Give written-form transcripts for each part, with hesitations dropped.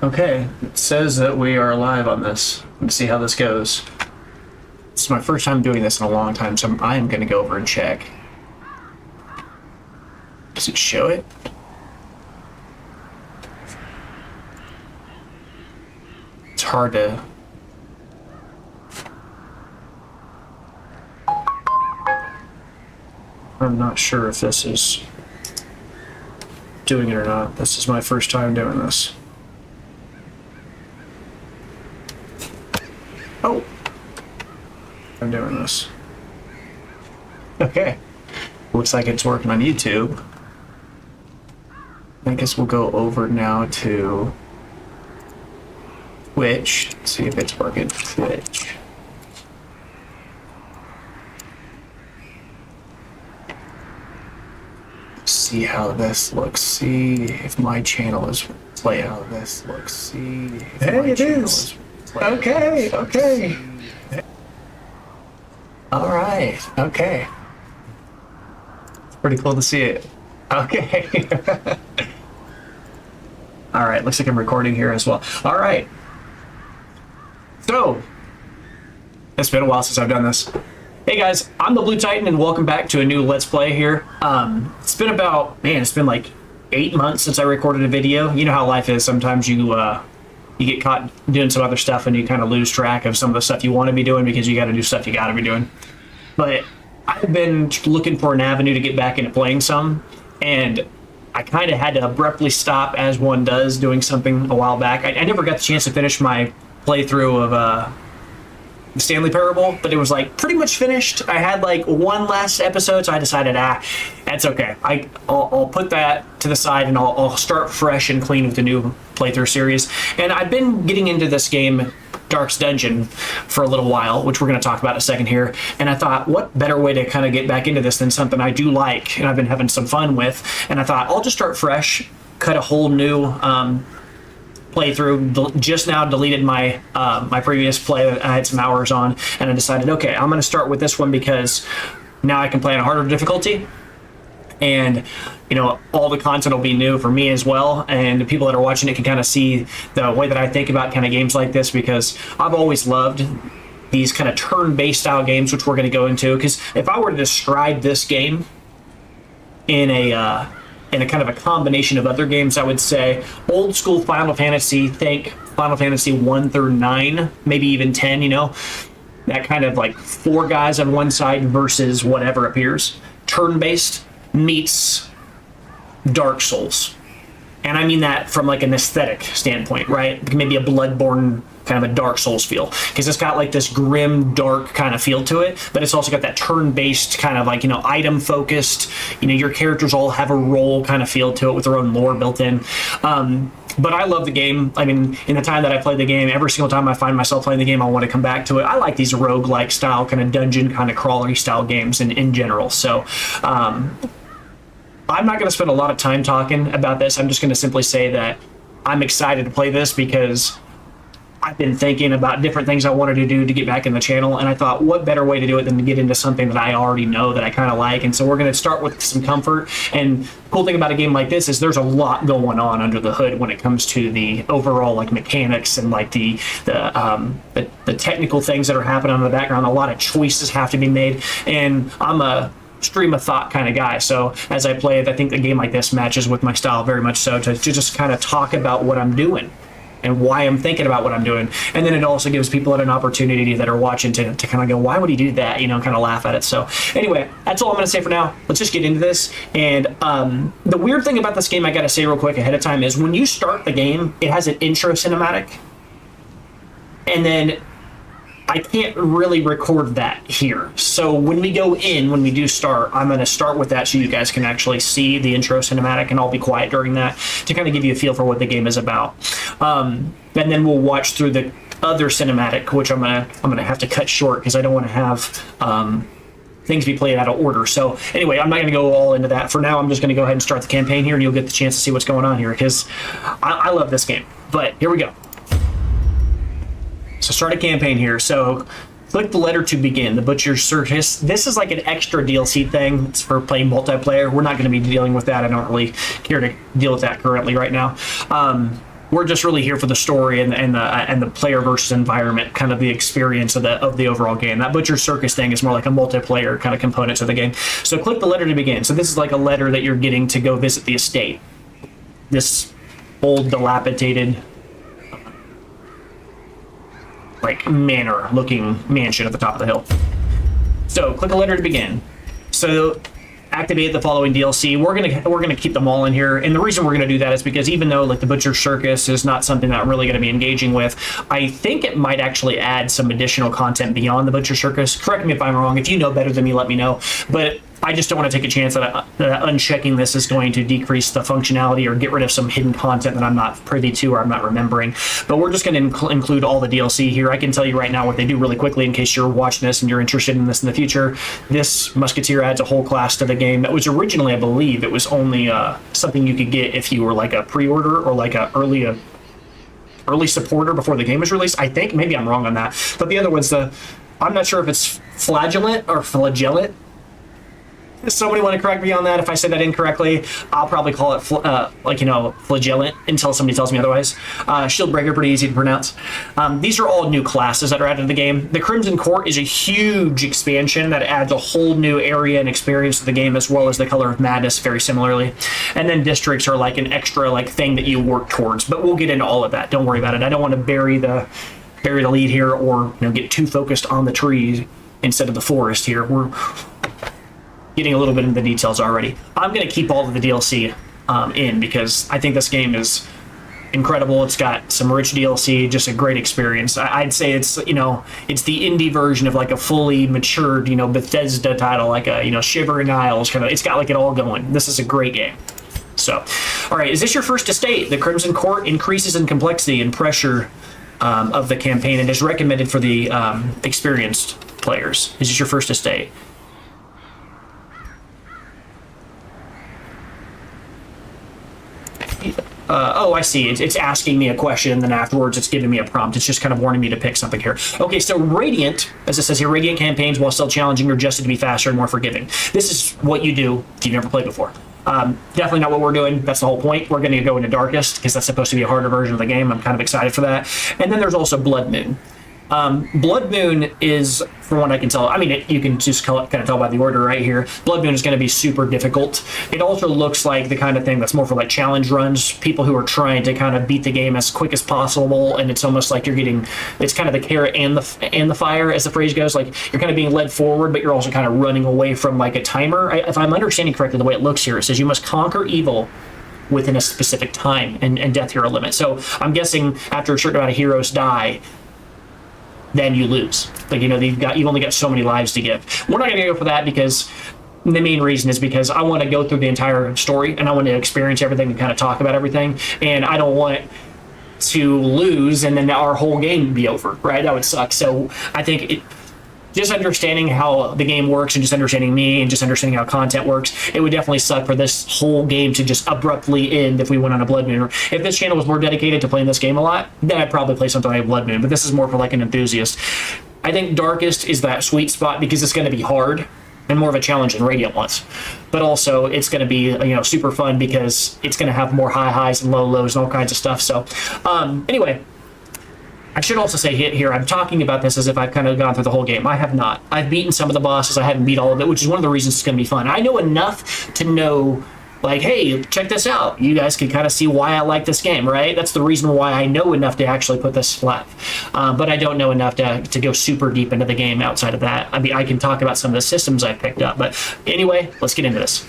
Okay, it says that we are live on this. Let's see how this goes. It's my first time doing this in a long time, so I am going to go over and check. Does it show it? It's hard to... I'm not sure if this is doing it or not. This is my first time doing this. Oh, I'm doing this. Okay, looks like it's working on YouTube. I guess we'll go over now to Twitch. Let's see if it's working. Twitch. See how this looks. See if my channel is play how this looks. See if hey, it is. Okay, okay. All right, okay. It's pretty cool to see it. Okay. All right, looks like I'm recording here as well. All right. So, it's been a while since I've done this. Hey guys, I'm the Blue Titan and welcome back to a new Let's Play here. It's been about, man, it's been like 8 months since I recorded a video. You know how life is. Sometimes you get caught doing some other stuff and you kind of lose track of some of the stuff you want to be doing because you got to do stuff you got to be doing. But I've been looking for an avenue to get back into playing some, and I kind of had to abruptly stop, as one does, doing something a while back. I never got the chance to finish my playthrough of the Stanley Parable, but it was like pretty much finished. I had like one last episode, so I decided, that's okay. I'll put that to the side and I'll start fresh and clean with the new playthrough series. And I've been getting into this game, Dark's Dungeon, for a little while, which we're going to talk about in a second here. And I thought, what better way to kind of get back into this than something I do like and I've been having some fun with. And I thought, I'll just start fresh, cut a whole new playthrough. Just now deleted my my previous play that I had some hours on, and I decided, okay, I'm going to start with this one because now I can play on a harder difficulty, and you know, all the content will be new for me as well, and the people that are watching it can kind of see the way that I think about kind of games like this, because I've always loved these kind of turn-based style games, which we're going to go into. Because if I were to describe this game in a kind of a combination of other games, I would say old school Final Fantasy. Think Final Fantasy 1 through 9, maybe even 10, you know, that kind of like 4 guys on one side versus whatever appears. Turn-based meets Dark Souls. And I mean that from like an aesthetic standpoint, right? Maybe a Bloodborne, kind of a Dark Souls feel, because it's got like this grim, dark kind of feel to it, but it's also got that turn-based kind of like, you know, item focused, you know, your characters all have a role kind of feel to it with their own lore built in. But I love the game. I mean, in the time that I played the game, every single time I find myself playing the game, I want to come back to it. I like these roguelike style, kind of dungeon, kind of crawlery style games in general. So, I'm not going to spend a lot of time talking about this. I'm just going to simply say that I'm excited to play this because I've been thinking about different things I wanted to do to get back in the channel, and I thought, what better way to do it than to get into something that I already know that I kind of like. And so we're going to start with some comfort. And the cool thing about a game like this is there's a lot going on under the hood when it comes to the overall like mechanics and like the technical things that are happening in the background. A lot of choices have to be made, and I'm a stream of thought kind of guy, so as I play it, I think a game like this matches with my style very much, so to just kind of talk about what I'm doing and why I'm thinking about what I'm doing. And then it also gives people an opportunity that are watching to kind of go, why would he do that, you know, kind of laugh at it. So anyway, that's all I'm going to say for now. Let's just get into this. And the weird thing about this game, I got to say real quick ahead of time, is when you start the game, it has an intro cinematic, and then I can't really record that here. So when we go in, when we do start, I'm going to start with that so you guys can actually see the intro cinematic, and I'll be quiet during that to kind of give you a feel for what the game is about. And then we'll watch through the other cinematic, which I'm gonna have to cut short because I don't want to have things be played out of order. So anyway, I'm not going to go all into that. For now, I'm just going to go ahead and start the campaign here, and you'll get the chance to see what's going on here, because I love this game. But here we go. So start a campaign here. So click the letter to begin. The Butcher's Circus. This is like an extra DLC thing. It's for playing multiplayer. We're not going to be dealing with that. I don't really care to deal with that currently right now. we're just really here for the story and the player versus environment, kind of the experience of the overall game. That Butcher Circus thing is more like a multiplayer kind of component to the game. So click the letter to begin. So this is like a letter that you're getting to go visit the estate. This old, dilapidated, like manor-looking mansion at the top of the hill. So click a letter to begin. So activate the following DLC. We're gonna keep them all in here, and the reason we're gonna do that is because even though like the Butcher Circus is not something that I'm really gonna be engaging with, I think it might actually add some additional content beyond the Butcher Circus. Correct me if I'm wrong. If you know better than me, let me know. But I just don't want to take a chance that unchecking this is going to decrease the functionality or get rid of some hidden content that I'm not privy to or I'm not remembering. But we're just going to include all the DLC here. I can tell you right now what they do really quickly in case you're watching this and you're interested in this in the future. This Musketeer adds a whole class to the game that was originally, I believe, it was only something you could get if you were like a pre-order or like a early supporter before the game was released. I think, maybe I'm wrong on that. But the other one's I'm not sure if it's Flagellant or Flagellant. Does somebody want to correct me on that? If I said that incorrectly, I'll probably call it flagellant until somebody tells me otherwise. Shieldbreaker, pretty easy to pronounce. These are all new classes that are added to the game. The Crimson Court is a huge expansion that adds a whole new area and experience to the game, as well as the Color of Madness very similarly. And then districts are like an extra like thing that you work towards. But we'll get into all of that. Don't worry about it. I don't want to bury the lead here or get too focused on the trees instead of the forest here. We're getting a little bit into the details already. I'm going to keep all of the DLC in because I think this game is incredible. It's got some rich DLC, just a great experience. I'd say it's, it's the indie version of like a fully matured, Bethesda title, like a, Shivering Isles kind of. It's got like it all going. This is a great game. So, all right, is this your first estate? The Crimson Court increases in complexity and pressure of the campaign and is recommended for the experienced players. Is this your first estate? Oh, I see. It's asking me a question, and then afterwards it's giving me a prompt. It's just kind of warning me to pick something here. Okay, so Radiant, as it says here, Radiant campaigns, while still challenging, are adjusted to be faster and more forgiving. This is what you do if you've never played before. Definitely not what we're doing. That's the whole point. We're going to go into Darkest, because that's supposed to be a harder version of the game. I'm kind of excited for that. And then there's also Blood Moon. Blood Moon is, from what I can tell, you can just kind of tell by the order right here. Blood Moon is going to be super difficult. It also looks like the kind of thing that's more for like challenge runs, people who are trying to kind of beat the game as quick as possible, and it's almost like it's kind of the carrot and the fire, as the phrase goes. Like you're kind of being led forward, but you're also kind of running away from like a timer. If I'm understanding correctly, the way it looks here, it says you must conquer evil within a specific time and death hero limit. So I'm guessing after a certain amount of heroes die, then you lose. Like, you've only got so many lives to give. We're not going to go for that because the main reason is because I want to go through the entire story and I want to experience everything and kind of talk about everything. And I don't want to lose and then our whole game be over, right? That would suck. So I think just understanding how the game works and just understanding me and just understanding how content works, it would definitely suck for this whole game to just abruptly end if we went on a Blood Moon. If this channel was more dedicated to playing this game a lot, then I'd probably play something like Blood Moon, but this is more for like an enthusiast. I think Darkest is that sweet spot because it's going to be hard and more of a challenge than Radiant was. But also it's going to be, super fun because it's going to have more high highs and low lows and all kinds of stuff. So anyway, I should also say here, I'm talking about this as if I've kind of gone through the whole game. I have not. I've beaten some of the bosses. I haven't beat all of it, which is one of the reasons it's going to be fun. I know enough to know, like, hey, check this out. You guys can kind of see why I like this game, right? That's the reason why I know enough to actually put this live. But I don't know enough to go super deep into the game outside of that. I can talk about some of the systems I picked up. But anyway, let's get into this.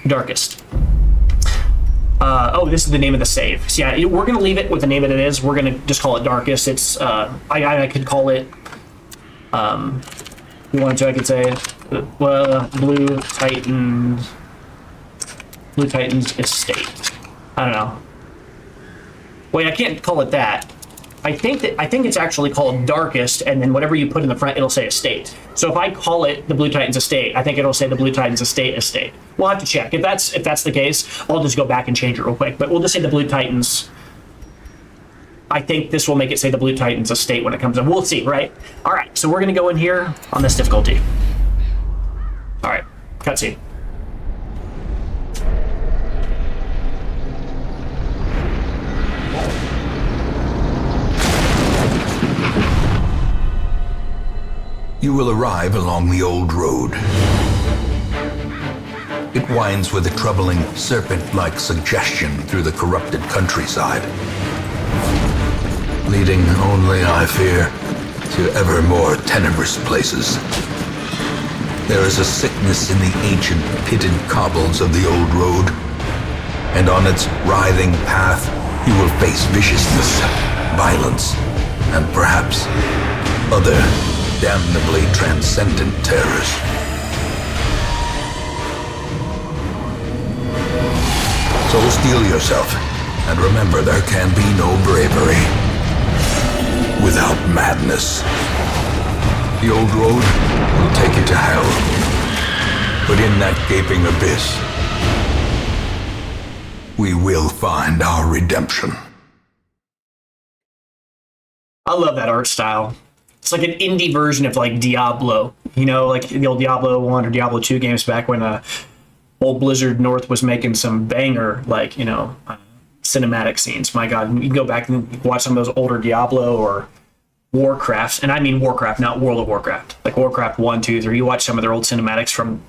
Darkest. This is the name of the save. So yeah, we're going to leave it with the name that it is. We're going to just call it Darkest. It's, I could call it, if you wanted to, I could say, Blue Titan's Estate. I don't know. Wait, I can't call it that. I think it's actually called Darkest, and then whatever you put in the front, it'll say Estate. So if I call it the Blue Titan's Estate, I think it'll say the Blue Titan's Estate. We'll have to check. If that's the case, I'll just go back and change it real quick. But we'll just say the Blue Titans. I think this will make it say the Blue Titan's Estate when it comes in. We'll see, right? All right, so we're going to go in here on this difficulty. All right, cutscene. You will arrive along the old road. It winds with a troubling serpent-like suggestion through the corrupted countryside, leading only, I fear, to ever more tenebrous places. There is a sickness in the ancient pitted cobbles of the old road, and on its writhing path you will face viciousness, violence, and perhaps other damnably transcendent terrors. So steel yourself, and remember there can be no bravery without madness. The old road will take you to hell, but in that gaping abyss, we will find our redemption. I love that art style. It's like an indie version of like Diablo, you know, like the old Diablo 1 or Diablo 2 games back when old Blizzard North was making some banger, like, you know, cinematic scenes. My God, you can go back and watch some of those older Diablo or Warcraft, and I mean Warcraft, not World of Warcraft, like Warcraft 1, 2, 3. You watch some of their old cinematics from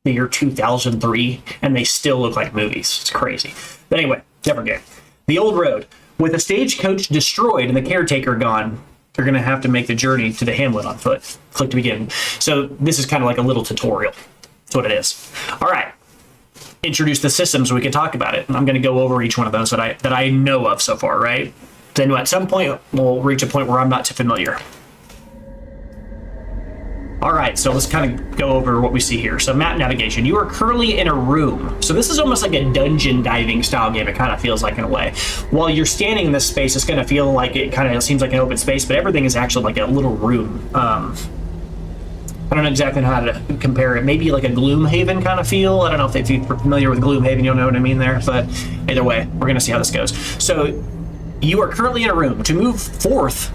the year 2003, and they still look like movies. It's crazy. But anyway, different game. The old road. With the stagecoach destroyed and the caretaker gone, they're going to have to make the journey to the hamlet on foot. Click to begin. So this is kind of like a little tutorial. That's what it is. All right. Introduce the systems so we can talk about it. And I'm going to go over each one of those that I know of so far, right? Then at some point, we'll reach a point where I'm not too familiar. All right, so let's kind of go over what we see here. So map navigation. You are currently in a room. So this is almost like a dungeon diving style game. It kind of feels like in a way. While you're standing in this space, it's going to feel like it kind of seems like an open space, but everything is actually like a little room. I don't know exactly how to compare it. Maybe like a Gloomhaven kind of feel. I don't know if you're familiar with Gloomhaven, you'll know what I mean there. But either way, we're going to see how this goes. So you are currently in a room. To move forth,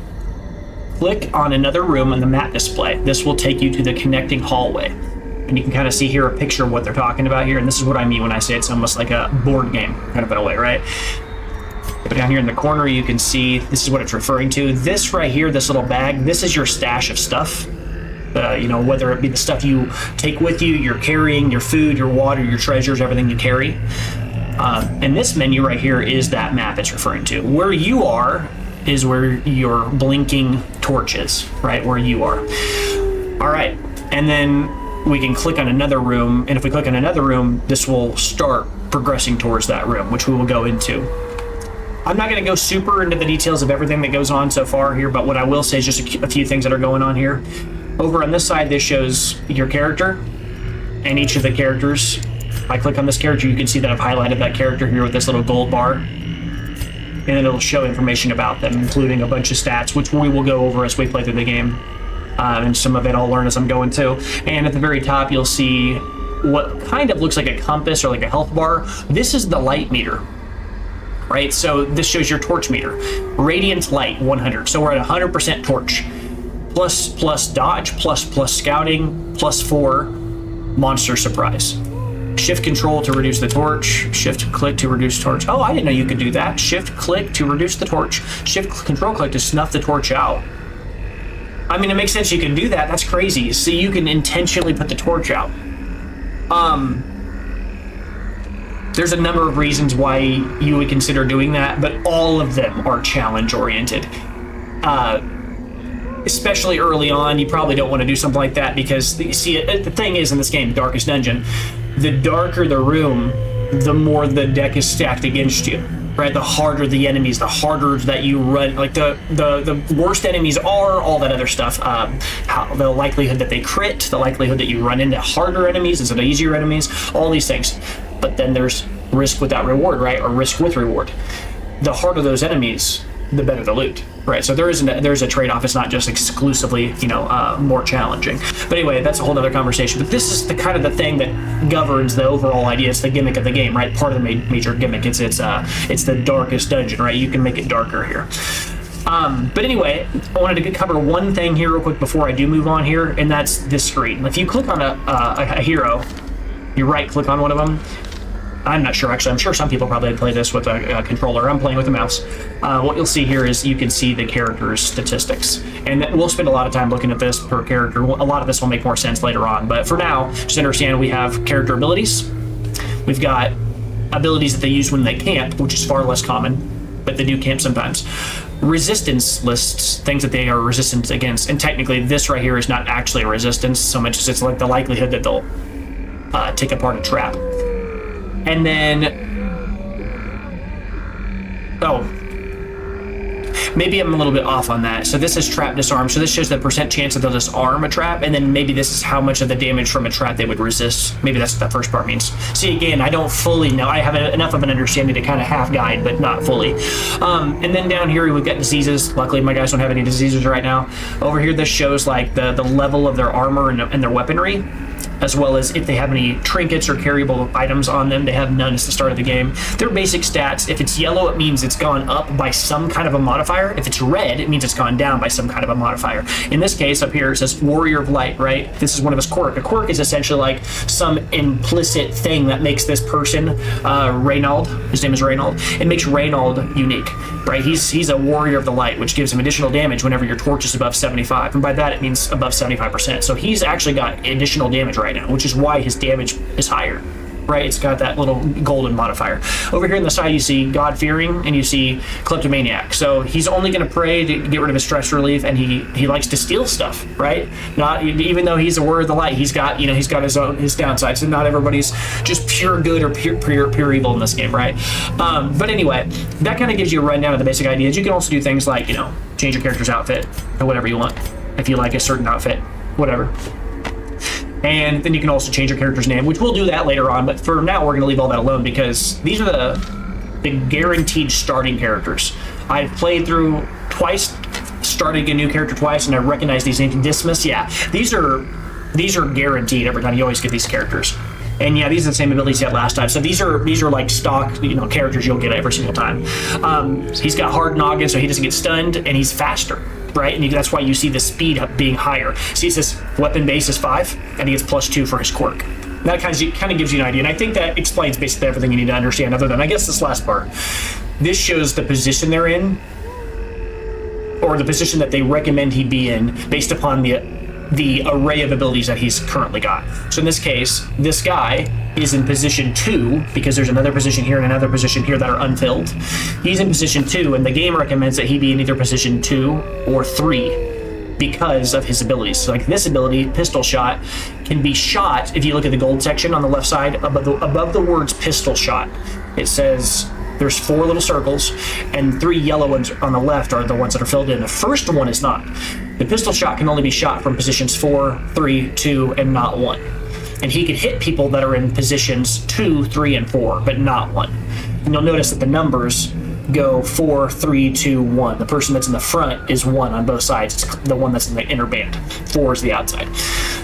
click on another room on the map display. This will take you to the connecting hallway. And you can kind of see here a picture of what they're talking about here. And this is what I mean when I say it's almost like a board game, kind of in a way, right? But down here in the corner, you can see this is what it's referring to. This right here, this little bag, this is your stash of stuff. You know, whether it be the stuff you take with you, you're carrying, your food, your water, your treasures, everything you carry. And this menu right here is that map it's referring to. Where you are is where your blinking torch is, right? Where you are. All right. And then we can click on another room. And if we click on another room, this will start progressing towards that room, which we will go into. I'm not going to go super into the details of everything that goes on so far here, but what I will say is just a few things that are going on here. Over on this side, this shows your character and each of the characters. If I click on this character, you can see that I've highlighted that character here with this little gold bar. And then it'll show information about them, including a bunch of stats, which we will go over as we play through the game. And some of it I'll learn as I'm going too. And at the very top, you'll see what kind of looks like a compass or like a health bar. This is the light meter, right? So this shows your torch meter. Radiant light, 100. So we're at 100% torch. Plus dodge, plus scouting, +4 monster surprise. Shift control to reduce the torch. Shift click to reduce torch. Oh, I didn't know you could do that. Shift click to reduce the torch. Shift control click to snuff the torch out. I mean, it makes sense you can do that. That's crazy. So you can intentionally put the torch out. There's a number of reasons why you would consider doing that, but all of them are challenge oriented. Especially early on, you probably don't want to do something like that because, you see, the thing is in this game, Darkest Dungeon, the darker the room, the more the deck is stacked against you, right? The harder the enemies, the harder that you run, like the worst enemies are, all that other stuff. The likelihood that they crit, the likelihood that you run into harder enemies instead of easier enemies, all these things. But then there's risk without reward, right? Or risk with reward. The harder those enemies, the better the loot, right? So there's a trade-off. It's not just exclusively, more challenging. But anyway, that's a whole other conversation. But this is the kind of the thing that governs the overall idea. It's the gimmick of the game, right? Part of the major gimmick. It's the darkest dungeon, right? You can make it darker here. But anyway, I wanted to cover one thing here real quick before I do move on here, and that's this screen. If you click on a hero, you right-click on one of them. I'm not sure, actually. I'm sure some people probably play this with a controller. I'm playing with a mouse. What you'll see here is you can see the character's statistics. And we'll spend a lot of time looking at this per character. A lot of this will make more sense later on. But for now, just understand we have character abilities. We've got abilities that they use when they camp, which is far less common, but they do camp sometimes. Resistance lists, things that they are resistant against. And technically, this right here is not actually a resistance so much as it's like the likelihood that they'll take apart a trap. And then, maybe I'm a little bit off on that. So this is trap disarm. So this shows the percent chance that they'll disarm a trap, and then maybe this is how much of the damage from a trap they would resist. Maybe that's what that first part means. See, again, I don't fully know. I have enough of an understanding to kind of half guide, but not fully. And then down here we've got diseases. Luckily, my guys don't have any diseases right now. Over here, this shows like the level of their armor and their weaponry, as well as if they have any trinkets or carryable items on them. They have none at the start of the game. Their basic stats, if it's yellow, it means it's gone up by some kind of a modifier. If it's red, it means it's gone down by some kind of a modifier. In this case, up here, it says Warrior of Light, right? This is one of his quirk. A quirk is essentially like some implicit thing that makes this person, Reynald, his name is Reynald, it makes Reynald unique, right? He's a Warrior of the Light, which gives him additional damage whenever your torch is above 75. And by that, it means above 75%. So he's actually got additional damage right now, which is why his damage is higher, right? It's got that little golden modifier. Over here on the side, you see God-fearing and you see kleptomaniac. So he's only going to pray to get rid of his stress relief, and he likes to steal stuff, right? Not even though he's a Warrior of the Light, he's got his downsides. So not everybody's just pure good or pure evil in this game, right? But anyway, that kind of gives you a rundown of the basic ideas. You can also do things like change your character's outfit or whatever you want if you like a certain outfit, whatever. And then you can also change your character's name, which we'll do that later on. But for now, we're going to leave all that alone because these are the guaranteed starting characters. I've played through twice, starting a new character twice, and I recognize these names. Dismas, yeah, these are guaranteed every time. You always get these characters. And yeah, these are the same abilities you had last time. So these are like stock, characters you'll get every single time. He's got hard noggin, so he doesn't get stunned, and he's faster, right? And that's why you see the speed up being higher. See, it says weapon base is 5, and he gets +2 for his quirk. That kind of gives you an idea, and I think that explains basically everything you need to understand, other than I guess this last part. This shows the position they're in, or the position that they recommend he be in, based upon the array of abilities that he's currently got. So in this case, this guy is in position 2 because there's another position here and another position here that are unfilled. He's in position 2, and the game recommends that he be in either position 2 or 3 because of his abilities. So like this ability, pistol shot, can be shot if you look at the gold section on the left side above the words pistol shot. It says there's 4 little circles, and 3 yellow ones on the left are the ones that are filled in. The first one is not. The pistol shot can only be shot from positions 4, 3, 2, and not 1. And he can hit people that are in positions 2, 3, and 4, but not 1. And you'll notice that the numbers go 4, 3, 2, 1. The person that's in the front is 1 on both sides. It's the one that's in the inner band. 4 is the outside.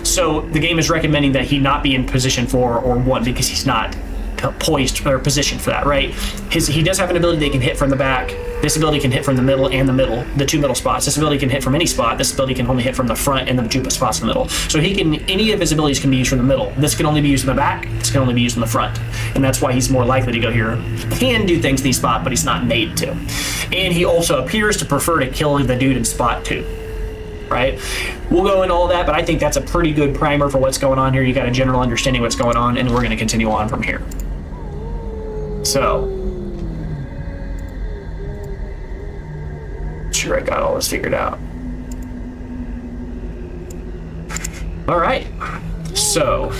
So the game is recommending that he not be in position 4 or 1 because he's not poised or positioned for that, right? He does have an ability that can hit from the back. This ability can hit from the middle, the 2 middle spots. This ability can hit from any spot. This ability can only hit from the front and the 2 spots in the middle. So any of his abilities can be used from the middle. This can only be used in the back. This can only be used in the front. And that's why he's more likely to go here. Can do things in these spot, but he's not made to. And he also appears to prefer to kill the dude in spot 2. Right? We'll go into all that, but I think that's a pretty good primer for what's going on here. You got a general understanding of what's going on, and we're going to continue on from here. So, sure I got all this figured out. All right, so,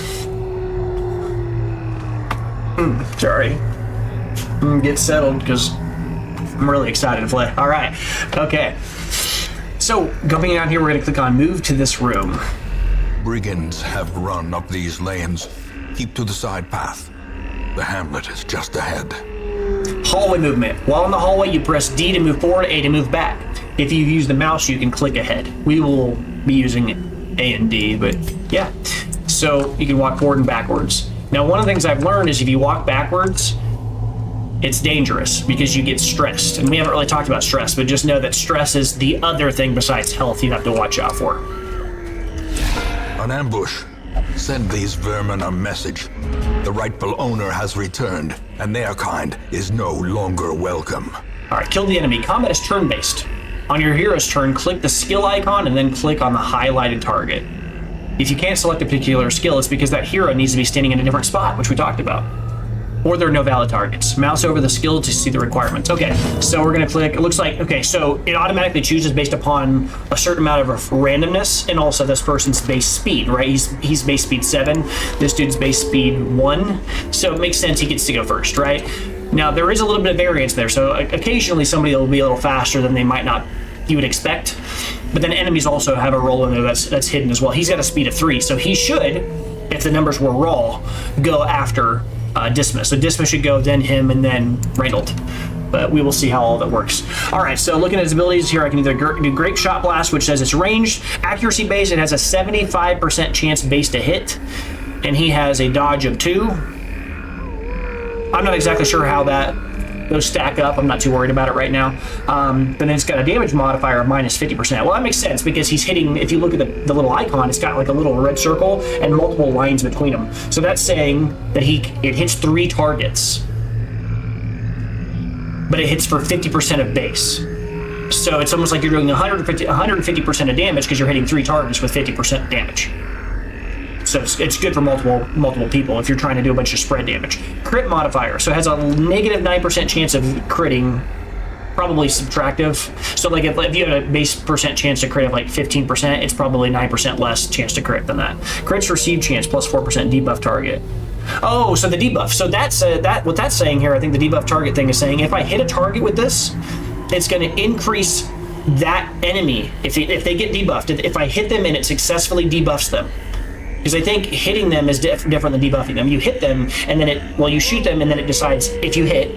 sorry, get settled because I'm really excited to play. All right, okay. So, coming down here, we're going to click on Move to this room. Brigands have run up these lanes. Keep to the side path. The hamlet is just ahead. Hallway movement. While in the hallway, you press D to move forward, A to move back. If you use the mouse, you can click ahead. We will be using A and D, but yeah. So you can walk forward and backwards. Now, one of the things I've learned is if you walk backwards, it's dangerous because you get stressed. And we haven't really talked about stress, but just know that stress is the other thing besides health you have to watch out for. An ambush. Send these vermin a message. The rightful owner has returned, and their kind is no longer welcome. All right, kill the enemy. Combat is turn-based. On your hero's turn, click the skill icon and then click on the highlighted target. If you can't select a particular skill, it's because that hero needs to be standing in a different spot, which we talked about. Or there are no valid targets. Mouse over the skill to see the requirements. Okay, so we're gonna click, it looks like, okay, so it automatically chooses based upon a certain amount of randomness and also this person's base speed, right? He's base speed 7, this dude's base speed 1, so it makes sense he gets to go first, right? Now, there is a little bit of variance there, so occasionally somebody will be a little faster than you would expect, but then enemies also have a role in there that's hidden as well. He's got a speed of 3, so he should, if the numbers were raw, go after Dismas. So Dismas should go, then him, and then Reynold. But we will see how all that works. All right, so looking at his abilities here, I can either do Grape Shot Blast, which says it's ranged. Accuracy base, it has a 75% chance base to hit, and he has a dodge of 2. I'm not exactly sure how those stack up. I'm not too worried about it right now. But then it's got a damage modifier of minus 50%. Well, that makes sense because he's hitting, if you look at the little icon, it's got like a little red circle and multiple lines between them. So that's saying that it hits 3 targets, but it hits for 50% of base. So it's almost like you're doing 150% of damage because you're hitting 3 targets with 50% damage. So it's good for multiple people if you're trying to do a bunch of spread damage. Crit modifier, so it has a negative 9% chance of critting, probably subtractive. So like if you had a base percent chance to crit of like 15%, it's probably 9% less chance to crit than that. Crits received chance plus 4% debuff target. Oh, so the debuff. So that's what that's saying here. I think the debuff target thing is saying if I hit a target with this, it's going to increase that enemy if they get debuffed. If I hit them and it successfully debuffs them. Because I think hitting them is different than debuffing them. You hit them, and then you shoot them, and then it decides if you hit,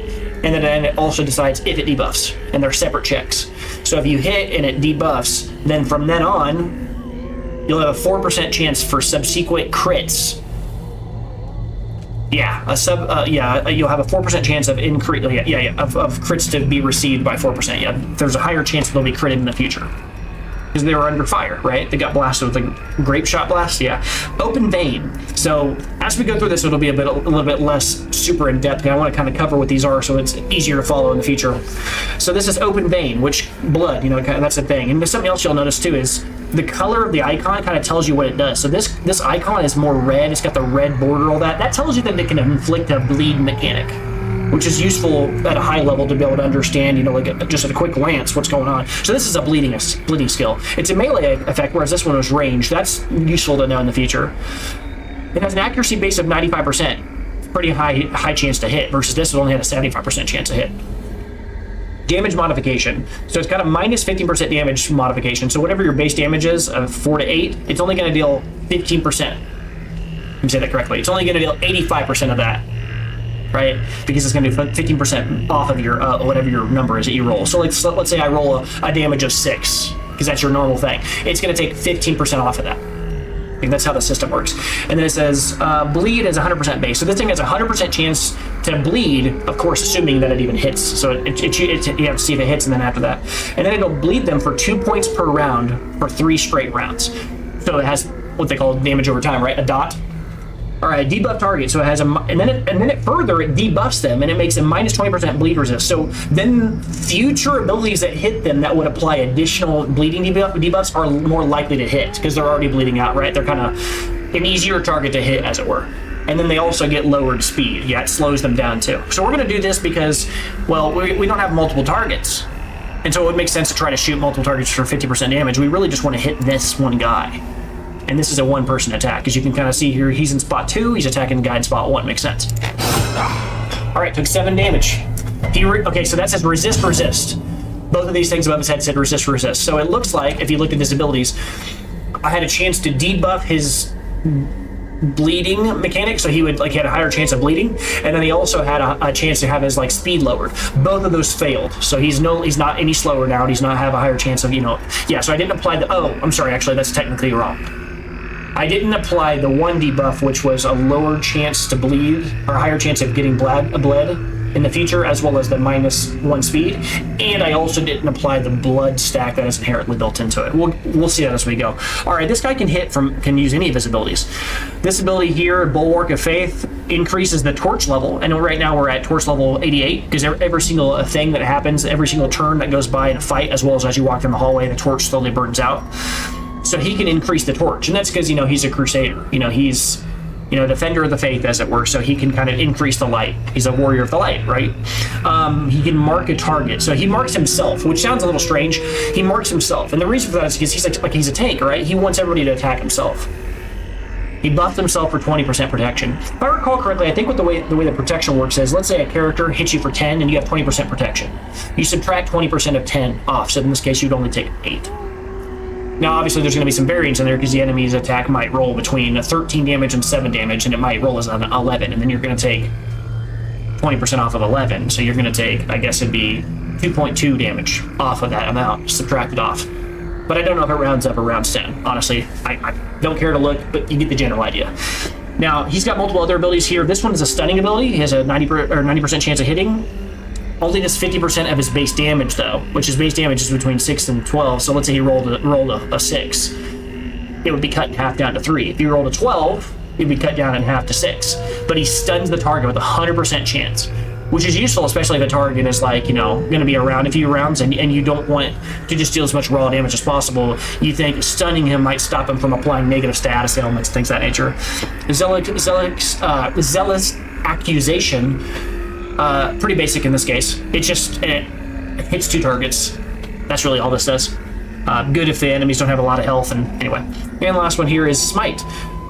and then it also decides if it debuffs, and they're separate checks. So if you hit and it debuffs, then from then on, you'll have a 4% chance for subsequent crits. Yeah, you'll have a 4% chance of increase. Of crits to be received by 4%. Yeah, there's a higher chance they'll be critted in the future. Because they were under fire, right? They got blasted with a Grape Shot Blast, yeah. Open Vein. So as we go through this, it'll be a little bit less super in depth. I want to kind of cover what these are so it's easier to follow in the future. So this is Open Vein, which blood, that's the thing. And there's something else you'll notice too is the color of the icon kind of tells you what it does. So this icon is more red. It's got the red border, all that. That tells you that it can inflict a bleed mechanic, which is useful at a high level to be able to understand, just at a quick glance what's going on. So this is a bleeding skill. It's a melee effect, whereas this one was ranged. That's useful to know in the future. It has an accuracy base of 95%, pretty high chance to hit, versus this one only had a 75% chance to hit. Damage modification. So it's got a minus 15% damage modification. So whatever your base damage is of 4 to 8, it's only going to deal 15%. Let me say that correctly. It's only going to deal 85% of that. Right? Because it's going to do 15% off of your whatever your number is that you roll. So let's say I roll a damage of 6, because that's your normal thing. It's going to take 15% off of that. I think that's how the system works. And then it says bleed is 100% base. So this thing has a 100% chance to bleed, of course, assuming that it even hits. So you have to see if it hits, and then after that. And then it'll bleed them for 2 points per round for 3 straight rounds. So it has what they call damage over time, right? A dot. All right, debuff target. So it has and then it further debuffs them, and it makes a minus 20% bleed resist. So then future abilities that hit them that would apply additional bleeding debuffs are more likely to hit because they're already bleeding out, right? They're kind of an easier target to hit, as it were. And then they also get lowered speed. Yeah, it slows them down too. So we're going to do this because, well, we don't have multiple targets. And so it would make sense to try to shoot multiple targets for 50% damage. We really just want to hit this one guy. And this is a one-person attack. As you can kind of see here, he's in spot 2, he's attacking the guy in spot 1. Makes sense. All right, took 7 damage. Okay, so that says resist. Both of these things above his head said resist. So it looks like, if you looked at his abilities, I had a chance to debuff his bleeding mechanic, so he had a higher chance of bleeding, and then he also had a chance to have his speed lowered. Both of those failed, so he's not any slower now, and he's not have a higher chance of so I didn't apply I'm sorry, actually that's technically wrong. I didn't apply the 1 debuff, which was a lower chance to bleed, or a higher chance of getting bled, in the future, as well as the -1 speed. And I also didn't apply the blood stack that is inherently built into it. We'll see that as we go. All right, this guy can use any of his abilities. This ability here, Bulwark of Faith, increases the torch level. And right now we're at torch level 88 because every single thing that happens, every single turn that goes by in a fight, as well as you walk in the hallway, the torch slowly burns out. So he can increase the torch, and that's because he's a crusader. He's defender of the faith, as it were. So he can kind of increase the light. He's a warrior of the light, right? He can mark a target. So he marks himself, which sounds a little strange. He marks himself, and the reason for that is because he's a tank, right? He wants everybody to attack himself. He buffed himself for 20% protection. If I recall correctly, I think what the way the protection works is, let's say a character hits you for 10 and you have 20% protection. You subtract 20% of 10 off, so in this case you'd only take 8. Now obviously there's going to be some variance in there because the enemy's attack might roll between 13 damage and 7 damage, and it might roll as an 11, and then you're going to take 20% off of 11, so you're going to take, I guess it'd be 2.2 damage off of that amount, subtracted off. But I don't know if it rounds up or rounds 10. Honestly, I don't care to look, but you get the general idea. Now, he's got multiple other abilities here. This one is a stunning ability. He has a 90% chance of hitting. Only does 50% of his base damage, though, which his base damage is between 6 and 12. So let's say he rolled a 6. It would be cut in half down to 3. If he rolled a 12, it would be cut down in half to 6. But he stuns the target with a 100% chance, which is useful, especially if the target is going to be around a few rounds and you don't want to just deal as much raw damage as possible. You think stunning him might stop him from applying negative status elements, things of that nature. Zealous Accusation, pretty basic in this case. It hits 2 targets. That's really all this does. Good if the enemies don't have a lot of health, and anyway. And the last one here is Smite.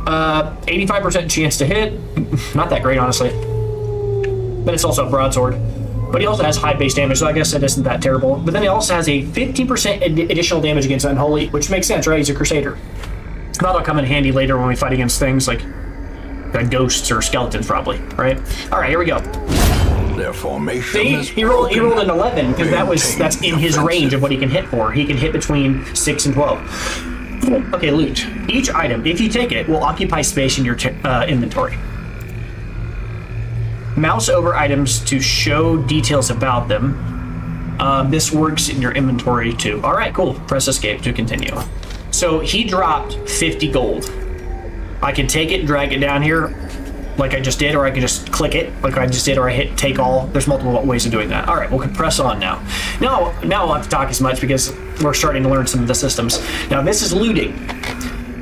85% chance to hit. Not that great, honestly. But it's also a broadsword. But he also has high base damage, so I guess it isn't that terrible. But then he also has a 15% additional damage against Unholy, which makes sense, right? He's a crusader. That'll come in handy later when we fight against things like ghosts or skeletons, probably, right? All right, here we go. Their formation. See, he rolled an 11 because that's in his range of what he can hit for. He can hit between 6 and 12. Okay, loot. Each item, if you take it, will occupy space in your inventory. Mouse over items to show details about them. This works in your inventory too. All right, cool. Press escape to continue. So he dropped 50 gold. I can take it and drag it down here like I just did, or I can just click it like I just did, or I hit take all. There's multiple ways of doing that. All right, we'll press on now. Now I don't have to talk as much because we're starting to learn some of the systems. Now this is looting.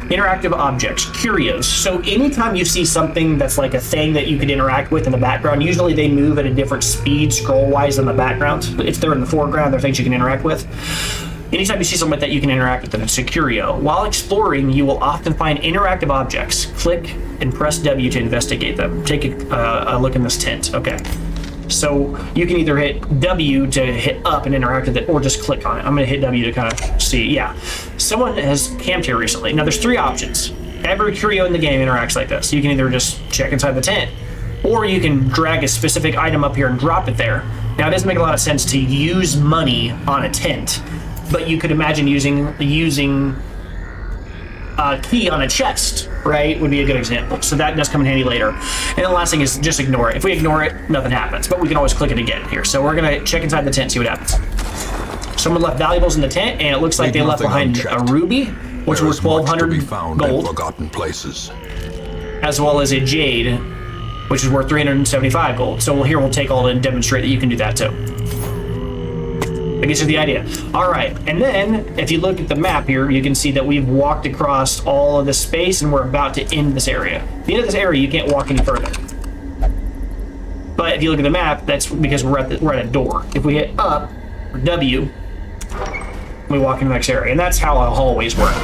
Interactive objects, curios. So anytime you see something that's like a thing that you could interact with in the background, usually they move at a different speed scroll-wise in the background. If they're in the foreground, they're things you can interact with. Anytime you see something that you can interact with, then it's a curio. While exploring, you will often find interactive objects. Click and press W to investigate them. Take a look in this tent. Okay. So you can either hit W to hit up and interact with it, or just click on it. I'm going to hit W to kind of see. Yeah. Someone has camped here recently. Now there's 3 options. Every curio in the game interacts like this. You can either just check inside the tent, or you can drag a specific item up here and drop it there. Now it doesn't make a lot of sense to use money on a tent, but you could imagine using a key on a chest, right, would be a good example. So that does come in handy later. And the last thing is just ignore it. If we ignore it, nothing happens, but we can always click it again here. So we're gonna check inside the tent, see what happens. Someone left valuables in the tent, and it looks like they left behind a ruby, which was 1,200 gold, forgotten places, as well as a jade, which is worth 375 gold. So here we'll take all and demonstrate that you can do that too. That gets you the idea. All right, and then if you look at the map here, you can see that we've walked across all of this space and we're about to end this area. At the end of this area, you can't walk any further. But if you look at the map, that's because we're at a door. If we hit up, or W, we walk in the next area, and that's how our hallways work.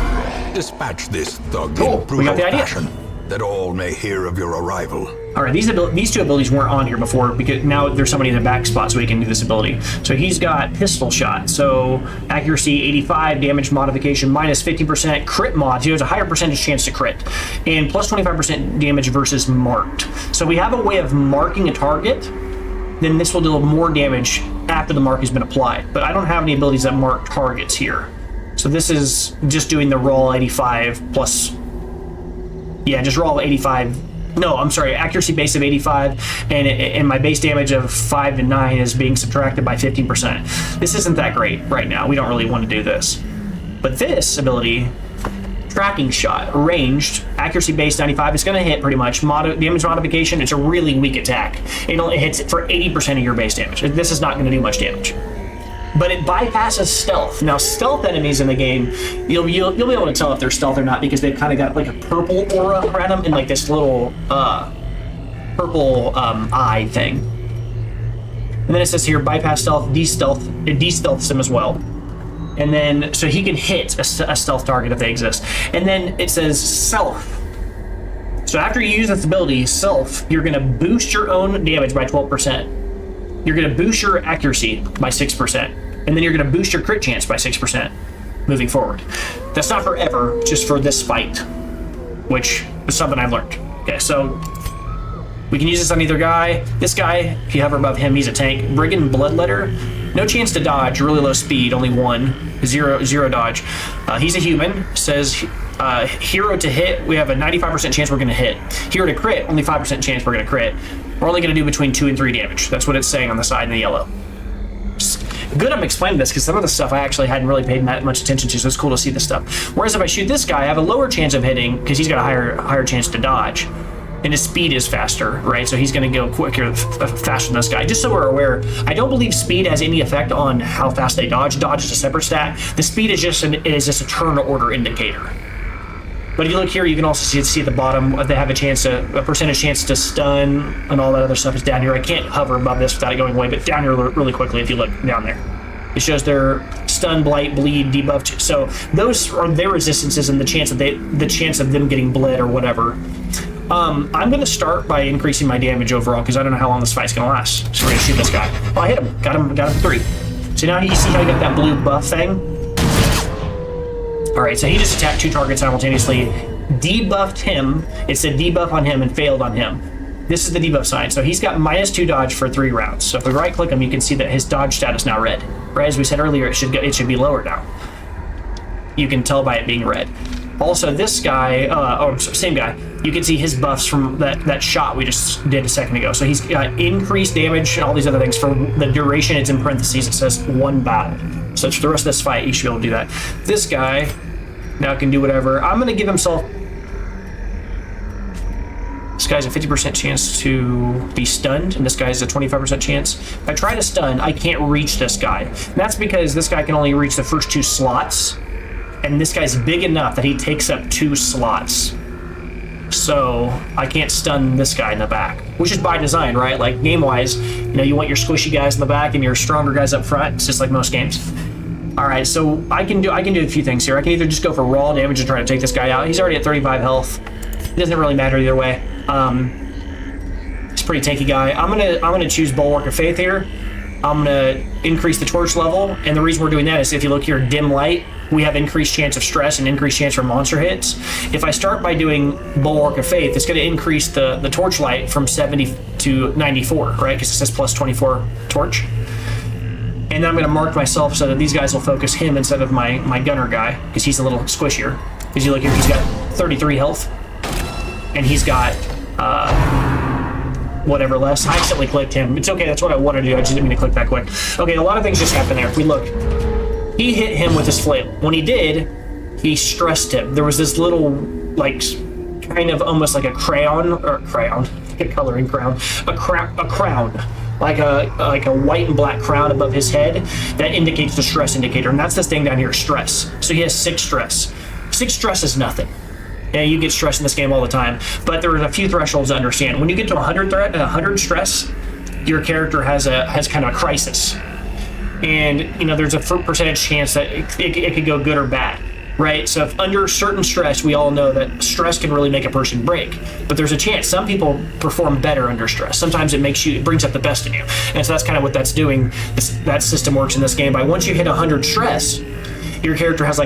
Dispatch this thug Cool, in we got brutal the idea. fashion, that all may hear of your arrival. All right, these 2 abilities weren't on here before because now there's somebody in the back spot so he can do this ability. So he's got pistol shot, so accuracy 85, damage modification minus 15%, crit mod, so he has a higher percentage chance to crit, and plus 25% damage versus marked. So we have a way of marking a target, then this will deal more damage after the mark has been applied. But I don't have any abilities that mark targets here. So this is just doing the raw 85 plus, yeah, just raw 85 No, I'm sorry, accuracy base of 85, and my base damage of 5 to 9 is being subtracted by 15%. This isn't that great right now. We don't really want to do this. But this ability, tracking shot, ranged, accuracy base 95, is going to hit pretty much. Damage modification, it's a really weak attack. It only hits for 80% of your base damage. This is not going to do much damage. But it bypasses stealth. Now, stealth enemies in the game, you'll be able to tell if they're stealth or not because they've kind of got like a purple aura around them and like this little purple eye thing. And then it says here, bypass stealth, it de-stealths them as well. And then, so he can hit a stealth target if they exist. And then it says self. So after you use this ability, self, you're going to boost your own damage by 12%. You're going to boost your accuracy by 6%. And then you're going to boost your crit chance by 6% moving forward. That's not forever, just for this fight, which is something I've learned. Okay, so we can use this on either guy. This guy, if you hover above him, he's a tank. Brigand Bloodletter, no chance to dodge, really low speed, only 0 dodge. He's a human, says hero to hit, we have a 95% chance we're going to hit. Hero to crit, only 5% chance we're going to crit. We're only going to do between 2 and 3 damage. That's what it's saying on the side in the yellow. Good I'm explaining this because some of the stuff I actually hadn't really paid that much attention to, so it's cool to see this stuff. Whereas if I shoot this guy, I have a lower chance of hitting because he's got a higher chance to dodge. And his speed is faster, right? So he's going to go quicker, faster than this guy. Just so we're aware, I don't believe speed has any effect on how fast they dodge. Dodge is a separate stat. The speed is just a turn order indicator. But if you look here, you can also see at the bottom, they have a percentage chance to stun, and all that other stuff is down here. I can't hover above this without it going away, but down here really quickly if you look down there. It shows their stun, blight, bleed, debuff. So those are their resistances and the chance of them getting bled or whatever. I'm going to start by increasing my damage overall because I don't know how long this fight's going to last. So we're going to shoot this guy. Oh, I hit him. Got him 3. So now you see how you got that blue buff thing? Alright, so he just attacked 2 targets simultaneously, debuffed him, it said debuff on him and failed on him. This is the debuff sign. So he's got -2 dodge for 3 rounds. So if we right click him, you can see that his dodge stat is now red. Right, as we said earlier, it should be lower now. You can tell by it being red. Also, this guy, same guy, you can see his buffs from that shot we just did a second ago. So he's got increased damage and all these other things for the duration. It's in parentheses. It says 1 battle. So for the rest of this fight, you should be able to do that. This guy now can do whatever. I'm going to give himself... This guy's a 50% chance to be stunned, and this guy's a 25% chance. If I try to stun, I can't reach this guy. And that's because this guy can only reach the first 2 slots, and this guy's big enough that he takes up 2 slots. So I can't stun this guy in the back, which is by design, right? Like game-wise, you want your squishy guys in the back and your stronger guys up front. It's just like most games. All right, so I can do a few things here. I can either just go for raw damage and try to take this guy out. He's already at 35 health. It doesn't really matter either way. He's a pretty tanky guy. I'm gonna choose Bulwark of Faith here. I'm gonna increase the torch level, and the reason we're doing that is if you look here, dim light, we have increased chance of stress and increased chance for monster hits. If I start by doing Bulwark of Faith, it's going to increase the torch light from 70 to 94, right? Because it says plus 24 torch. And then I'm going to mark myself so that these guys will focus him instead of my gunner guy, because he's a little squishier. Because you look here, he's got 33 health, and he's got whatever less. I accidentally clicked him. It's okay, that's what I wanted to do. I just didn't mean to click that quick. Okay, a lot of things just happened there. If we look, he hit him with his flail. When he did, he stressed him. There was this little, like, kind of almost like a crayon, a coloring crown, a crown, like a white and black crown above his head that indicates the stress indicator, and that's this thing down here, stress. So he has 6 stress. 6 stress is nothing. Yeah, you get stress in this game all the time, but there are a few thresholds to understand. When you get to 100 stress, your character has kind of a crisis. And there's a percentage chance that it could go good or bad, right? So if under certain stress, we all know that stress can really make a person break, but there's a chance. Some people perform better under stress. Sometimes it brings up the best in you, and so that's kind of what that's doing. That system works in this game. By once you hit 100 stress, your character has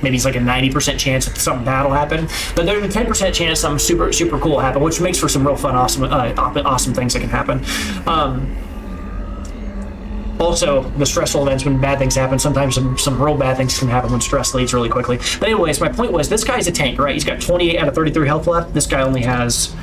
maybe it's like a 90% chance that something bad will happen, but there's a 10% chance something super super cool will happen, which makes for some real fun, awesome things that can happen. Also, the stressful events when bad things happen, sometimes some real bad things can happen when stress leads really quickly. But anyways, my point was, this guy's a tank, right? He's got 28 out of 33 health left. This guy only has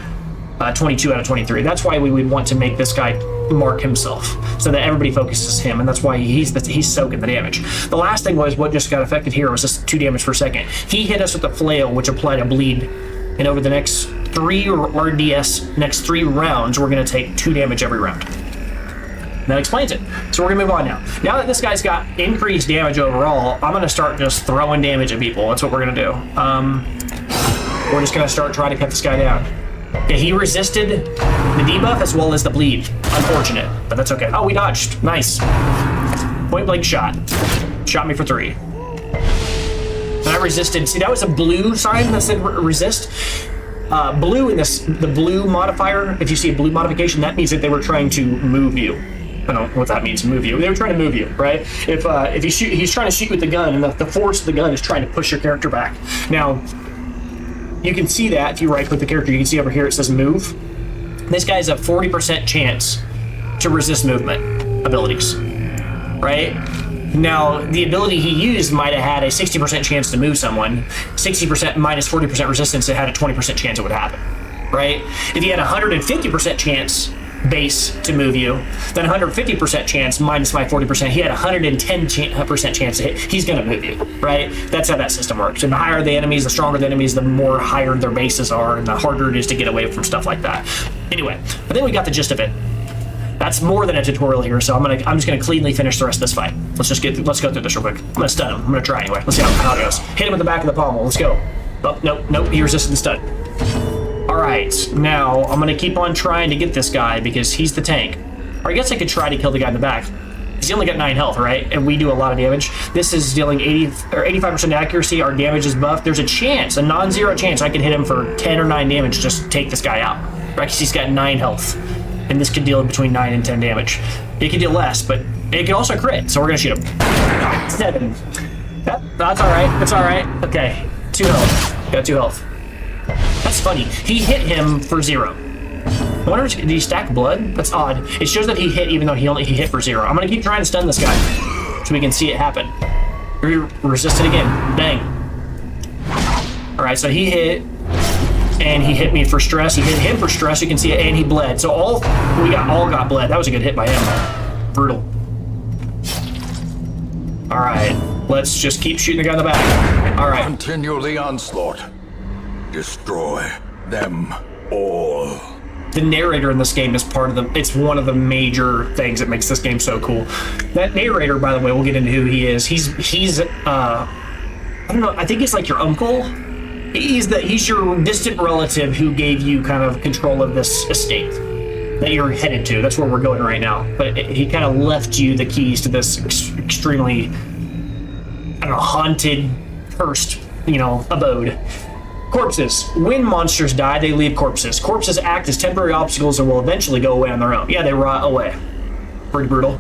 22 out of 23. That's why we would want to make this guy mark himself, so that everybody focuses him, and that's why he's soaking the damage. The last thing was, what just got affected here was just 2 damage per second. He hit us with the flail, which applied a bleed, and over the next 3 rounds, we're going to take 2 damage every round. That explains it. So we're gonna move on now. Now that this guy's got increased damage overall, I'm gonna start just throwing damage at people. That's what we're gonna do. We're just gonna start trying to cut this guy down. Okay, he resisted the debuff as well as the bleed. Unfortunate, but that's okay. Oh, we dodged. Nice. Point blank shot. Shot me for 3. And I resisted. See, that was a blue sign that said resist. Blue in the blue modifier, if you see a blue modification, that means that they were trying to move you. I don't know what that means, move you. They were trying to move you, right? If you shoot, he's trying to shoot with the gun, and the force of the gun is trying to push your character back. Now, you can see that if you right-click the character, you can see over here it says move. This guy has a 40% chance to resist movement abilities, right? Now, the ability he used might have had a 60% chance to move someone. 60% minus 40% resistance, it had a 20% chance it would happen, right? If he had a 150% chance base to move you, then 150% chance minus my 40%, he had a 110% chance to hit. He's going to move you, right? That's how that system works. And the higher the enemies, the stronger the enemies, the more higher their bases are, and the harder it is to get away from stuff like that. Anyway, I think we got the gist of it. That's more than a tutorial here, so I'm just gonna cleanly finish the rest of this fight. Let's go through this real quick. I'm gonna stun him. I'm gonna try anyway. Let's see how it goes. Hit him in the back of the pommel. Let's go. Oh, nope. He resisted the stun. All right, now I'm gonna keep on trying to get this guy because he's the tank. Or I guess I could try to kill the guy in the back. He's only got 9 health, right? And we do a lot of damage. This is dealing 85% accuracy. Our damage is buffed. There's a chance, a non-zero chance, I could hit him for 10 or 9 damage, just take this guy out, right? Because he's got 9 health. And this could deal between 9 and 10 damage. It could deal less, but it can also crit, so we're gonna shoot him. 7. That's alright, that's alright. Okay, 2 health. Got 2 health. That's funny. He hit him for 0. I wonder, did he stack blood? That's odd. It shows that he hit even though he hit for 0. I'm gonna keep trying to stun this guy so we can see it happen. Resist it again. Bang. Alright, so he hit. And he hit me for stress. He hit him for stress. You can see it, and he bled. So we all got bled. That was a good hit by him. Brutal. All right, let's just keep shooting the guy in the back. All right. Continue the onslaught. Destroy them all. The narrator in this game is it's one of the major things that makes this game so cool. That narrator, by the way, we'll get into who he is. He's I don't know. I think he's like your uncle. He's your distant relative who gave you kind of control of this estate that you're headed to. That's where we're going right now. But he kind of left you the keys to this extremely, I don't know, haunted, cursed, abode. Corpses. When monsters die, they leave corpses. Corpses act as temporary obstacles and will eventually go away on their own. Yeah, they rot away. Pretty brutal.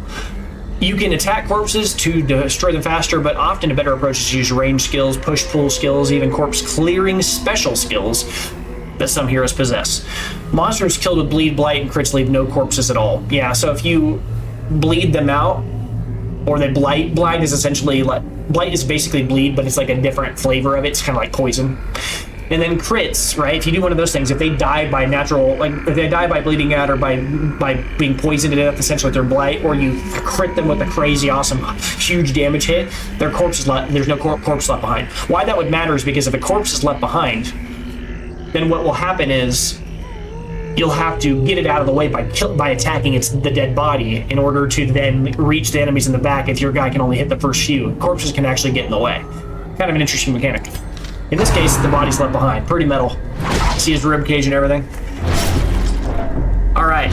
You can attack corpses to destroy them faster, but often a better approach is to use range skills, push-pull skills, even corpse-clearing special skills that some heroes possess. Monsters killed with bleed, blight, and crits leave no corpses at all. Yeah, so if you bleed them out, or they blight is essentially blight is basically bleed, but it's like a different flavor of it. It's kind of like poison. And then crits, right? If you do one of those things, if they die by if they die by bleeding out or by being poisoned to death, essentially their blight, or you crit them with a crazy, awesome, huge damage hit, their corpse is there's no corpse left behind. Why that would matter is because if a corpse is left behind, then what will happen is you'll have to get it out of the way by attacking the dead body in order to then reach the enemies in the back. If your guy can only hit the first few, corpses can actually get in the way. Kind of an interesting mechanic. In this case, the body's left behind. Pretty metal. See his rib cage and everything? All right,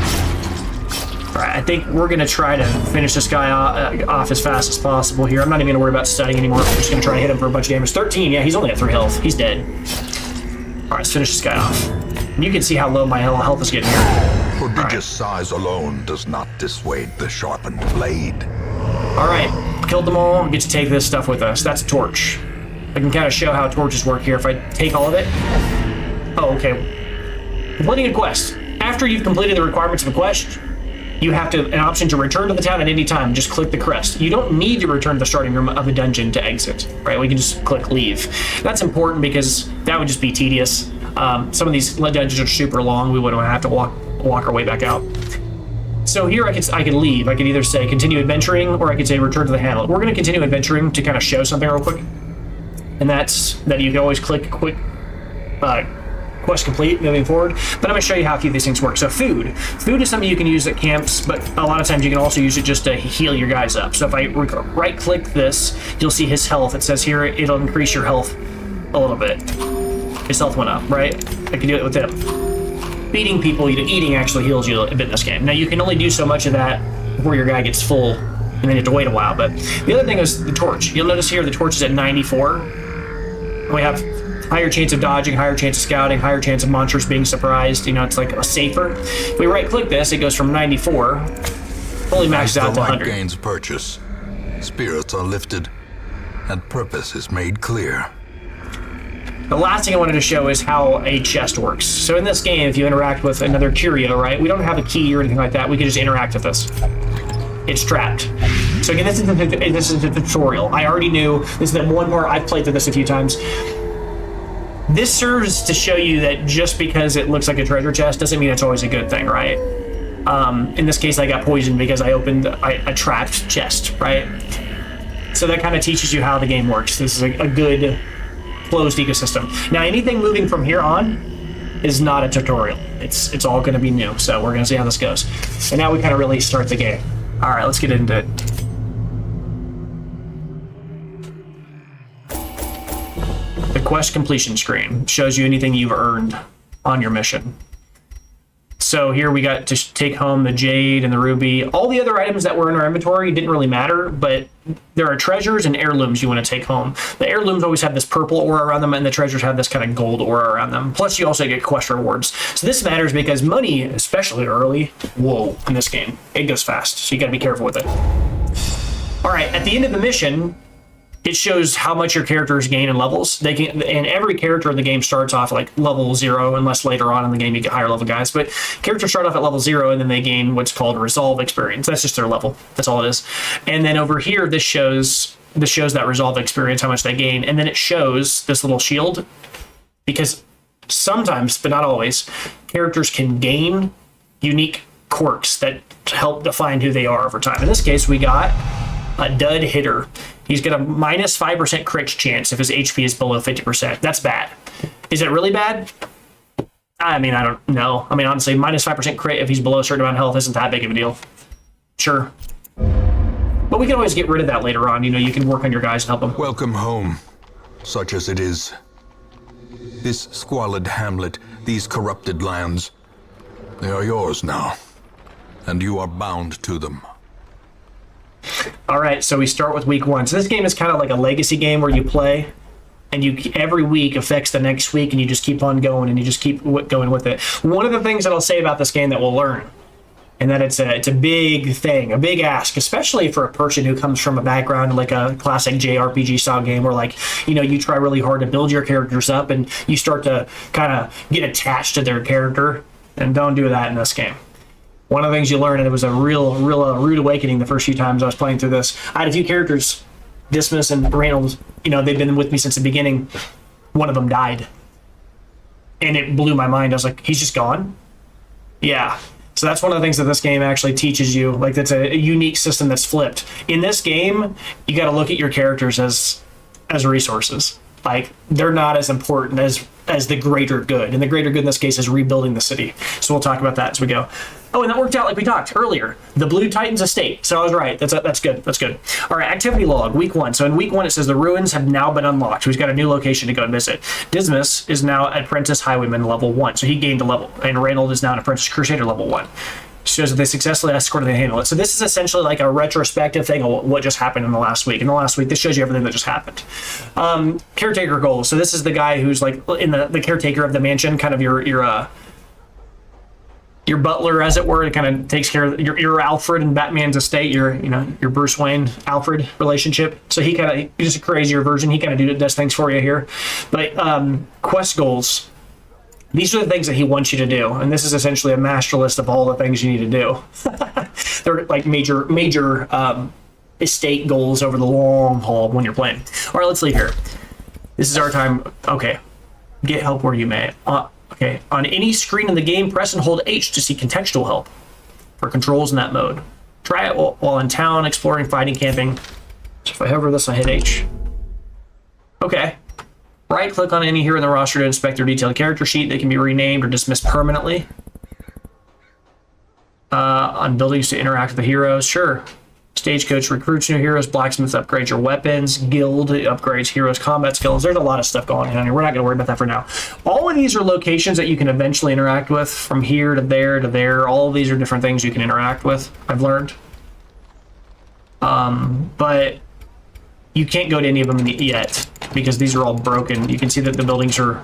I think we're going to try to finish this guy off as fast as possible here. I'm not even going to worry about stunning anymore. I'm just going to try to hit him for a bunch of damage. 13, yeah, he's only at 3 health. He's dead. All right, let's finish this guy off. And you can see how low my health is getting here. Prodigious size alone does not dissuade the sharpened blade. All right, killed them all. We get to take this stuff with us. That's a torch. I can kind of show how torches work here if I take all of it. Oh, okay. Completing a quest. After you've completed the requirements of a quest, you have an option to return to the town at any time. Just click the crest. You don't need to return to the starting room of a dungeon to exit, right? We can just click leave. That's important because that would just be tedious. Some of these dungeons are super long. We wouldn't have to walk our way back out. So here I could leave. I could either say continue adventuring, or I could say return to the Hamlet. We're going to continue adventuring to kind of show something real quick, and that's that you can always click quick quest complete moving forward. But I'm going to show you how a few of these things work. So food is something you can use at camps, but a lot of times you can also use it just to heal your guys up. So if I right click this, you'll see his health. It says here it'll increase your health a little bit. His health went up, right? I can do it with him. Feeding people, eating actually heals you a bit in this game. Now you can only do so much of that before your guy gets full, and then you have to wait a while. But the other thing is the torch. You'll notice here the torch is at 94. We have higher chance of dodging, higher chance of scouting, higher chance of monsters being surprised. It's like a safer. If we right click this, it goes from 94, fully maxed out to 100. Gains purchase, spirits are lifted, and purpose is made clear. The last thing I wanted to show is how a chest works. So in this game, if you interact with another curio, right, we don't have a key or anything like that. We can just interact with this. It's trapped. So again, this is a tutorial. I already knew. This is the one part I've played through this a few times. This serves to show you that just because it looks like a treasure chest doesn't mean it's always a good thing, right? In this case, I got poisoned because I opened a trapped chest, right? So that kind of teaches you how the game works. This is a good closed ecosystem. Now, anything moving from here on is not a tutorial. It's all going to be new. So we're going to see how this goes. And now we kind of really start the game. All right, let's get into it. The quest completion screen shows you anything you've earned on your mission. So here we got to take home the jade and the ruby. All the other items that were in our inventory didn't really matter, but there are treasures and heirlooms you want to take home. The heirlooms always have this purple aura around them, and the treasures have this kind of gold aura around them. Plus, you also get quest rewards. So this matters because money, especially early, in this game, it goes fast. So you got to be careful with it. All right, at the end of the mission, it shows how much your characters gain in levels. And every character in the game starts off like level 0, unless later on in the game you get higher level guys. But characters start off at level 0, and then they gain what's called resolve experience. That's just their level. That's all it is. And then over here, this shows that resolve experience, how much they gain, and then it shows this little shield, because sometimes, but not always, characters can gain unique quirks that help define who they are over time. In this case, we got a dud hitter. He's got a minus 5% crit chance if his HP is below 50%. That's bad. Is it really bad? I mean, I don't know. I mean, honestly, minus 5% crit if he's below a certain amount of health isn't that big of a deal. Sure. But we can always get rid of that later on. You can work on your guys and help them. Welcome home, such as it is. This squalid hamlet, these corrupted lands, they are yours now, and you are bound to them. All right, so we start with week 1. So this game is kind of like a legacy game where you play, and every week affects the next week, and you just keep on going, and you just keep going with it. One of the things that I'll say about this game that we'll learn, and that it's a big thing, a big ask, especially for a person who comes from a background like a classic JRPG style game where you try really hard to build your characters up, and you start to kind of get attached to their character, and don't do that in this game. One of the things you learn, and it was a real rude awakening the first few times I was playing through this. I had a few characters, Dismas and Reynolds, they've been with me since the beginning. One of them died. And it blew my mind. I was like, he's just gone? Yeah. So that's one of the things that this game actually teaches you. Like, that's a unique system that's flipped. In this game, you got to look at your characters as resources. Like, they're not as important as the greater good. And the greater good in this case is rebuilding the city. So we'll talk about that as we go. Oh, and that worked out like we talked earlier. The Blue Titan's estate. So I was right. That's good. That's good. All right, activity log, week 1. So in week 1, it says the ruins have now been unlocked. He's got a new location to go and visit. Dismas is now apprentice highwayman level 1. So he gained a level. And Reynold is now an apprentice crusader level 1. Shows that they successfully escorted and handled it. So this is essentially like a retrospective thing of what just happened in the last week. In the last week, this shows you everything that just happened. Caretaker goals. So this is the guy who's like in the caretaker of the mansion, kind of your butler, as it were. It kind of takes care of your Alfred in Batman's estate, your Bruce Wayne Alfred relationship. So he's just a crazier version. He kind of does things for you here. But quest goals. These are the things that he wants you to do, and this is essentially a master list of all the things you need to do. they're like major estate goals over the long haul when you're playing. All right, let's leave here. This is our time. Okay, get help where you may. Okay, on any screen in the game, press and hold H to see contextual help for controls in that mode. Try it while in town, exploring, fighting, camping. So if I hover this, I hit H. Okay. Right click on any hero in the roster to inspect their detailed character sheet. They can be renamed or dismissed permanently. On buildings to interact with the heroes, sure. Stagecoach recruits new heroes. Blacksmith upgrades your weapons. Guild upgrades heroes' combat skills. There's a lot of stuff going on here. We're not going to worry about that for now. All of these are locations that you can eventually interact with, from here to there to there. All of these are different things you can interact with, I've learned. But you can't go to any of them yet because these are all broken. You can see that the buildings are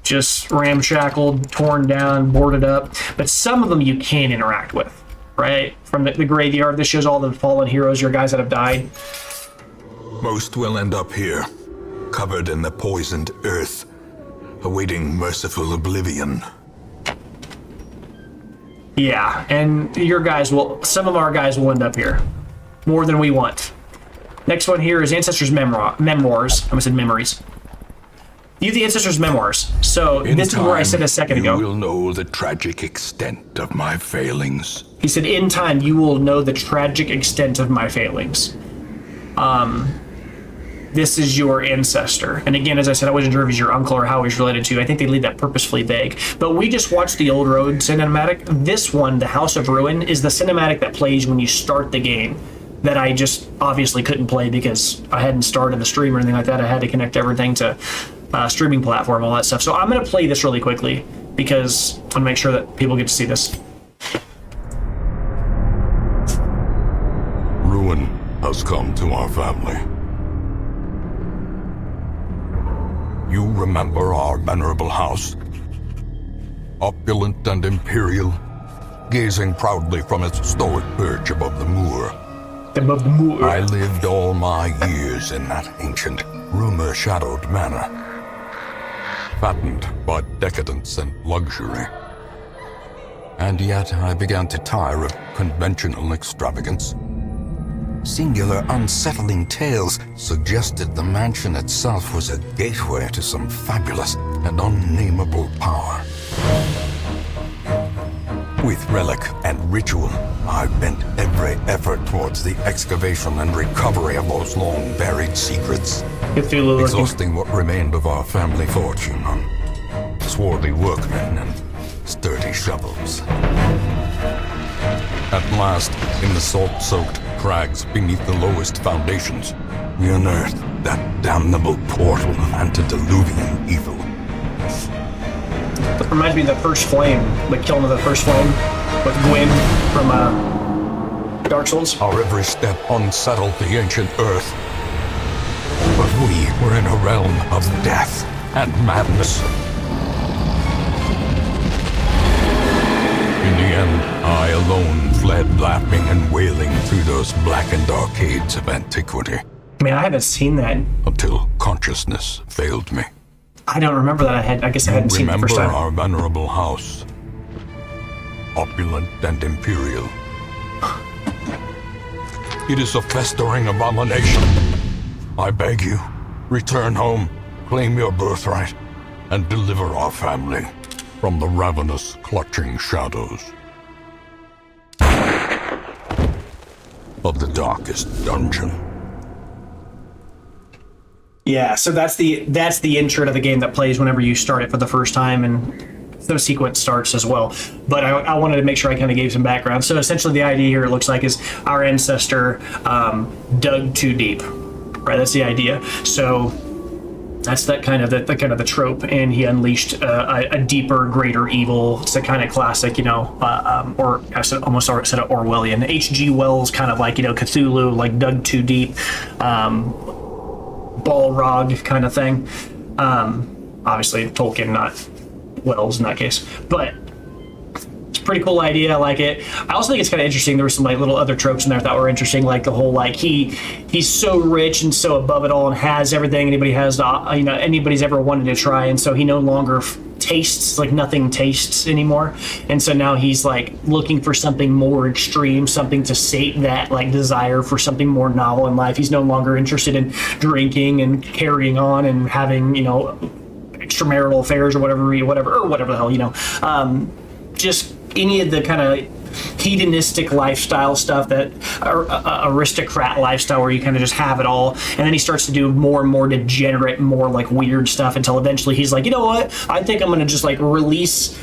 just ramshackled, torn down, boarded up. But some of them you can interact with. Right? From the graveyard, this shows all the fallen heroes, your guys that have died. Most will end up here, covered in the poisoned earth, awaiting merciful oblivion. Yeah, and some of our guys will end up here. More than we want. Next one here is Ancestors' Memoirs. I almost said memories. View the Ancestors' Memoirs. So this is where I said a second ago. You will know the tragic extent of my failings. He said, in time, you will know the tragic extent of my failings. This is your ancestor. And again, as I said, I wasn't sure if he's your uncle or how he's related to. I think they leave that purposefully vague. But we just watched the Old Road cinematic. This one, the House of Ruin, is the cinematic that plays when you start the game that I just obviously couldn't play because I hadn't started the stream or anything like that. I had to connect everything to streaming platform, all that stuff. So I'm going to play this really quickly because I want to make sure that people get to see this. Ruin has come to our family. You remember our venerable house? Opulent and imperial, gazing proudly from its stoic perch above the moor. Above the moor. I lived all my years in that ancient, rumor-shadowed manor, fattened by decadence and luxury. And yet I began to tire of conventional extravagance. Singular, unsettling tales suggested the mansion itself was a gateway to some fabulous and unnameable power. With relic and ritual, I bent every effort towards the excavation and recovery of those long-buried secrets, exhausting what remained of our family fortune on swarthy workmen and sturdy shovels. At last, in the salt-soaked crags beneath the lowest foundations, we unearthed that damnable portal of antediluvian evil. That reminds me of the First Flame, the killing of the First Flame with Gwyn from Dark Souls. Our every step unsettled the ancient earth, but we were in a realm of death and madness. In the end, I alone fled laughing and wailing through those blackened arcades of antiquity. Man, I haven't seen that. Until consciousness failed me. I don't remember that. I guess I hadn't seen it the first time. Remember our venerable house, opulent and imperial. It is a festering abomination. I beg you, return home, claim your birthright, and deliver our family from the ravenous, clutching shadows of the darkest dungeon. Yeah, so that's the intro to the game that plays whenever you start it for the first time, and the sequence starts as well. But I wanted to make sure I kind of gave some background. So essentially the idea here, it looks like, is our ancestor dug too deep, right? That's the idea. So that's that kind of the trope, and he unleashed a deeper, greater evil. It's a kind of classic, or I said Orwellian. H.G. Wells kind of like, Cthulhu, like dug too deep. Balrog kind of thing. Obviously Tolkien, not Wells in that case, but it's a pretty cool idea. I like it. I also think it's kind of interesting. There were some like little other tropes in there that were interesting, like the whole like he's so rich and so above it all and has everything anybody's ever wanted to try, and so he no longer tastes like nothing tastes anymore, and so now he's like looking for something more extreme, something to sate that like desire for something more novel in life. He's no longer interested in drinking and carrying on and having, you know, extramarital affairs or whatever the hell, you know, just any of the kind of hedonistic lifestyle stuff, that aristocrat lifestyle where you kind of just have it all. And then he starts to do more and more degenerate, more like weird stuff, until eventually he's like, you know what, I think I'm gonna just like release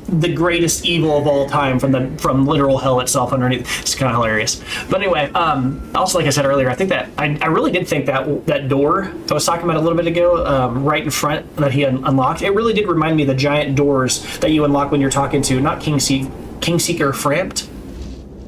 the greatest evil of all time from literal hell itself underneath. It's kind of hilarious. But anyway, also, like I said earlier, I think that I really did think that door I was talking about a little bit ago, right in front, that he unlocked, it really did remind me of the giant doors that you unlock when you're talking to, not Kingseeker Frampt?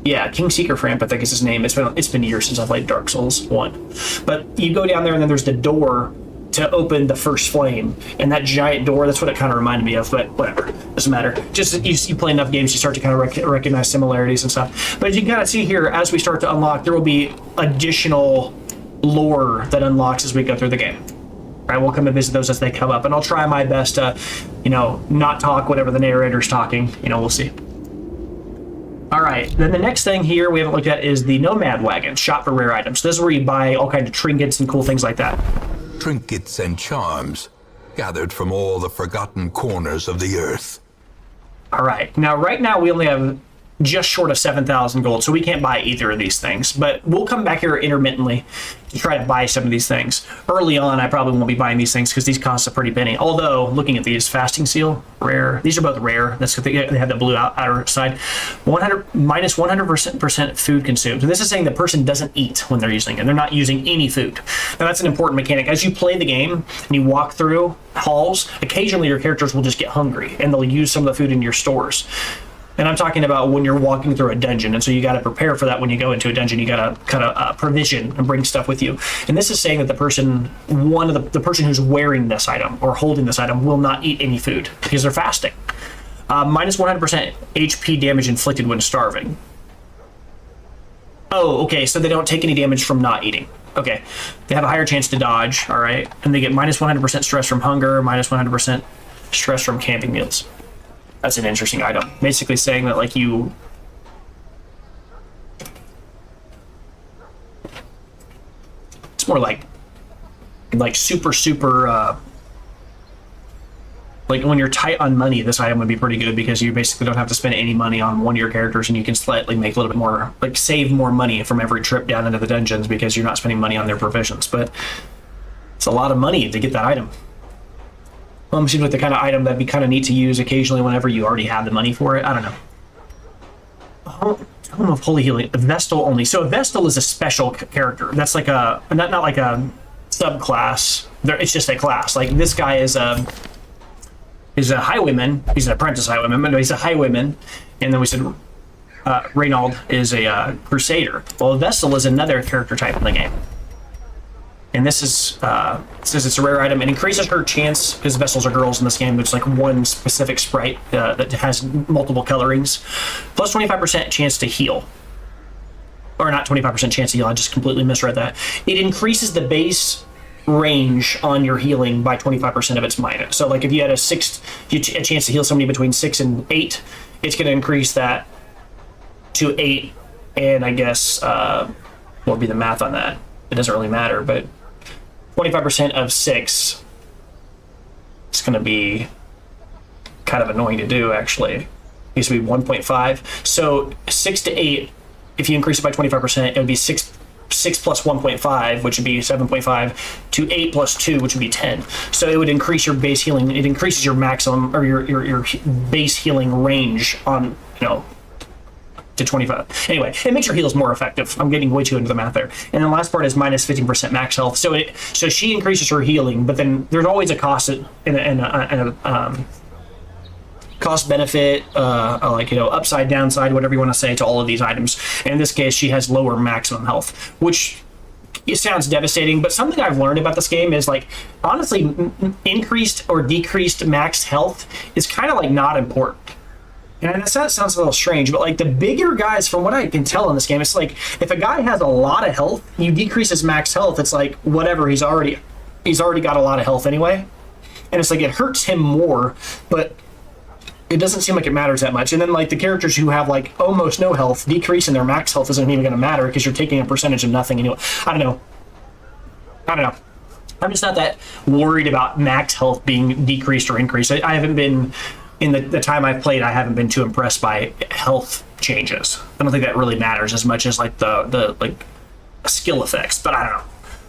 Yeah, Kingseeker Frampt, I think is his name. It's been years since I played Dark Souls 1. But you go down there and then there's the door to open the first flame. And that giant door, that's what it kind of reminded me of, but whatever. Doesn't matter. Just you play enough games, you start to kind of recognize similarities and stuff. But as you can kind of see here, as we start to unlock, there will be additional lore that unlocks as we go through the game. Right, we'll come and visit those as they come up. And I'll try my best to, you know, not talk whatever the narrator's talking. You know, we'll see. All right, then the next thing here we haven't looked at is the Nomad Wagon, shop for rare items. So this is where you buy all kinds of trinkets and cool things like that. Trinkets and charms gathered from all the forgotten corners of the earth. All right, right now we only have just short of 7,000 gold, so we can't buy either of these things. But we'll come back here intermittently to try to buy some of these things. Early on, I probably won't be buying these things because these cost a pretty penny. Although, looking at these, fasting seal, rare. These are both rare. That's they have the blue outer side. Minus 100% food consumed. So this is saying the person doesn't eat when they're using it. They're not using any food. Now that's an important mechanic. As you play the game and you walk through halls, occasionally your characters will just get hungry and they'll use some of the food in your stores. And I'm talking about when you're walking through a dungeon, and so you got to prepare for that when you go into a dungeon. You got to kind of provision and bring stuff with you. And this is saying that the person who's wearing this item or holding this item will not eat any food because they're fasting. Minus 100% HP damage inflicted when starving. Oh, okay, so they don't take any damage from not eating. Okay, they have a higher chance to dodge, all right? And they get minus 100% stress from hunger, minus 100% stress from camping meals. That's an interesting item. Basically saying that, like, it's more like super, like when you're tight on money, this item would be pretty good because you basically don't have to spend any money on one of your characters and you can slightly make a little bit more, like save more money from every trip down into the dungeons because you're not spending money on their provisions. But it's a lot of money to get that item. Seems like the kind of item that'd be kind of neat to use occasionally whenever you already have the money for it. I don't know. Home of Holy Healing, a Vestal only. So a Vestal is a special character. That's like a not like a subclass. It's just a class. Like this guy is a highwayman. He's an apprentice highwayman, but no, he's a highwayman. And then we said Reynald is a crusader. Well, a Vestal is another character type in the game. And this is, says it's a rare item. It increases her chance, because Vestals are girls in this game, it's like one specific sprite that has multiple colorings. Plus 25% chance to heal. Or not 25% chance to heal, I just completely misread that. It increases the base range on your healing by 25% of its minus. So like if you had a chance to heal somebody between 6 and 8, it's going to increase that to 8. And I guess, what would be the math on that? It doesn't really matter, but 25% of 6 is going to be kind of annoying to do, actually. It used to be 1.5. So 6 to 8, if you increase it by 25%, it would be 6 plus 1.5, which would be 7.5, to 8 plus 2, which would be 10. So it would increase your base healing. It increases your maximum, or your base healing range on, to 25. Anyway, it makes your heals more effective. I'm getting way too into the math there. And the last part is minus 15% max health. So she increases her healing, but then there's always a cost and a cost benefit, upside, downside, whatever you want to say to all of these items. And in this case, she has lower maximum health, which it sounds devastating, but something I've learned about this game is, like, honestly, increased or decreased max health is kind of like not important. And that sounds a little strange, but like the bigger guys, from what I can tell in this game, it's like if a guy has a lot of health, you decrease his max health, it's like whatever, he's already got a lot of health anyway. And it's like it hurts him more, but it doesn't seem like it matters that much. And then like the characters who have like almost no health, decreasing their max health isn't even going to matter because you're taking a percentage of nothing anyway. I don't know. I'm just not that worried about max health being decreased or increased. I haven't been, in the time I've played, I haven't been too impressed by health changes. I don't think that really matters as much as like the like skill effects, but I don't know.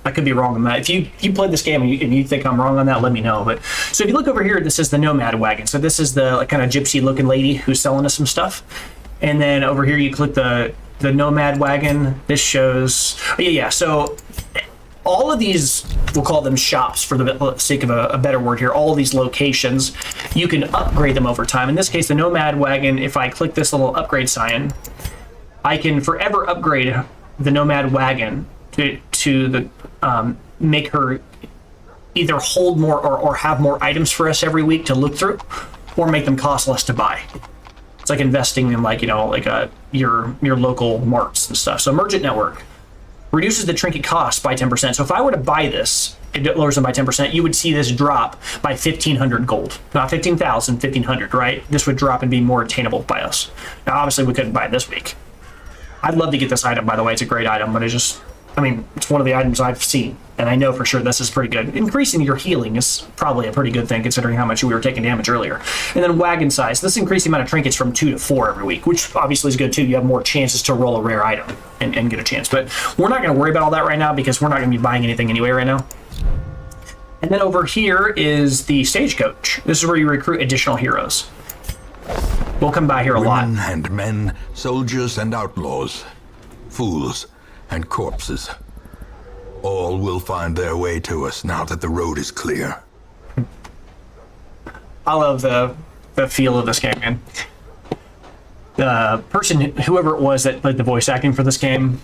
I could be wrong on that. If you played this game and you think I'm wrong on that, let me know. But so if you look over here, this is the Nomad wagon. So this is the like, kind of gypsy looking lady who's selling us some stuff. And then over here you click the Nomad wagon. This shows, oh, yeah. So all of these, we'll call them shops for the sake of a better word here, all of these locations, you can upgrade them over time. In this case, the Nomad wagon, if I click this little upgrade sign, I can forever upgrade the Nomad wagon to the make her either hold more or have more items for us every week to look through, or make them cost less to buy. It's like investing in like, you know, like your local marts and stuff. So Merchant Network reduces the trinket cost by 10%. So if I were to buy this, it lowers them by 10%, you would see this drop by 1,500 gold. Not 15,000, 1,500, right? This would drop and be more attainable by us. Now, obviously, we couldn't buy it this week. I'd love to get this item, by the way. It's a great item, but it's one of the items I've seen, and I know for sure this is pretty good. Increasing your healing is probably a pretty good thing, considering how much we were taking damage earlier. And then wagon size. This increased the amount of trinkets from 2 to 4 every week, which obviously is good too. You have more chances to roll a rare item and get a chance. But we're not going to worry about all that right now because we're not going to be buying anything anyway right now. And then over here is the stagecoach. This is where you recruit additional heroes. We'll come by here a lot. Women and men, soldiers and outlaws, fools and corpses. All will find their way to us now that the road is clear. I love the feel of this game, man. The person, whoever it was that played the voice acting for this game,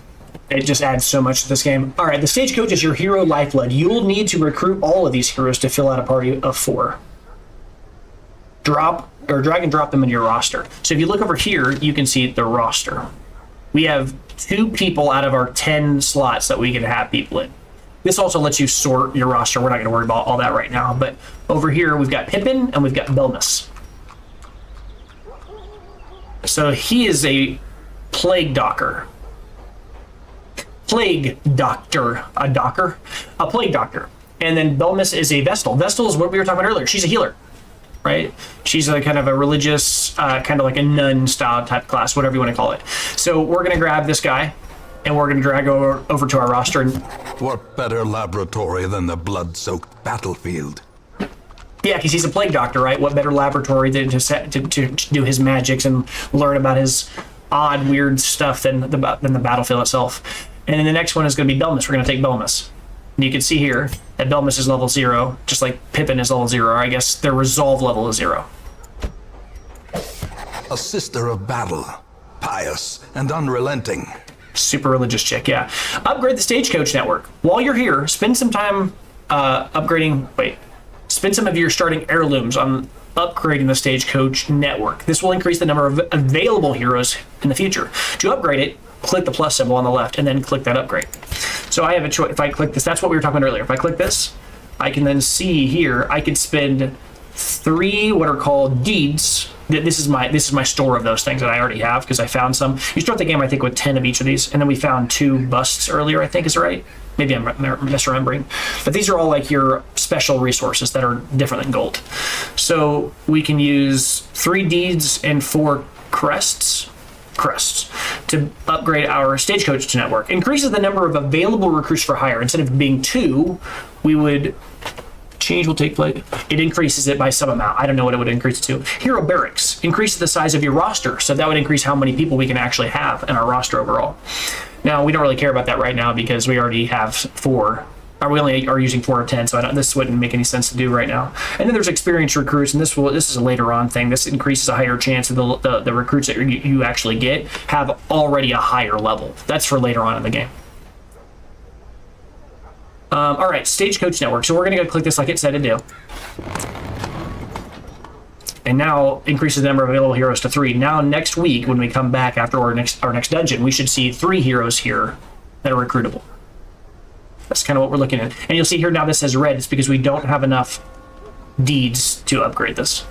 it just adds so much to this game. All right, the stagecoach is your hero lifeblood. You'll need to recruit all of these heroes to fill out a party of 4. Drag and drop them into your roster. So if you look over here, you can see the roster. We have 2 people out of our 10 slots that we can have people in. This also lets you sort your roster. We're not going to worry about all that right now. But over here, we've got Pippin and we've got Belmus. So he is a plague doctor. A plague doctor. And then Belmus is a Vestal. Vestal is what we were talking about earlier. She's a healer. Right? She's a kind of a religious, kind of like a nun style type class, whatever you want to call it. So we're going to grab this guy and we're going to drag over to our roster. And What better laboratory than the blood-soaked battlefield? yeah, because he's a plague doctor, right? What better laboratory than to do his magics and learn about his odd, weird stuff than the battlefield itself. And then the next one is going to be Belmus. We're going to take Belmus. And you can see here that Belmus is level 0, just like Pippin is level 0, or I guess their resolve level is 0. A sister of battle, pious and unrelenting. Super religious chick, yeah. Upgrade the Stagecoach Network. While you're here, spend some time spend some of your starting heirlooms on upgrading the Stagecoach Network. This will increase the number of available heroes in the future. To upgrade it, click the plus symbol on the left and then click that upgrade. So I have a choice. If I click this, that's what we were talking about earlier. If I click this, I can then see here, I could spend 3 what are called deeds. This is my store of those things that I already have because I found some. You start the game, I think, with 10 of each of these, and then we found 2 busts earlier, I think is right. Maybe I'm misremembering. But these are all like your special resources that are different than gold. So we can use 3 deeds and 4 crests to upgrade our Stagecoach Network. Increases the number of available recruits for hire. Instead of being 2, we would change will take place. It increases it by some amount. I don't know what it would increase it to. Hero Barracks increases the size of your roster, so that would increase how many people we can actually have in our roster overall. Now, we don't really care about that right now because we already have 4. We only are using 4 of 10, so this wouldn't make any sense to do right now. And then there's experienced recruits, and this is a later on thing. This increases a higher chance of the recruits that you actually get have already a higher level. That's for later on in the game. All right, Stagecoach Network. So we're going to go click this like it said to do. And now increases the number of available heroes to 3. Now next week, when we come back after our next dungeon, we should see 3 heroes here that are recruitable. That's kind of what we're looking at. And you'll see here now this says red. It's because we don't have enough deeds to upgrade this.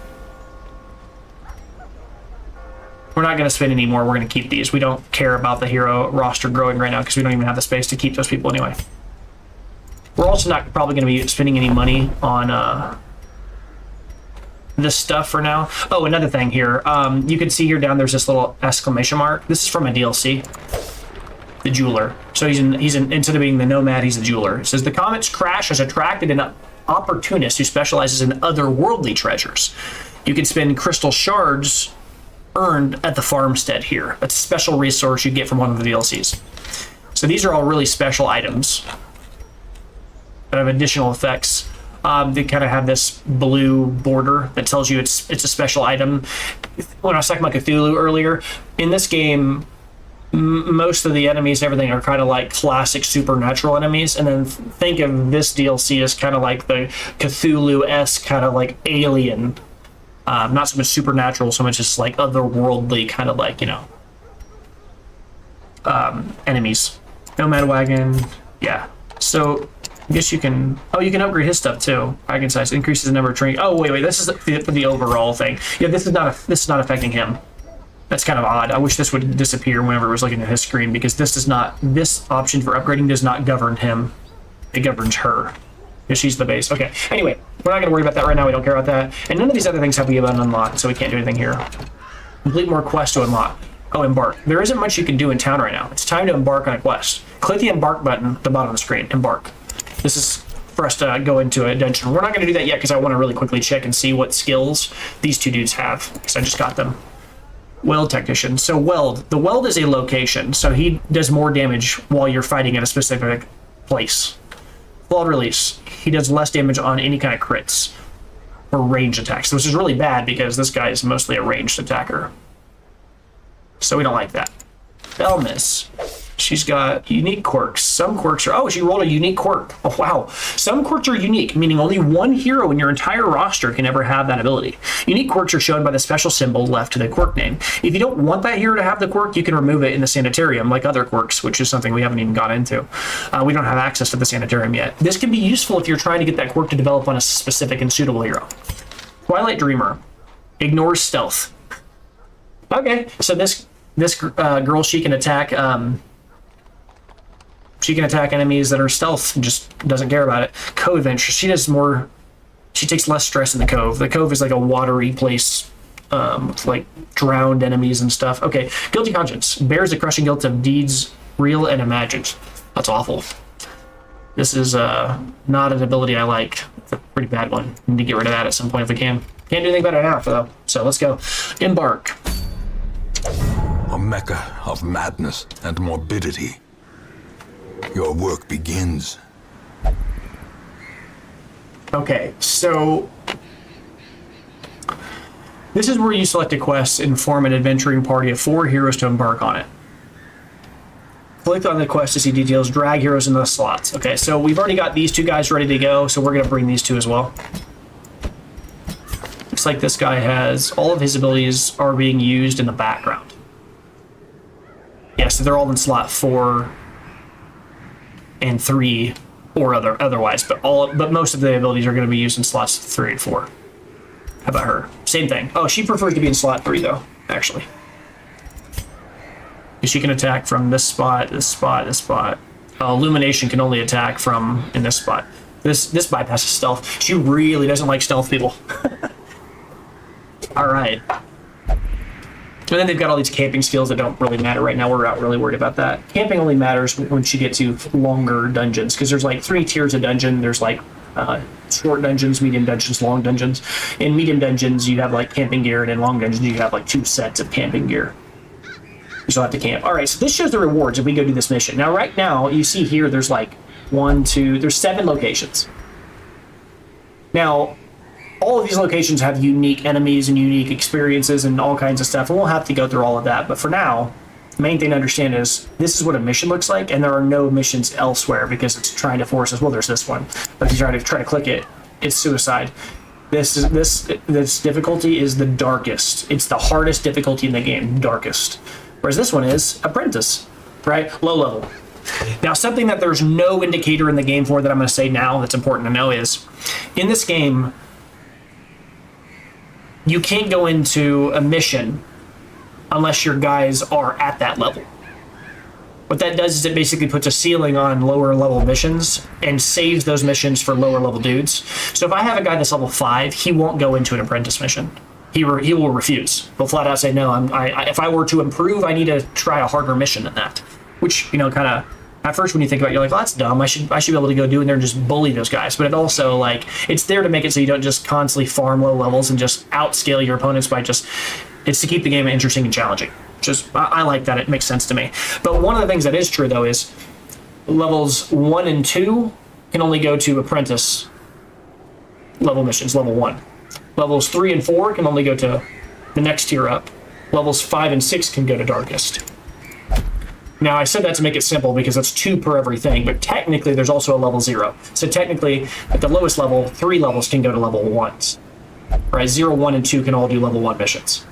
We're not going to spend any more. We're going to keep these. We don't care about the hero roster growing right now because we don't even have the space to keep those people anyway. We're also not probably going to be spending any money on this stuff for now. Oh, another thing here. You can see here down there's this little exclamation mark. This is from a DLC. The jeweler. So he's instead of being the nomad, he's the jeweler. It says the comet's crash has attracted an opportunist who specializes in otherworldly treasures. You can spend crystal shards earned at the farmstead here. That's a special resource you get from one of the DLCs. So these are all really special items that have additional effects. They kind of have this blue border that tells you it's a special item. When I was talking about Cthulhu earlier, in this game, most of the enemies, everything are kind of like classic supernatural enemies, and then think of this DLC as kind of like the Cthulhu-esque kind of like alien. Not so much supernatural, so much just like otherworldly kind of like, you know, enemies. Nomad wagon, yeah. So I guess you can, you can upgrade his stuff too. Wagon size increases the number of training. Oh wait, this is for the overall thing. Yeah, this is not affecting him. That's kind of odd. I wish this would disappear whenever it was looking at his screen, because this option for upgrading does not govern him. It governs her. Because she's the base. Okay. Anyway, we're not going to worry about that right now. We don't care about that. And none of these other things have we been unlocked, so we can't do anything here. Complete more quests to unlock. Oh, embark. There isn't much you can do in town right now. It's time to embark on a quest. Click the embark button at the bottom of the screen. Embark. This is for us to go into a dungeon. We're not going to do that yet because I want to really quickly check and see what skills these two dudes have, because I just got them. Weld technician. So weld. The weld is a location, so he does more damage while you're fighting at a specific place. Flawed release. He does less damage on any kind of crits or ranged attacks, which is really bad because this guy is mostly a ranged attacker. So we don't like that. Belmis. She's got unique quirks. Some quirks are... Oh, she rolled a unique quirk. Oh, wow. Some quirks are unique, meaning only one hero in your entire roster can ever have that ability. Unique quirks are shown by the special symbol left to the quirk name. If you don't want that hero to have the quirk, you can remove it in the sanitarium, like other quirks, which is something we haven't even got into. We don't have access to the sanitarium yet. This can be useful if you're trying to get that quirk to develop on a specific and suitable hero. Twilight Dreamer. Ignores stealth. Okay, so this girl, she can attack... She can attack enemies that are stealth and just doesn't care about it. Cove Adventure. She does more... She takes less stress in the Cove. The Cove is like a watery place with like drowned enemies and stuff. Okay. Guilty Conscience. Bears the crushing guilt of deeds real and imagined. That's awful. This is not an ability I like. It's a pretty bad one. We need to get rid of that at some point if we can. Can't do anything about it now, though. So let's go. Embark. A mecca of madness and morbidity. Your work begins. Okay, so this is where you select a quest and form an adventuring party of 4 heroes to embark on it. Click on the quest to see details, drag heroes into the slots. Okay, so we've already got these 2 guys ready to go, so we're going to bring these 2 as well. Looks like this guy has, all of his abilities are being used in the background. Yeah, so they're all in slot 4 and 3 or otherwise, but most of the abilities are going to be used in slots 3 and 4. How about her? Same thing. Oh, she prefers to be in slot 3 though, actually. She can attack from this spot, this spot, this spot. Illumination can only attack from in this spot. This bypasses stealth. She really doesn't like stealth people. All right. And then they've got all these camping skills that don't really matter right now. We're not really worried about that. Camping only matters when you get to longer dungeons, because there's like 3 tiers of dungeon. There's like short dungeons, medium dungeons, long dungeons. In medium dungeons, you have like camping gear, and in long dungeons, you have like 2 sets of camping gear. You still have to camp. All right, so this shows the rewards if we go do this mission. Now, right now, you see here, there's like there's 7 locations. Now, all of these locations have unique enemies and unique experiences and all kinds of stuff, and we'll have to go through all of that. But for now, the main thing to understand is this is what a mission looks like, and there are no missions elsewhere because it's trying to force us. Well, there's this one, but if you try to click it, it's suicide. This difficulty is the darkest. It's the hardest difficulty in the game, darkest. Whereas this one is apprentice, right? Low level. Now, something that there's no indicator in the game for that I'm going to say now that's important to know is, in this game, you can't go into a mission unless your guys are at that level. What that does is it basically puts a ceiling on lower level missions and saves those missions for lower level dudes. So if I have a guy that's level 5, he won't go into an apprentice mission. He will refuse. He'll flat out say, no, if I were to improve, I need to try a harder mission than that. Which, you know, kind of, at first when you think about it, you're like, well, that's dumb. I should be able to go do in there and just bully those guys. But it also, like, it's there to make it so you don't just constantly farm low levels and just outscale your opponents by just, it's to keep the game interesting and challenging. Just, I like that. It makes sense to me. But one of the things that is true, though, is levels 1 and 2 can only go to apprentice level missions, level 1. Levels 3 and 4 can only go to the next tier up. Levels 5 and 6 can go to darkest. Now, I said that to make it simple because that's 2 per everything, but technically there's also a level 0. So technically, at the lowest level, 3 levels can go to level 1s. Right? 0, 1, and 2 can all do level 1 missions.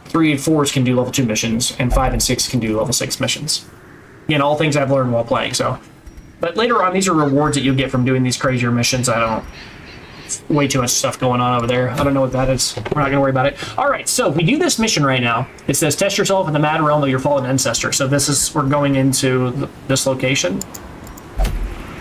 3 and 4s can do level 2 missions, and 5 and 6 can do level 6 missions. Again, all things I've learned while playing, so. But later on, these are rewards that you get from doing these crazier missions. I don't... Way too much stuff going on over there. I don't know what that is. We're not going to worry about it. All right, so if we do this mission right now, it says test yourself in the mad realm of your fallen ancestor. So this is, we're going into this location.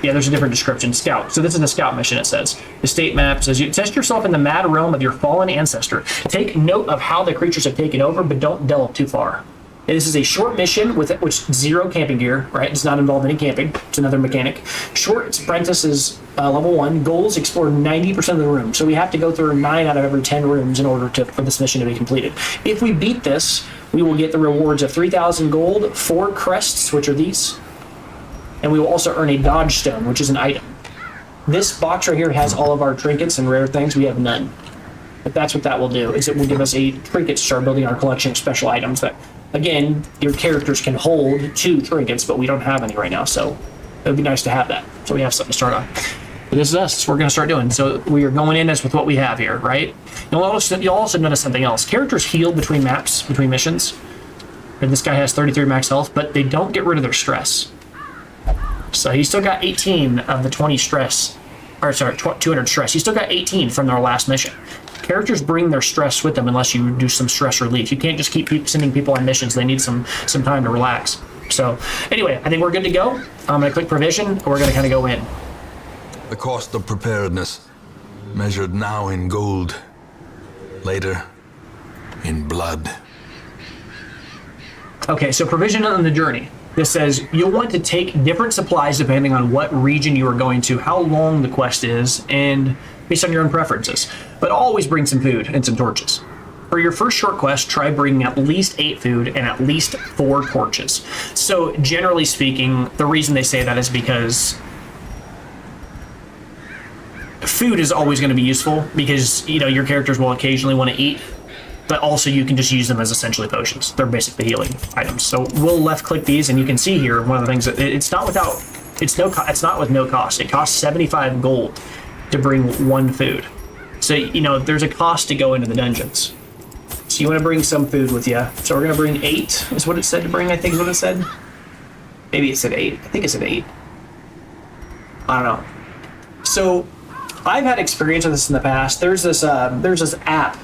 Yeah, there's a different description. Scout. So this is a scout mission, it says. The state map says, you test yourself in the mad realm of your fallen ancestor. Take note of how the creatures have taken over, but don't delve too far. This is a short mission with which 0 camping gear, right? It does not involve any camping. It's another mechanic. Short apprentice is level 1. Goals explore 90% of the room. So we have to go through 9 out of every 10 rooms in order for this mission to be completed. If we beat this, we will get the rewards of 3,000 gold, 4 crests, which are these, and we will also earn a dodge stone, which is an item. This box right here has all of our trinkets and rare things. We have none. But that's what that will do, is it will give us a trinket to start building our collection of special items that, again, your characters can hold 2 trinkets, but we don't have any right now, so it would be nice to have that. So we have something to start on. But this is us. That's what we're going to start doing. So we are going in as with what we have here, right? You'll also notice something else. Characters heal between maps, between missions. And this guy has 33 max health, but they don't get rid of their stress. So he still got 18 of the 20 stress, or sorry, 200 stress. He still got 18 from their last mission. Characters bring their stress with them unless you do some stress relief. You can't just keep sending people on missions. They need some time to relax. So anyway, I think we're good to go. I'm going to click provision, and we're going to kind of go in. The cost of preparedness, measured now in gold, later in blood. Okay, so provision on the journey. This says you'll want to take different supplies depending on what region you are going to, how long the quest is, and based on your own preferences. But always bring some food and some torches. For your first short quest, try bringing at least 8 food and at least 4 torches. So generally speaking, the reason they say that is because food is always going to be useful because, you know, your characters will occasionally want to eat, but also you can just use them as essentially potions. They're basically healing items. So we'll left click these, and you can see here one of the things that it's not with no cost. It costs 75 gold to bring 1 food. So, you know, there's a cost to go into the dungeons. So you want to bring some food with you. So we're going to bring 8 is what it said to bring, I think is what it said. Maybe it said 8. I think it said 8. I don't know. So I've had experience with this in the past. There's this app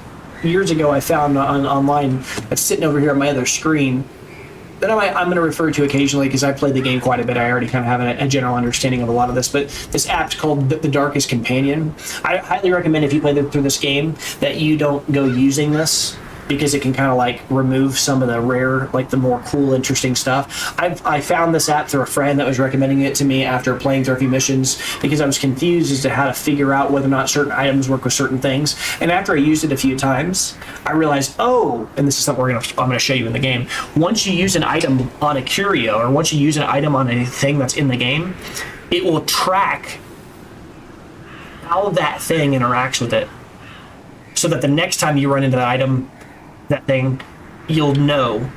years ago I found online that's sitting over here on my other screen that I'm going to refer to occasionally because I played the game quite a bit. I already kind of have a general understanding of a lot of this, but this app's called The Darkest Companion. I highly recommend if you play through this game that you don't go using this because it can kind of like remove some of the rare, like the more cool, interesting stuff. I found this app through a friend that was recommending it to me after playing through a few missions because I was confused as to how to figure out whether or not certain items work with certain things. And after I used it a few times, I realized, oh, and this is something I'm going to show you in the game. Once you use an item on a curio, or once you use an item on a thing that's in the game, it will track how that thing interacts with it, so that the next time you run into that item, that thing, you'll know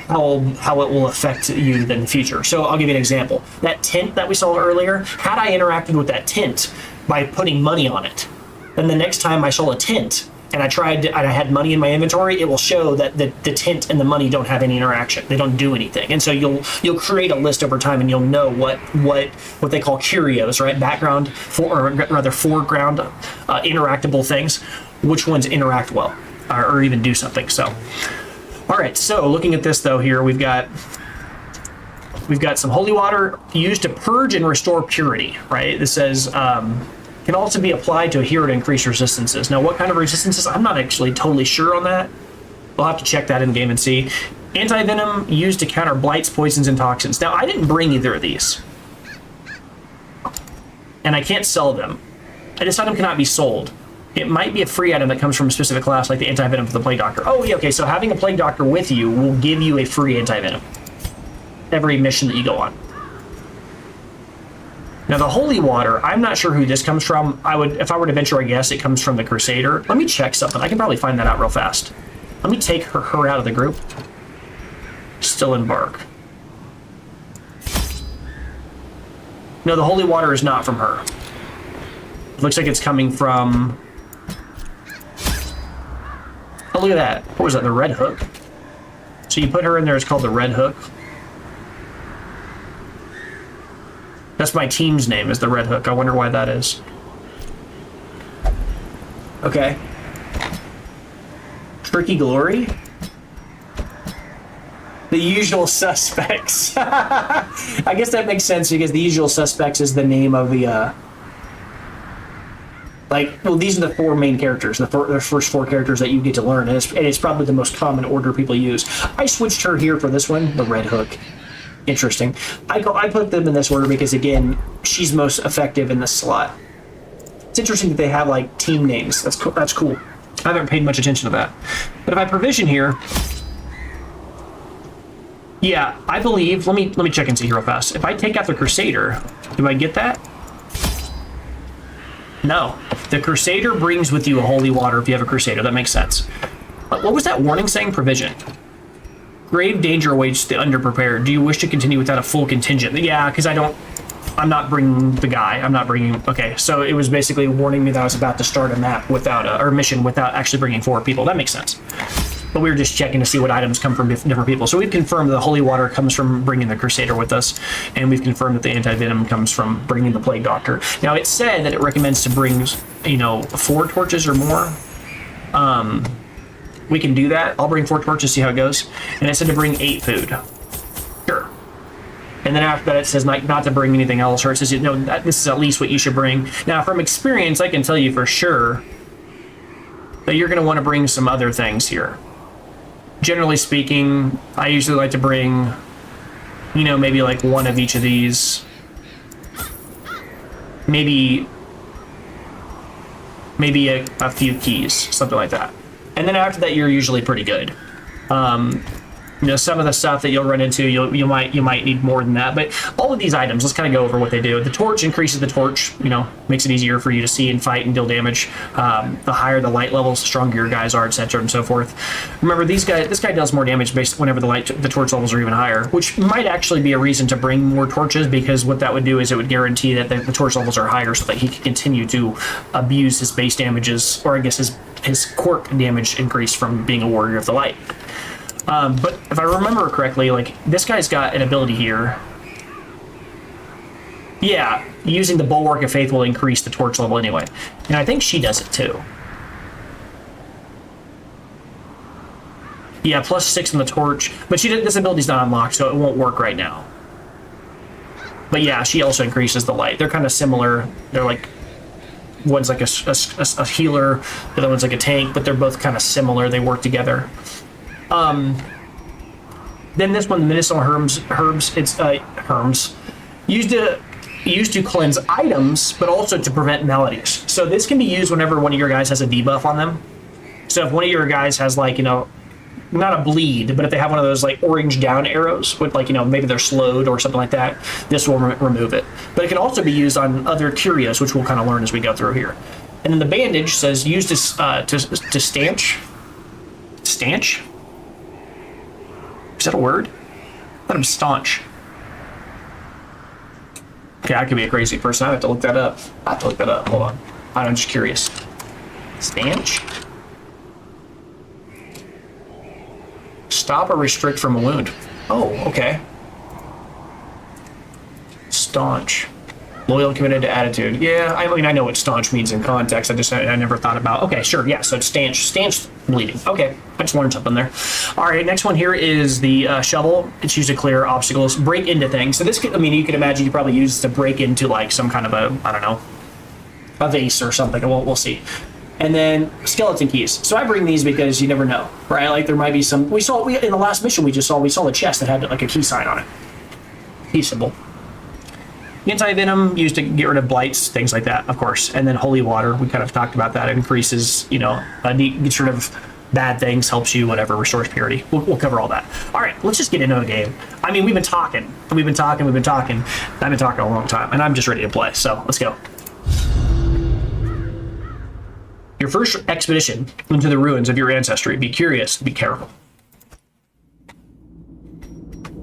how it will affect you in the future. So I'll give you an example. That tent that we saw earlier, had I interacted with that tent by putting money on it, then the next time I saw a tent, and and I had money in my inventory, it will show that the tint and the money don't have any interaction. They don't do anything. And so you'll create a list over time, and you'll know what they call curios, right? Background, foreground, interactable things, which ones interact well or even do something. So, all right. So looking at this though, here we've got some holy water used to purge and restore purity, right? This says can also be applied to a hero to increase resistances. Now, what kind of resistances? I'm not actually totally sure on that. We'll have to check that in game and see. Anti-venom used to counter blights, poisons, and toxins. Now, I didn't bring either of these, and I can't sell them. This item cannot be sold. It might be a free item that comes from a specific class, like the anti-venom for the Plague Doctor. Oh, yeah, okay, so having a Plague Doctor with you will give you a free anti-venom every mission that you go on. Now the holy water, I'm not sure who this comes from. If I were to venture a guess, it comes from the Crusader. Let me check something. I can probably find that out real fast. Let me take her out of the group. Still in Bark. No, the holy water is not from her. It looks like it's coming from... Oh, look at that. What was that, the Red Hook? So you put her in there, it's called the Red Hook. That's my team's name, is the Red Hook. I wonder why that is. Okay. Tricky Glory? The Usual Suspects. I guess that makes sense because the Usual Suspects is the name of the, these are the 4 main characters, the first 4 characters that you get to learn, and it's probably the most common order people use. I switched her here for this one, the Red Hook. Interesting. I put them in this order because, again, she's most effective in this slot. It's interesting that they have, like, team names. That's cool. That's cool. I haven't paid much attention to that. But if I provision here... Yeah, I believe... Let me check and see here real fast. If I take out the Crusader, do I get that? No. The Crusader brings with you a holy water if you have a Crusader. That makes sense. But what was that warning saying? Provision. Grave danger awaits the underprepared. Do you wish to continue without a full contingent? Yeah, because I'm not bringing the guy. I'm not bringing... Okay, so it was basically warning me that I was about to start a map or mission without actually bringing 4 people. That makes sense. But we were just checking to see what items come from different people. So we've confirmed the holy water comes from bringing the Crusader with us, and we've confirmed that the anti-venom comes from bringing the Plague Doctor. Now, it said that it recommends to bring, 4 torches or more. We can do that. I'll bring 4 torches, see how it goes. And it said to bring 8 food. Sure. And then after that, it says not to bring anything else, or it says, this is at least what you should bring. Now, from experience, I can tell you for sure that you're going to want to bring some other things here. Generally speaking, I usually like to bring, maybe like 1 of each of these. Maybe a few keys, something like that. And then after that, you're usually pretty good. Some of the stuff that you'll run into, you might need more than that. But all of these items, let's kind of go over what they do. The torch increases the torch, makes it easier for you to see and fight and deal damage. The higher the light levels, the stronger your guys are, etc. and so forth. Remember, this guy does more damage based whenever the torch levels are even higher, which might actually be a reason to bring more torches, because what that would do is it would guarantee that the torch levels are higher so that he can continue to abuse his base damages, or I guess his quirk damage increase from being a warrior of the light. But if I remember correctly, this guy's got an ability here. Yeah, using the Bulwark of Faith will increase the torch level anyway. And I think she does it too. Yeah, +6 on the torch. But this ability's not unlocked, so it won't work right now. But yeah, she also increases the light. They're kind of similar. They're like... One's like a healer, the other one's like a tank, but they're both kind of similar. They work together. Then this one, the medicinal herbs, it's herbs used to cleanse items, but also to prevent maladies. So this can be used whenever one of your guys has a debuff on them. So if one of your guys has not a bleed, but if they have one of those orange down arrows with maybe they're slowed or something like that, this will remove it. But it can also be used on other curios, which we'll kind of learn as we go through here. And then the bandage says used to stanch. Stanch? Is that a word? I thought it was staunch. Okay, I could be a crazy person. I have to look that up. Hold on. I'm just curious. Stanch? Stop or restrict from a wound. Oh, okay. Staunch. Loyal and committed to attitude. Yeah, I mean, I know what staunch means in context. I never thought about. Okay, sure. Yeah, so it's stanch bleeding. Okay, I just learned something there. All right, next one here is the shovel. It's used to clear obstacles, break into things. So this could, I mean, you can imagine you probably use this to break into like some kind of a, I don't know, a vase or something. We'll see. And then skeleton keys. So I bring these because you never know, right? Like there might be some. We in the last mission we saw the chest that had like a key sign on it, key symbol. Anti-venom used to get rid of blights, things like that, of course. And then holy water, we kind of talked about that. It increases, gets rid of bad things, helps you, whatever, restores purity. We'll cover all that. All right, let's just get into a game. I mean, we've been talking. I've been talking a long time, and I'm just ready to play. So let's go. Your first expedition into the ruins of your ancestry. Be curious, be careful.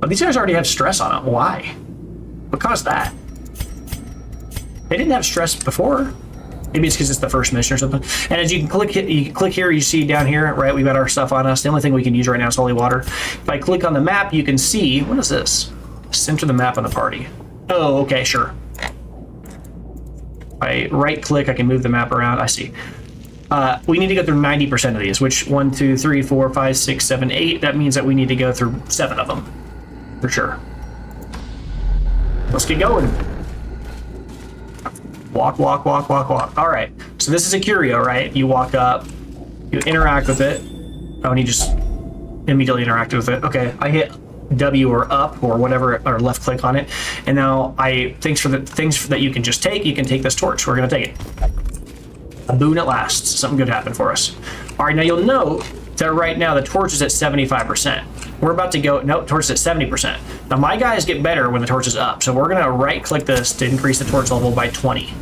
But these guys already have stress on it. Why? What caused that? They didn't have stress before. Maybe it's because it's the first mission or something. And as you can click here, you see down here, right? We've got our stuff on us. The only thing we can use right now is holy water. If I click on the map, you can see, what is this? Center the map on the party. Oh, okay, sure. If I right click, I can move the map around. I see. We need to go through 90% of these, which 1, 2, 3, 4, 5, 6, 7, 8. That means that we need to go through 7 of them, for sure. Let's get going. Walk. All right. So this is a curio, right? You walk up, you interact with it. Oh, and you just immediately interacted with it. Okay. I hit W or up or whatever, or left click on it. And now things that you can just take, you can take this torch. We're going to take it. A boon at last. Something good happened for us. All right. Now you'll note that right now the torch is at 75%. We're about to go, no, torch is at 70%. Now my guys get better when the torch is up. So we're gonna right click this to increase the torch level by 20.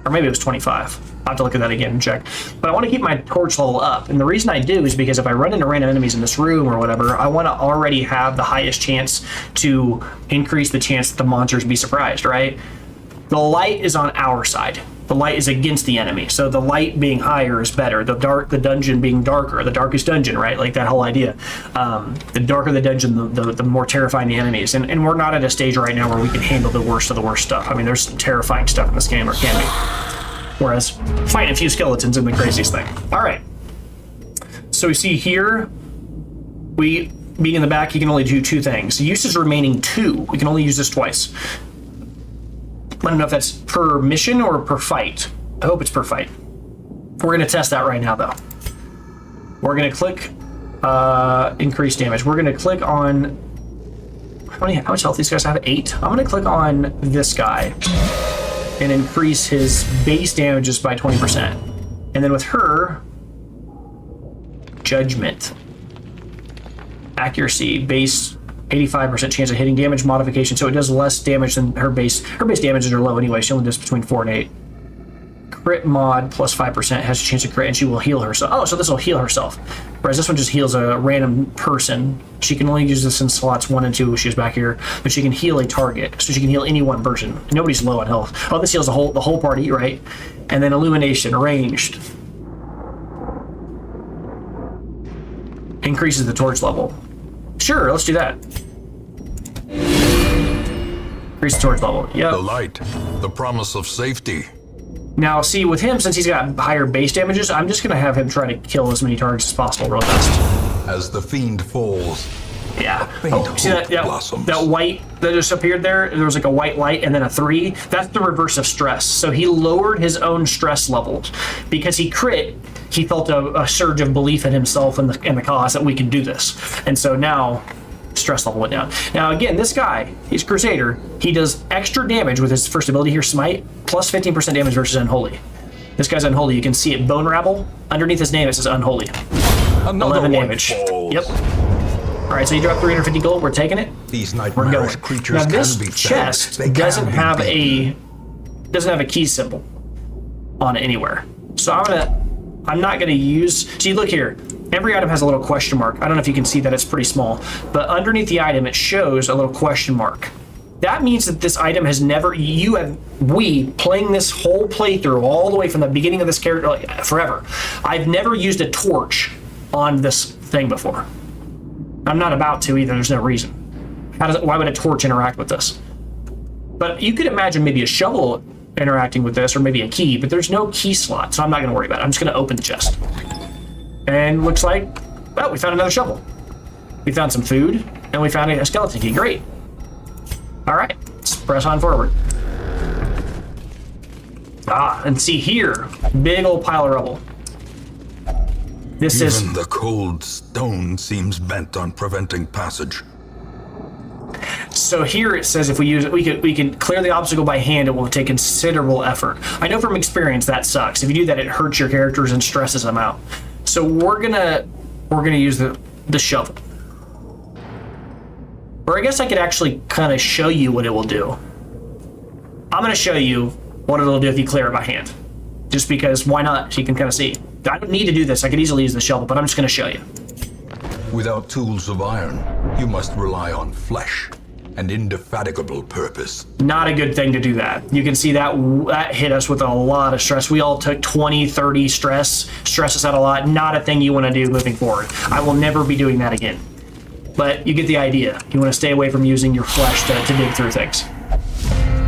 Or maybe it was 25. I'll have to look at that again and check. But I wanna keep my torch level up. And the reason I do is because if I run into random enemies in this room or whatever, I wanna already have the highest chance to increase the chance that the monsters be surprised, right? The light is on our side. The light is against the enemy. So the light being higher is better. The dungeon being darker, the darkest dungeon, right? Like that whole idea. The darker the dungeon, the more terrifying the enemies. And we're not at a stage right now where we can handle the worst of the worst stuff. I mean, there's some terrifying stuff in this game, or can be. Whereas fighting a few skeletons is the craziest thing. All right. So we see here, being in the back, you can only do 2 things. The use is remaining 2. We can only use this twice. I don't know if that's per mission or per fight. I hope it's per fight. We're going to test that right now, though. We're going to click increase damage. We're going to click on... How much health these guys have? 8. I'm going to click on this guy and increase his base damages by 20%. And then with her, judgment. Accuracy, base... 85% chance of hitting, damage modification, so it does less damage than her base. Her base damages are low anyway. She only does between 4 and 8. Crit mod plus 5% has a chance to crit, and she will heal herself. Oh, so this will heal herself. Whereas this one just heals a random person. She can only use this in slots 1 and 2. She's back here, but she can heal a target, so she can heal any one person. And nobody's low on health. Oh, this heals the whole party, right? And then illumination, ranged, increases the torch level. Sure, let's do that. Increase the torch level. Yep. The light, the promise of safety. Now, see, with him, since he's got higher base damages, I'm just going to have him try to kill as many targets as possible real fast. As the fiend falls. Yeah. Oh, see that white that just appeared there? There was like a white light and then a 3. That's the reverse of stress. So he lowered his own stress levels. Because he crit, he felt a surge of belief in himself and the cause that we can do this. And so now, stress level went down. Now again, this guy, he's Crusader. He does extra damage with his first ability here, Smite, plus 15% damage versus Unholy. This guy's Unholy. You can see it, Bone Rabble. Underneath his name, it says Unholy. Another 11 damage. Falls. Yep. All right, so you drop 350 gold. We're taking it. These We're going. nightmarish creatures Now this can be chest fed. doesn't have a key symbol on it anywhere. So I'm not gonna use. See, look here. Every item has a little question mark. I don't know if you can see that, it's pretty small, but underneath the item it shows a little question mark. That means that this item has never. We playing this whole playthrough all the way from the beginning of this character, like, forever. I've never used a torch on this thing before. I'm not about to either. There's no reason. Why would a torch interact with this? But you could imagine maybe a shovel interacting with this, or maybe a key, but there's no key slot, so I'm not going to worry about it. I'm just going to open the chest. And looks like, well, we found another shovel. We found some food, and we found a skeleton key. Great. All right, let's press on forward. And see here, big old pile of rubble. This is... Even the cold stone seems bent on preventing passage. So here it says if we use it, we can clear the obstacle by hand. It will take considerable effort. I know from experience that sucks. If you do that, it hurts your characters and stresses them out. So we're gonna use the shovel. Or I guess I could actually kind of show you what it will do. I'm gonna show you what it'll do if you clear it by hand. Just because, why not? So you can kind of see. I don't need to do this. I could easily use the shovel, but I'm just gonna show you. Without tools of iron, you must rely on flesh and indefatigable purpose. Not a good thing to do that. You can see that hit us with a lot of stress. We all took 20, 30 stress us out a lot. Not a thing you want to do moving forward. I will never be doing that again. But you get the idea. You want to stay away from using your flesh to dig through things.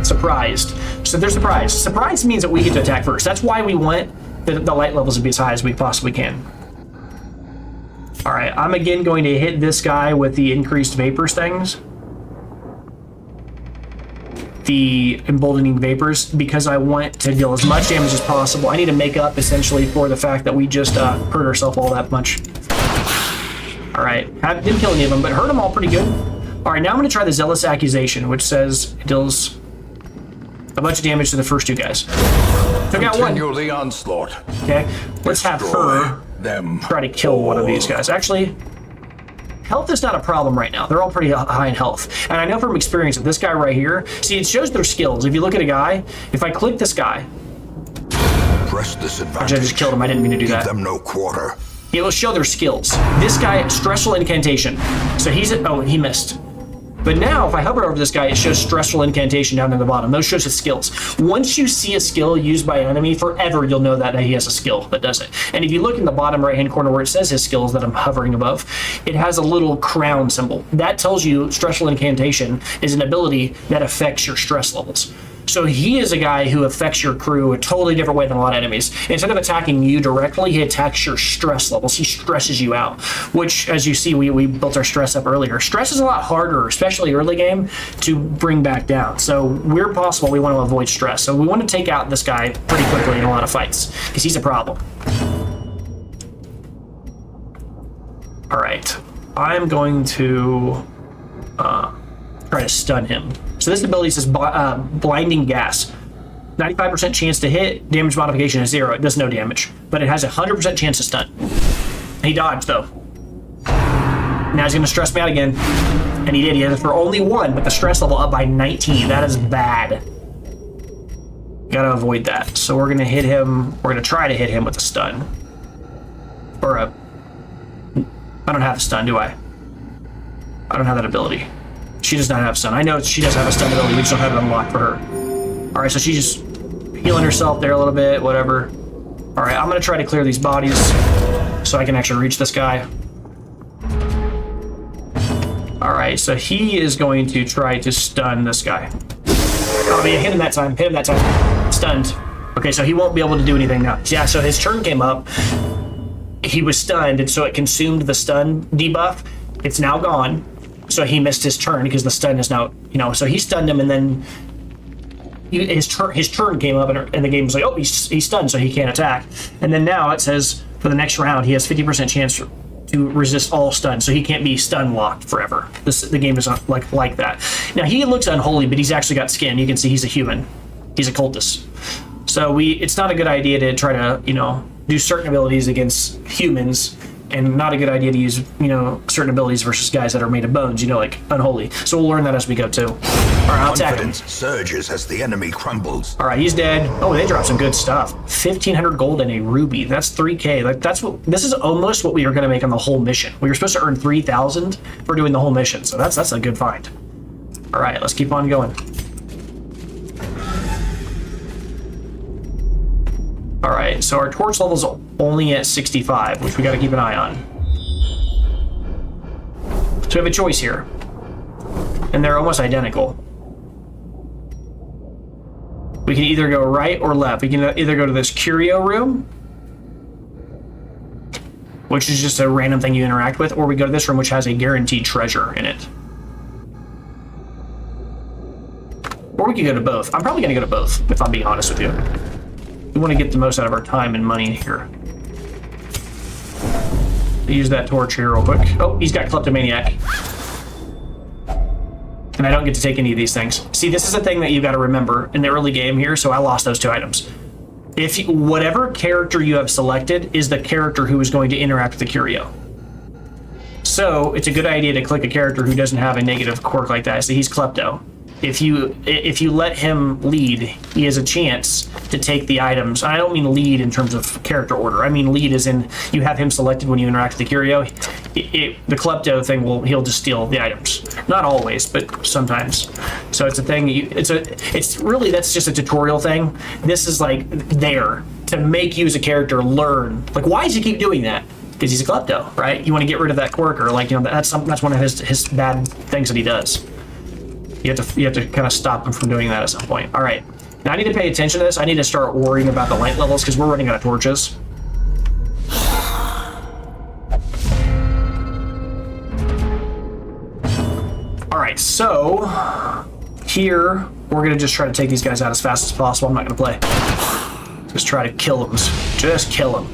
Surprised. So there's surprise. Surprise means that we get to attack first. That's why we want the light levels to be as high as we possibly can. All right, I'm again going to hit this guy with the increased vapors things. The emboldening vapors, because I want to deal as much damage as possible. I need to make up essentially for the fact that we just hurt ourselves all that much. All right, didn't kill any of them, but hurt them all pretty good. All right, now I'm going to try the Zealous Accusation, which says it deals a bunch of damage to the first two guys. Took out one. Continue the onslaught. Okay, let's have her try to kill one of these guys. Actually, health is not a problem right now. They're all pretty high in health. And I know from experience that this guy right here, see, it shows their skills. If you look at a guy, if I click this guy, Press this advantage. actually I just killed him. I didn't mean to do that. Give them no quarter. It will show their skills. This guy, stressful incantation. So he missed. But now, if I hover over this guy, it shows stressful incantation down in the bottom. Those shows his skills. Once you see a skill used by an enemy, forever you'll know that he has a skill that does it. And if you look in the bottom right-hand corner where it says his skills that I'm hovering above, it has a little crown symbol. That tells you stressful incantation is an ability that affects your stress levels. So he is a guy who affects your crew a totally different way than a lot of enemies. Instead of attacking you directly, he attacks your stress levels. He stresses you out, which, as you see, we built our stress up earlier. Stress is a lot harder, especially early game, to bring back down. So where possible, we want to avoid stress. So we want to take out this guy pretty quickly in a lot of fights, because he's a problem. All right, I'm going to try to stun him. So this ability says blinding gas. 95% chance to hit, damage modification is 0. It does no damage, but it has a 100% chance to stun. He dodged though. Now he's gonna stress me out again. And he did, he had it for only 1, but the stress level up by 19. That is bad. Gotta avoid that. So we're gonna hit him, we're gonna try to hit him with a stun. Or a, I don't have a stun, do I? I don't have that ability. She does not have stun. I know she does have a stun ability, we just don't have it unlocked for her. All right, so she's just healing herself there a little bit, whatever. All right, I'm gonna try to clear these bodies so I can actually reach this guy. All right, so he is going to try to stun this guy. Oh, yeah, hit him that time, Stunned. Okay, so he won't be able to do anything now. Yeah, so his turn came up. He was stunned, and so it consumed the stun debuff. It's now gone. So he missed his turn because the stun is now, so he stunned him, and then his turn came up, and the game was like, oh, he's stunned, so he can't attack. And then now it says for the next round, he has 50% chance to resist all stun, so he can't be stun locked forever. The game is not like that. Now he looks unholy, but he's actually got skin. You can see he's a human. He's a cultist. So it's not a good idea to try to do certain abilities against humans. And not a good idea to use, certain abilities versus guys that are made of bones, like unholy. So we'll learn that as we go too. All right, I'll attack him. Confidence surges as the enemy crumbles. All right, he's dead. Oh, they dropped some good stuff. 1,500 gold and a ruby. That's 3K. This is almost what we were going to make on the whole mission. We were supposed to earn 3,000 for doing the whole mission. So that's a good find. All right, let's keep on going. All right, so our torch level's only at 65, which we got to keep an eye on. So we have a choice here. And they're almost identical. We can either go right or left. We can either go to this curio room, which is just a random thing you interact with, or we go to this room, which has a guaranteed treasure in it. Or we could go to both. I'm probably going to go to both, if I'm being honest with you. We want to get the most out of our time and money here. Use that torch here real quick. Oh, he's got kleptomaniac. And I don't get to take any of these things. See, this is a thing that you got to remember in the early game here, so I lost those 2 items. If you, whatever character you have selected is the character who is going to interact with the curio. So it's a good idea to click a character who doesn't have a negative quirk like that. So he's klepto. If you let him lead, he has a chance to take the items. I don't mean lead in terms of character order. I mean lead as in you have him selected when you interact with the curio. The klepto thing he'll just steal the items. Not always, but sometimes. So it's a thing. It's really, that's just a tutorial thing. This is like there to make you as a character learn. Like, why does he keep doing that? Because he's a klepto, right? You want to get rid of that quirk, or like, you know, that's one of his bad things that he does. You have to kind of stop him from doing that at some point. All right, now I need to pay attention to this. I need to start worrying about the light levels because we're running out of torches. All right, so here we're gonna just try to take these guys out as fast as possible. I'm not gonna play. Just try to kill them. Just kill them.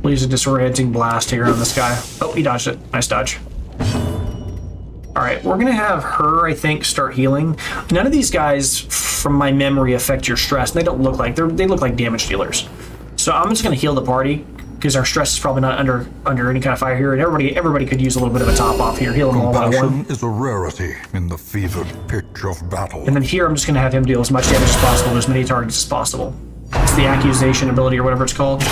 We'll use a disorienting blast here on this guy. Oh, he dodged it. Nice dodge. All right, we're gonna have her, I think, start healing. None of these guys, from my memory, affect your stress. They don't look like they look like damage dealers. So I'm just gonna heal the party because our stress is probably not under any kind of fire here, and everybody could use a little bit of a top off here. Heal them all by one. Compassion is a rarity in the fevered pitch of battle. And then here, I'm just gonna have him deal as much damage as possible to as many targets as possible. It's the accusation ability or whatever it's called.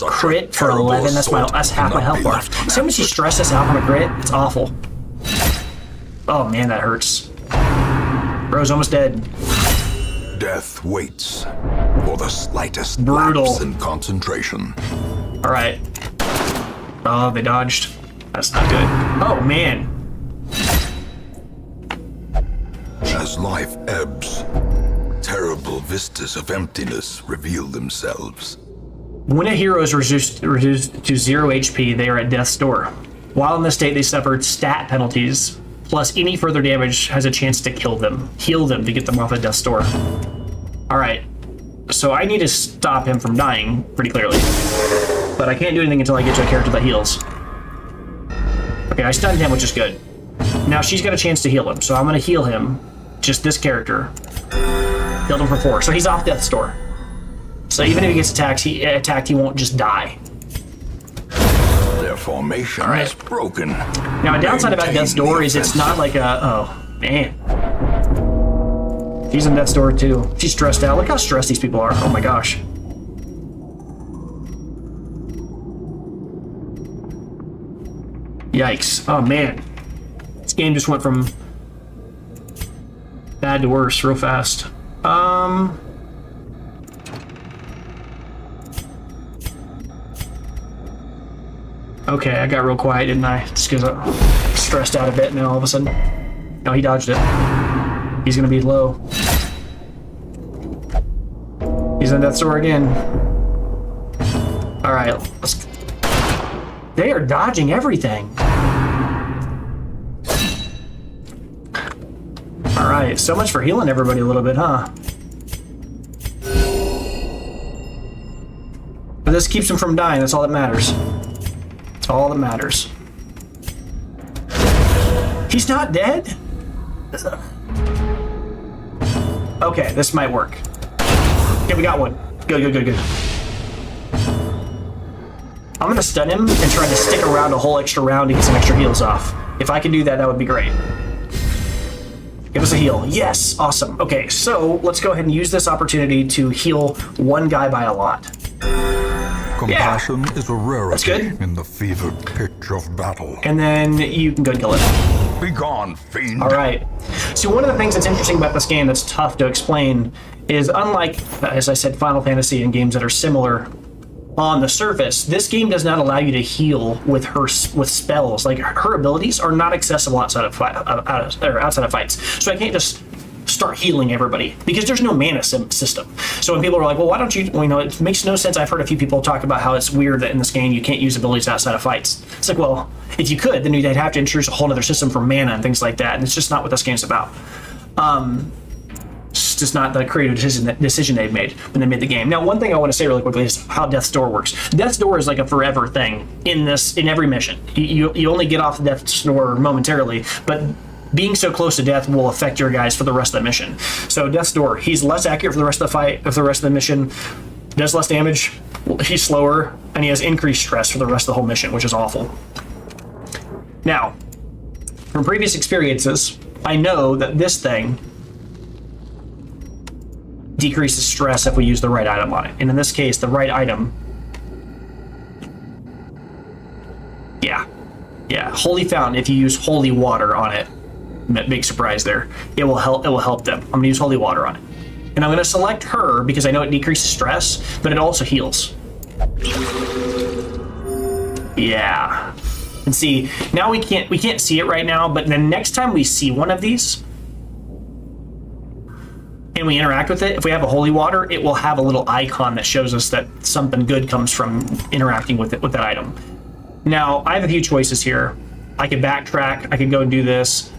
Crit for 11. That's half my health bar. As soon as you stress us out from a crit, it's awful. Oh man, that hurts. Bro's almost dead. Death waits for the slightest Brutal. lapse in concentration. All right. Oh, they dodged. That's not good. Oh man. As life ebbs, terrible vistas of emptiness reveal themselves. When a hero is reduced to 0 HP, they are at death's door. While in this state, they suffered stat penalties, plus any further damage has a chance to kill them. Heal them to get them off of death's door. Alright, so I need to stop him from dying, pretty clearly. But I can't do anything until I get to a character that heals. Okay, I stunned him, which is good. Now she's got a chance to heal him, so I'm going to heal him, just this character. Healed him for 4, so he's off death's door. So even if he gets attacked, he won't just die. Their formation is broken. Now, a downside about Death's Door is it's not like a... Oh, man. She's in Death's Door, too. She's stressed out. Look how stressed these people are. Oh, my gosh. Yikes. Oh, man. This game just went from bad to worse real fast. Okay, I got real quiet, didn't I? Just because I'm stressed out a bit now all of a sudden. No, he dodged it. He's gonna be low. He's on Death's Door again. Alright, let's... They are dodging everything. Alright, so much for healing everybody a little bit, huh? But this keeps him from dying, that's all that matters. All that matters. He's not dead? Okay, this might work. Okay, we got one. Good. I'm gonna stun him and try to stick around a whole extra round to get some extra heals off. If I can do that, that would be great. Give us a heal. Yes, awesome. Okay, so let's go ahead and use this opportunity to heal one guy by a lot. Compassion is a rarity in the fevered pitch of battle. And then you can go kill it. Be gone, fiend. All right. So one of the things that's interesting about this game that's tough to explain is unlike, as I said, Final Fantasy and games that are similar on the surface, this game does not allow you to heal with spells. Like, her abilities are not accessible outside of fights. So I can't just start healing everybody because there's no mana system. So when people are like, well, why don't you, it makes no sense. I've heard a few people talk about how it's weird that in this game you can't use abilities outside of fights. It's like, well, if you could, then you'd have to introduce a whole other system for mana and things like that. And it's just not what this game's about. It's just not the creative decision they've made when they made the game. Now, one thing I want to say really quickly is how Death's Door works. Death's Door is like a forever thing in every mission. You only get off the Death's Door momentarily, but being so close to death will affect your guys for the rest of the mission. So Death's Door, he's less accurate for the rest of the fight, for the rest of the mission, does less damage, he's slower, and he has increased stress for the rest of the whole mission, which is awful. Now, from previous experiences, I know that this thing decreases stress if we use the right item on it. And in this case, the right item, yeah, Holy Fountain, if you use holy water on it, big surprise there, it will help them. I'm gonna use holy water on it. And I'm gonna select her because I know it decreases stress, but it also heals. Yeah. And see, now we can't see it right now, but the next time we see one of these and we interact with it, if we have a holy water, it will have a little icon that shows us that something good comes from interacting with that item. Now, I have a few choices here. I could backtrack, I could go and do this.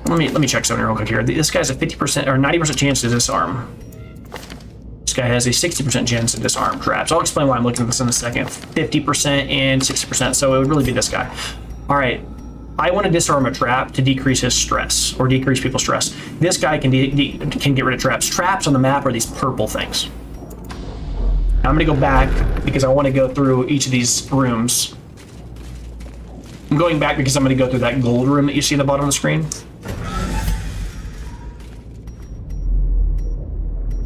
Let me check something real quick here. This guy has a 50% or 90% chance to disarm. This guy has a 60% chance to disarm traps. I'll explain why I'm looking at this in a second. 50% and 60%, so it would really be this guy. All right, I want to disarm a trap to decrease his stress or decrease people's stress. This guy can get rid of traps. Traps on the map are these purple things. Now I'm gonna go back because I want to go through each of these rooms. I'm going back because I'm gonna go through that gold room that you see at the bottom of the screen.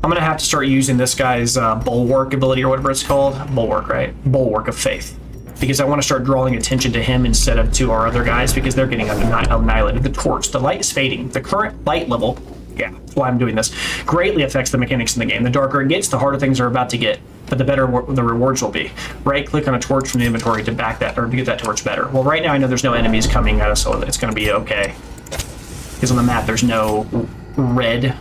I'm gonna have to start using this guy's bulwark ability or whatever it's called. Bulwark, right? Bulwark of Faith. Because I want to start drawing attention to him instead of to our other guys because they're getting annihilated. The torch, the light is fading. The current light level, yeah, that's why I'm doing this, greatly affects the mechanics in the game. The darker it gets, the harder things are about to get, but the better the rewards will be. Right click on a torch from the inventory to back that, or to get that torch better. Well, right now I know there's no enemies coming at us, so it's gonna be okay. Because on the map, there's no red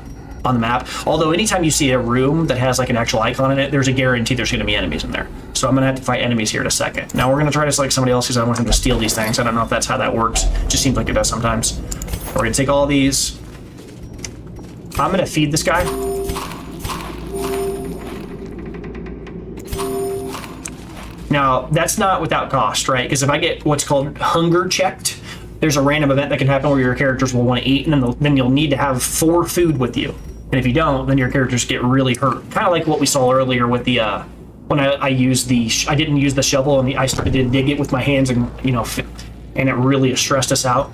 on the map. Although anytime you see a room that has like an actual icon in it, there's a guarantee there's going to be enemies in there. So I'm going to have to fight enemies here in a second. Now we're going to try to select somebody else because I want him to steal these things. I don't know if that's how that works. It just seems like it does sometimes. We're going to take all these. I'm going to feed this guy. Now that's not without cost, right? Because if I get what's called hunger checked, there's a random event that can happen where your characters will want to eat, and then you'll need to have 4 food with you. And if you don't, then your characters get really hurt. Kind of like what we saw earlier with the when I used I didn't use the shovel and I started to dig it with my hands, and and it really stressed us out.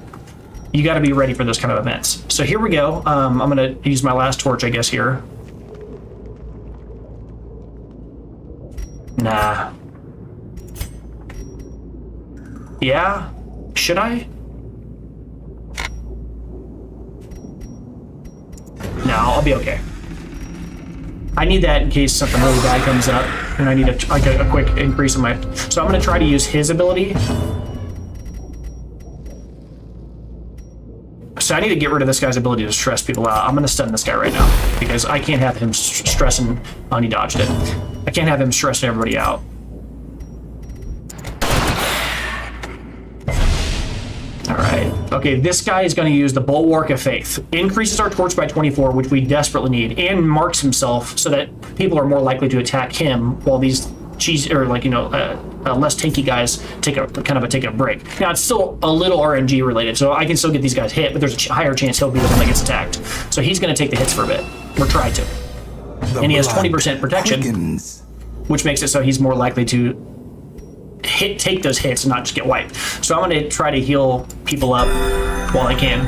You got to be ready for those kind of events. So here we go. I'm gonna use my last torch, I guess here. Nah. Yeah. Should I? No, I'll be okay. I need that in case something really bad comes up, and I need a quick increase in my... So I'm going to try to use his ability. So I need to get rid of this guy's ability to stress people out. I'm going to stun this guy right now, because I can't have him stressing... Oh, and he dodged it. I can't have him stressing everybody out. Alright, okay, this guy is going to use the Bulwark of Faith. Increases our torch by 24, which we desperately need, and marks himself so that people are more likely to attack him while these less tanky guys take a break. Now, it's still a little RNG related, so I can still get these guys hit, but there's a higher chance he'll be the one that gets attacked. So he's going to take the hits for a bit, or try to. And he has 20% protection, which makes it so he's more likely to take those hits and not just get wiped. So I'm going to try to heal people up while I can.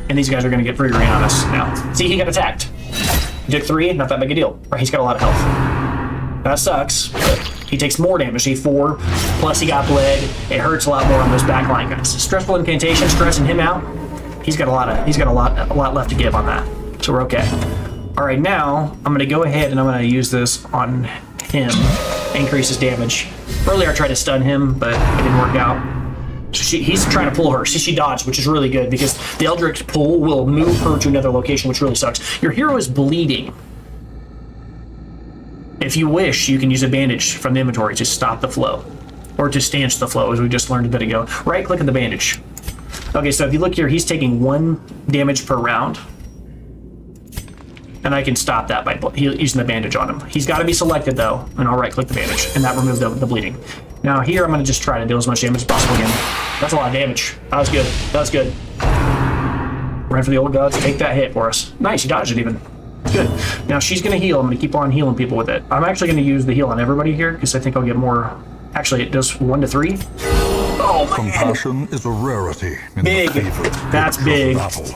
And these guys are going to get pretty green on us now. See, he got attacked. He took 3, not that big a deal. Right, he's got a lot of health. That sucks, but he takes more damage. See, 4, plus he got bled. It hurts a lot more on those backline guys. Stressful incantation, stressing him out. He's got a lot left to give on that. So we're okay. All right, now I'm going to go ahead and I'm going to use this on him. increases damage. Earlier I tried to stun him, but it didn't work out. He's trying to pull her. She dodged, which is really good because the Eldritch pull will move her to another location, which really sucks. Your hero is bleeding. If you wish, you can use a bandage from the inventory to stop the flow, or to stanch the flow, as we just learned a bit ago. Right-click on the bandage. Okay, so if you look here, he's taking 1 damage per round. And I can stop that by using the bandage on him. He's got to be selected, though, and I'll right-click the bandage, and that removes the bleeding. Now here, I'm going to just try to deal as much damage as possible again. That's a lot of damage. That was good. That was good. Run for the old gods. Take that hit for us. Nice, you dodged it even. Good. Now she's going to heal. I'm going to keep on healing people with it. I'm actually going to use the heal on everybody here, because I think I'll get more... Actually, it does 1 to 3. Oh, man. Compassion is a rarity in Big. the fevered That's pitch of big. battle.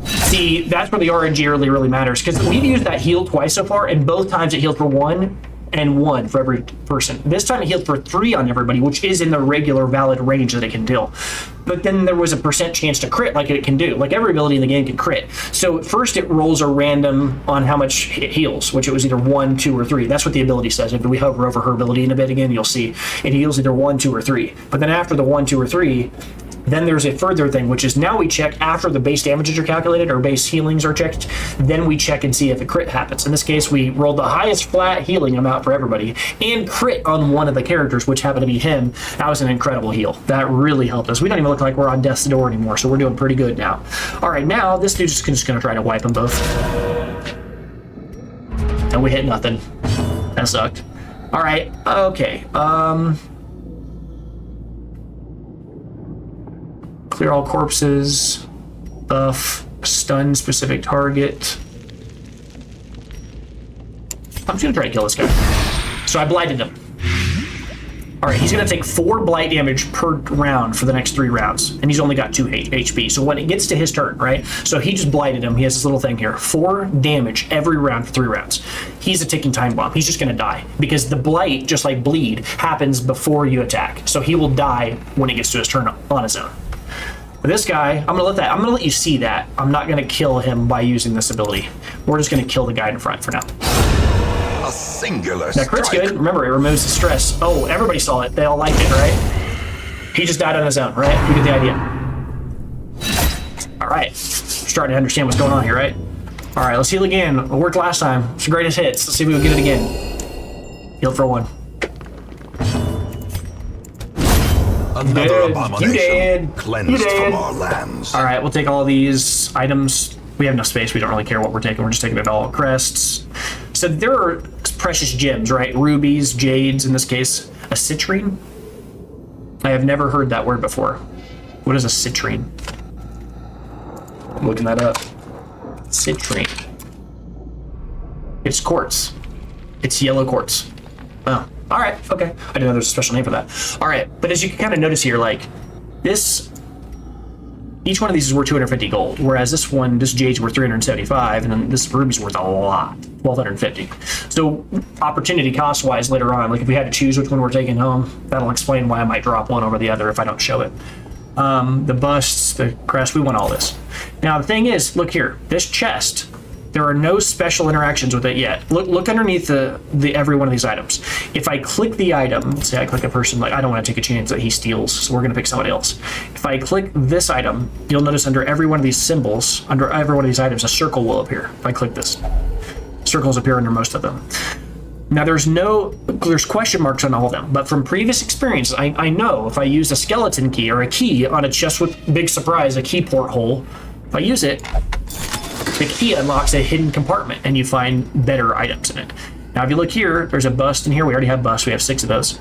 See, that's where the RNG really matters, because we've used that heal twice so far, and both times it healed for 1 and 1 for every person. This time it healed for 3 on everybody, which is in the regular valid range that it can deal. But then there was a % chance to crit, like it can do. Like every ability in the game can crit. So at first it rolls a random on how much it heals, which it was either 1, 2, or 3. That's what the ability says. If we hover over her ability in a bit again, you'll see it heals either 1, 2, or 3. But then after the 1, 2, or 3, then there's a further thing, which is now we check after the base damages are calculated or base healings are checked, then we check and see if a crit happens. In this case, we rolled the highest flat healing amount for everybody and crit on one of the characters, which happened to be him. That was an incredible heal. That really helped us. We don't even look like we're on death's door anymore, so we're doing pretty good now. All right, now this dude's just going to try to wipe them both. And we hit nothing. That sucked. All right, okay. Clear all corpses, buff, stun specific target. I'm just gonna try to kill this guy. So I blighted him. All right, he's gonna take 4 blight damage per round for the next 3 rounds, and he's only got 2 HP. So when it gets to his turn, right? So he just blighted him. He has this little thing here, 4 damage every round for 3 rounds. He's a ticking time bomb. He's just gonna die because the blight, just like bleed, happens before you attack. So he will die when it gets to his turn on his own. But this guy, I'm gonna let you see that. I'm not gonna kill him by using this ability. We're just gonna kill the guy in front for now. A singular That crit's strike. good. Remember, it removes the stress. Oh, everybody saw it. They all liked it, right? He just died on his own, right? You get the idea. All right. Starting to understand what's going on here, right? All right, let's heal again. It worked last time. It's the greatest hits. Let's see if we can get it again. Healed for 1. Another You abomination did. cleansed You did. from our lands. All right, we'll take all these items. We have no space. We don't really care what we're taking. We're just taking it all. Crests. So there are precious gems, right? Rubies, jades, in this case. A citrine? I have never heard that word before. What is a citrine? I'm looking that up. Citrine. It's quartz. It's yellow quartz. Oh, all right, okay. I didn't know there's a special name for that. All right, but as you can kind of notice here, like this, each one of these is worth 250 gold, whereas this jade's worth 375, and then this ruby's worth a lot, 1250. So opportunity cost-wise later on, like if we had to choose which one we're taking home, that'll explain why I might drop one over the other if I don't show it. The busts, the crest, we want all this. Now the thing is, look here, this chest, there are no special interactions with it yet. Look underneath the every one of these items. If I click the item, say I click a person, like I don't want to take a chance that he steals, so we're gonna pick somebody else. If I click this item, you'll notice under every one of these symbols, under every one of these items, a circle will appear. If I click this, circles appear under most of them. Now there's question marks on all of them, but from previous experience, I know if I use a skeleton key or a key on a chest with big surprise, a key porthole, if I use it, the key unlocks a hidden compartment and you find better items in it. Now if you look here, there's a bust in here. We already have busts. We have 6 of those.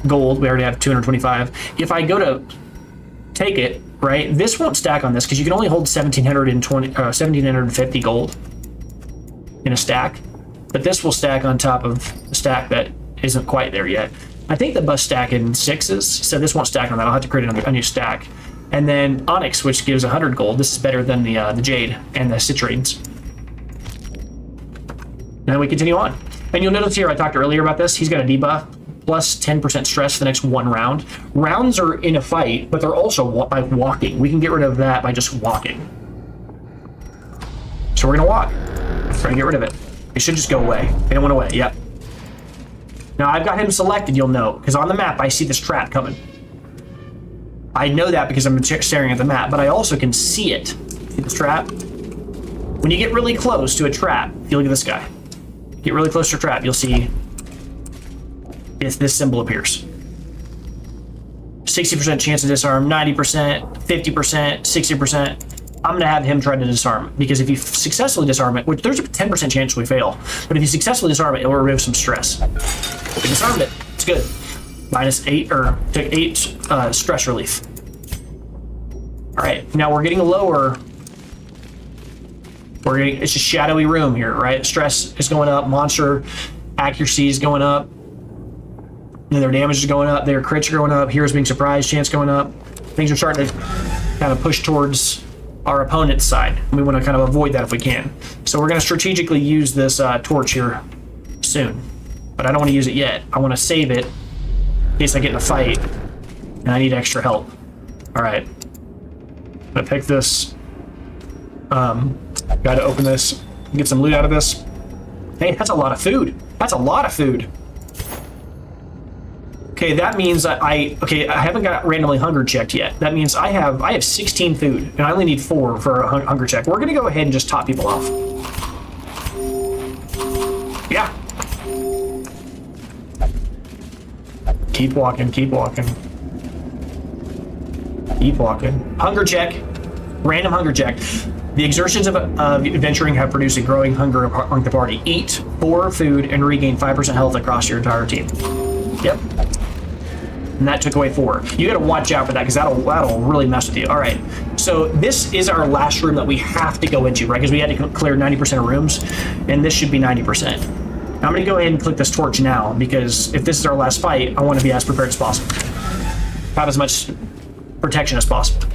Gold, we already have 225. If I go to take it, right, this won't stack on this because you can only hold 1750 gold in a stack. But this will stack on top of a stack that isn't quite there yet. I think the bust stack in 6s, so this won't stack on that. I'll have to create a new stack. And then Onyx, which gives 100 gold. This is better than the Jade and the Citrines. And then we continue on. And you'll notice here, I talked earlier about this. He's got a debuff, plus 10% stress for the next 1 round. Rounds are in a fight, but they're also by walking. We can get rid of that by just walking. So we're gonna walk. We're gonna get rid of it. It should just go away. It went away, yep. Now I've got him selected, you'll note, because on the map I see this trap coming. I know that because I'm staring at the map, but I also can see it. See this trap? When you get really close to a trap, if you look at this guy, get really close to a trap, you'll see this symbol appears. 60% chance to disarm, 90%, 50%, 60%. I'm gonna have him try to disarm it, because if you successfully disarm it, which there's a 10% chance we fail, but if you successfully disarm it, it will remove some stress. We disarmed it, it's good. -8, or took 8 stress relief. All right, now we're getting lower. It's a shadowy room here, right? Stress is going up, monster accuracy is going up, and their damage is going up, their crits are going up, heroes being surprised, chance going up. Things are starting to kind of push towards our opponent's side. We want to kind of avoid that if we can. So we're going to strategically use this torch here soon, but I don't want to use it yet. I want to save it in case I get in a fight and I need extra help. All right, I'm gonna pick this. Got to open this, get some loot out of this. Hey, that's a lot of food. That's a lot of food. Okay, that means I haven't got randomly hunger checked yet. That means I have 16 food, and I only need 4 for a hunger check. We're gonna go ahead and just top people off. Yeah. Keep walking, keep walking. Keep walking. Hunger check. Random hunger check. The exertions of adventuring have produced a growing hunger among the party. Eat 4 food and regain 5% health across your entire team. Yep. And that took away 4. You gotta watch out for that, because that'll really mess with you. All right, so this is our last room that we have to go into, right? Because we had to clear 90% of rooms, and this should be 90%. Now I'm gonna go ahead and click this torch now, because if this is our last fight, I want to be as prepared as possible. Have as much protection as possible.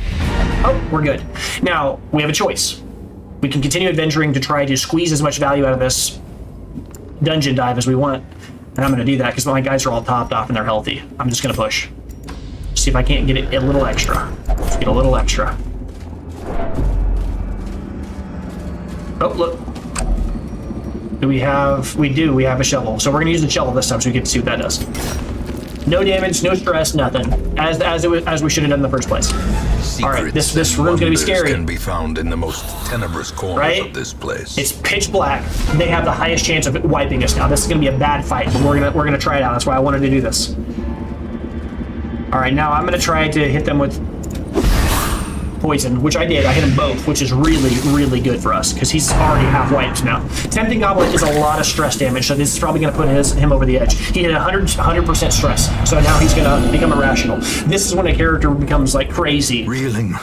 Oh, we're good. Now, we have a choice. We can continue adventuring to try to squeeze as much value out of this dungeon dive as we want. And I'm going to do that because my guys are all topped off and they're healthy. I'm just going to push. See if I can't get it a little extra. Let's get a little extra. Oh, look. We do. We have a shovel. So we're going to use the shovel this time so we get to see what that does. No damage, no stress, nothing. As we should have done in the first place. All right, this room's gonna be scary. Can be found in the most tenebrous corners of this place. It's pitch black. They have the highest chance of wiping us now. This is gonna be a bad fight, but we're gonna try it out. That's why I wanted to do this. All right, now I'm gonna try to hit them with poison, which I did. I hit him both, which is really, really good for us because he's already half wiped now. Tempting Goblin is a lot of stress damage, so this is probably going to put him over the edge. He hit 100% stress, so now he's going to become irrational. This is when a character becomes like crazy. Reeling.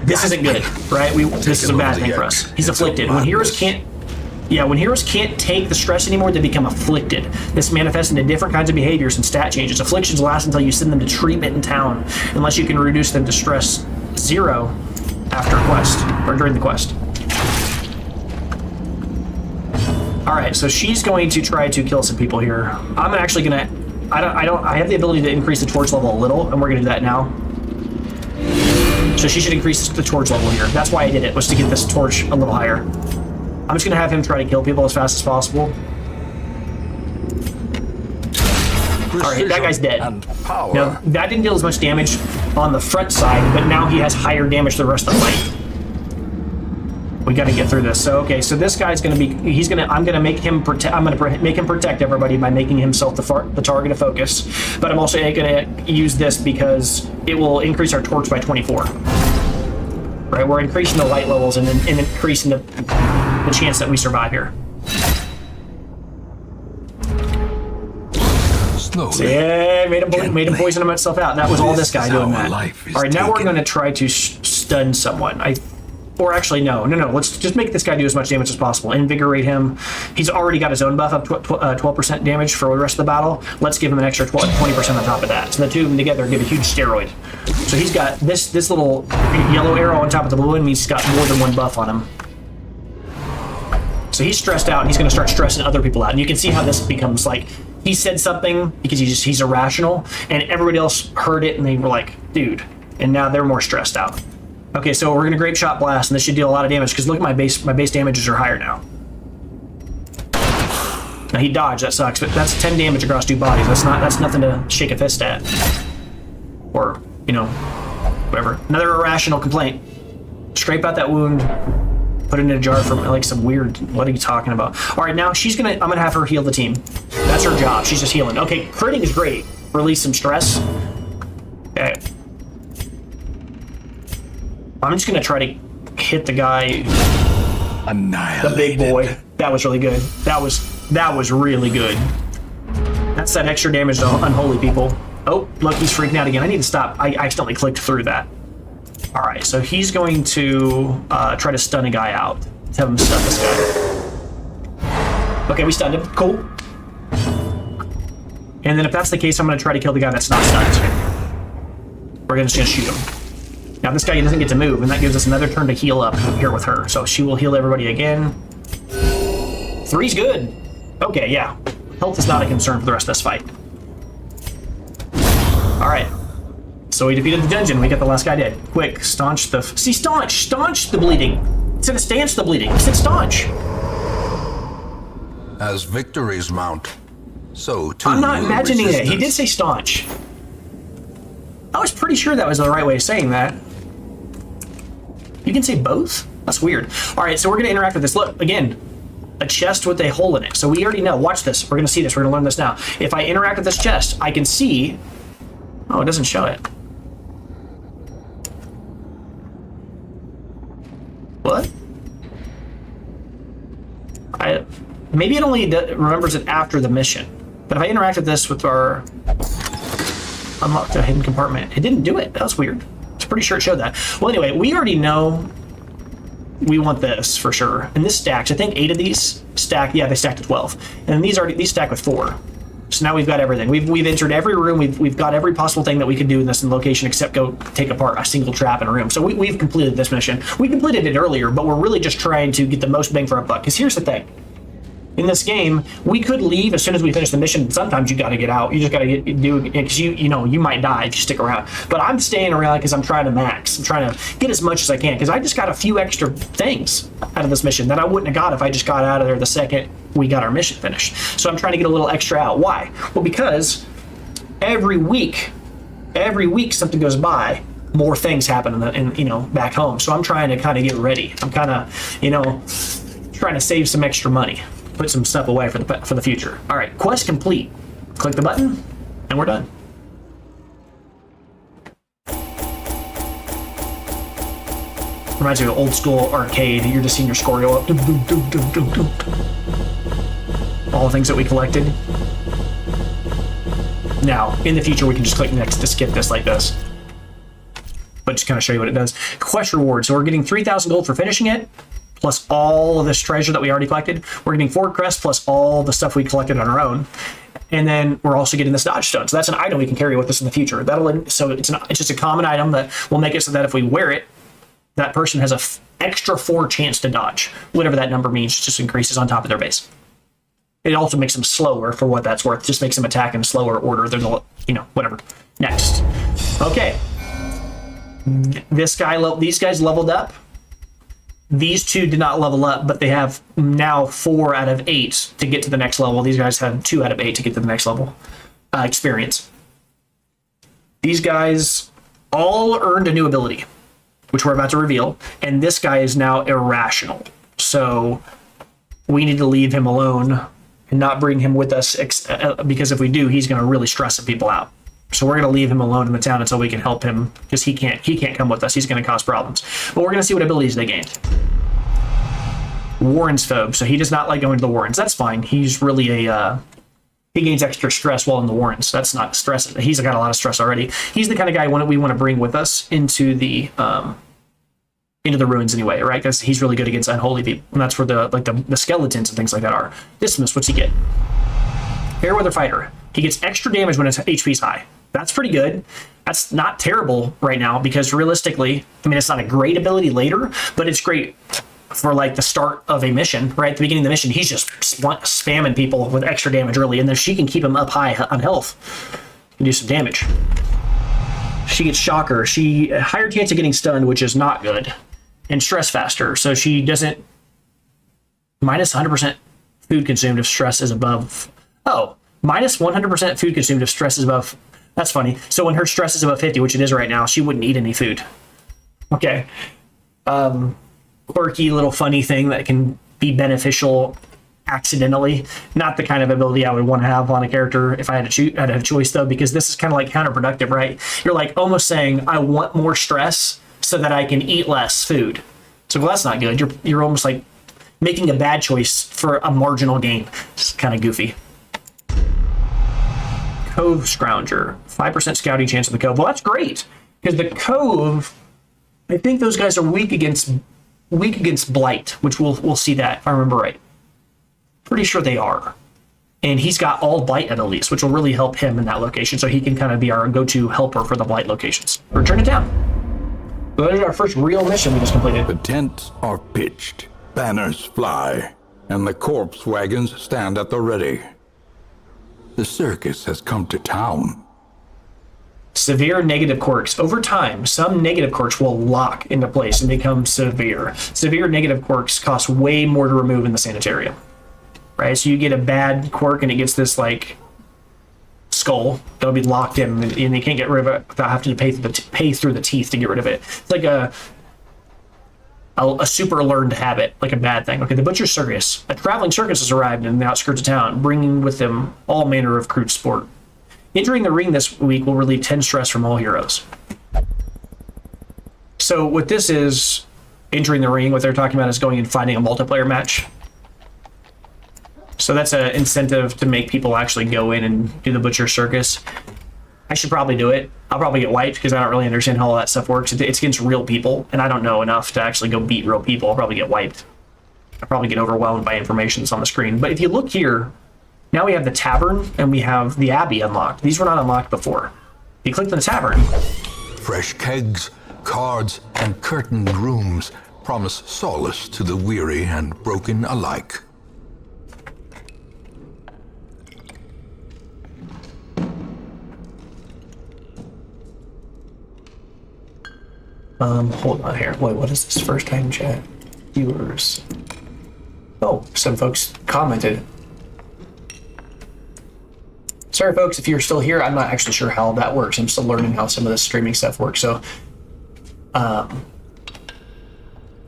This isn't good, right? This is a bad thing for us. He's afflicted. When heroes can't take the stress anymore, they become afflicted. This manifests into different kinds of behaviors and stat changes. Afflictions last until you send them to treatment in town, unless you can reduce them to stress 0 after quest or during the quest. All right, so she's going to try to kill some people here. I'm actually gonna. I have the ability to increase the torch level a little, and we're gonna do that now. So she should increase the torch level here. That's why I did it, was to get this torch a little higher. I'm just gonna have him try to kill people as fast as possible. All right, that guy's dead. Now, that didn't deal as much damage on the front side, but now he has higher damage the rest of the fight. We got to get through this. So, okay, so this guy's going to be, I'm going to make him protect everybody by making himself the target of focus. But I'm also going to use this because it will increase our torch by 24. Right, we're increasing the light levels and increasing the chance that we survive here. Yeah, made him poison himself out. That was all this guy doing that. All right, now we're going to try to stun someone. Or actually, no. Let's just make this guy do as much damage as possible. Invigorate him. He's already got his own buff up 12% damage for the rest of the battle. Let's give him an extra 20% on top of that. So the two of them together give a huge steroid. So he's got this little yellow arrow on top of the blue one means he's got more than one buff on him. So he's stressed out, and he's going to start stressing other people out. And you can see how this becomes like, he said something because he's irrational, and everybody else heard it, and they were like, dude. And now they're more stressed out. Okay, so we're going to Grape Shot Blast, and this should deal a lot of damage, because look at my base damages are higher now. Now he dodged, that sucks, but that's 10 damage across 2 bodies. That's nothing to shake a fist at. Or, you know, whatever. Another irrational complaint. Scrape out that wound, put it in a jar for like some weird, what are you talking about? All right, now I'm gonna have her heal the team. That's her job, she's just healing. Okay, critting is great. Release some stress. Okay. I'm just gonna try to hit the guy, Annihilated. the big boy. That was really good. That was really good. That's that extra damage to unholy people. Oh, look, he's freaking out again. I need to stop. I accidentally clicked through that. All right, so he's going to try to stun a guy out. Let's have him stun this guy. Okay, we stunned him. Cool. And then if that's the case, I'm going to try to kill the guy that's not stunned. We're just going to shoot him. Now, this guy doesn't get to move, and that gives us another turn to heal up here with her. So she will heal everybody again. 3's good. Okay, yeah. Health is not a concern for the rest of this fight. All right. So we defeated the dungeon. We got the last guy dead. Quick, staunch the... See, staunch the bleeding. Instead of stance the bleeding. It said staunch. As victories mount, so too I'm not will imagining it. He resistance. did say staunch. I was pretty sure that was the right way of saying that. You can say both? That's weird. All right, so we're going to interact with this. Look, again, a chest with a hole in it. So we already know. Watch this. We're going to see this. We're going to learn this now. If I interact with this chest, I can see... Oh, it doesn't show it. What? Maybe it only remembers it after the mission. But if I interact with this with our unlocked a hidden compartment, it didn't do it. That was weird. I'm pretty sure it showed that. Well, anyway, we already know we want this for sure. And this stacks. I think 8 of these stack. Yeah, they stacked to 12. And these stack with 4. So now we've got everything. We've entered every room. We've got every possible thing that we could do in this location except go take apart a single trap in a room. So we've completed this mission. We completed it earlier, but we're really just trying to get the most bang for our buck. Because here's the thing. In this game, we could leave as soon as we finish the mission. Sometimes you got to get out. You just got to do it because you might die if you stick around. But I'm staying around because I'm trying to max. I'm trying to get as much as I can because I just got a few extra things out of this mission that I wouldn't have got if I just got out of there the second we got our mission finished. So I'm trying to get a little extra out. Why? Well, because every week something goes by, more things happen back home. So I'm trying to kind of get ready. I'm kind of trying to save some extra money. Put some stuff away for the future. All right, quest complete. Click the button, and we're done. Reminds me of an old school arcade. You're just seeing your score go up. All the things that we collected. Now, in the future, we can just click next to skip this like this. But just kind of show you what it does. Quest reward. So we're getting 3,000 gold for finishing it, plus all of this treasure that we already collected. We're getting 4 crests plus all the stuff we collected on our own. And then we're also getting this dodge stone. So that's an item we can carry with us in the future. So it's just a common item that will make it so that if we wear it, that person has an extra 4 chance to dodge. Whatever that number means, just increases on top of their base. It also makes them slower for what that's worth. Just makes them attack in a slower order. There's whatever. Next. Okay. These guys leveled up. These 2 did not level up, but they have now 4 out of 8 to get to the next level. These guys have 2 out of 8 to get to the next level. Experience. These guys all earned a new ability, which we're about to reveal, and this guy is now irrational. So we need to leave him alone and not bring him with us, because if we do, he's going to really stress some people out. So we're going to leave him alone in the town until we can help him, because he can't come with us. He's going to cause problems. But we're going to see what abilities they gained. Warren's phobe. So he does not like going to the Warrens. That's fine. He's really he gains extra stress while in the Warrens. That's not stress. He's got a lot of stress already. He's the kind of guy we want to bring with us into the ruins anyway, right? Because he's really good against unholy people. And that's where the skeletons and things like that are. Dismiss, what's he get? Fairweather Fighter. He gets extra damage when his HP's high. That's pretty good. That's not terrible right now because realistically, it's not a great ability later, but it's great for the start of a mission, right? At the beginning of the mission, he's just spamming people with extra damage early, and then she can keep him up high on health and do some damage. She gets Shocker. She higher chance of getting stunned, which is not good, and stress faster. So she doesn't minus 100% food consumed if stress is above. Oh, minus 100% food consumed if stress is above. That's funny. So when her stress is above 50, which it is right now, she wouldn't eat any food. Okay. Quirky little funny thing that can be beneficial accidentally. Not the kind of ability I would want to have on a character if I had to choose. I'd have a choice though, because this is kind of like counterproductive, right? You're like almost saying I want more stress so that I can eat less food. So well, that's not good. You're almost like making a bad choice for a marginal gain. It's kind of goofy. Cove Scrounger, 5% scouting chance of the Cove. Well, that's great because the Cove, I think those guys are weak against Blight, which we'll see that if I remember right. Pretty sure they are. And he's got all Blight abilities, which will really help him in that location, so he can kind of be our go-to helper for the Blight locations. Return to town. So there's our first real mission we just completed. The tents are pitched, banners fly, and the corpse wagons stand at the ready. The circus has come to town. Severe negative quirks. Over time, some negative quirks will lock into place and become severe. Severe negative quirks cost way more to remove in the sanitarium. Right? So you get a bad quirk and it gets this like skull that'll be locked in and you can't get rid of it without having to pay through the teeth to get rid of it. It's like a super learned habit, like a bad thing. Okay, the Butcher's Circus. A traveling circus has arrived in the outskirts of town, bringing with them all manner of crude sport. Entering the ring this week will relieve 10 stress from all heroes. So what this is, entering the ring, what they're talking about is going and finding a multiplayer match. So that's an incentive to make people actually go in and do the Butcher's Circus. I should probably do it. I'll probably get wiped because I don't really understand how all that stuff works. It's against real people, and I don't know enough to actually go beat real people. I'll probably get wiped. I'll probably get overwhelmed by information that's on the screen. But if you look here, now we have the tavern and we have the abbey unlocked. These were not unlocked before. If you click on the tavern. Fresh kegs, cards, and curtained rooms promise solace to the weary and broken alike. Hold on here. Wait, what is this first time chat? Viewers. Oh, some folks commented. Sorry, folks, if you're still here, I'm not actually sure how that works. I'm still learning how some of this streaming stuff works. So,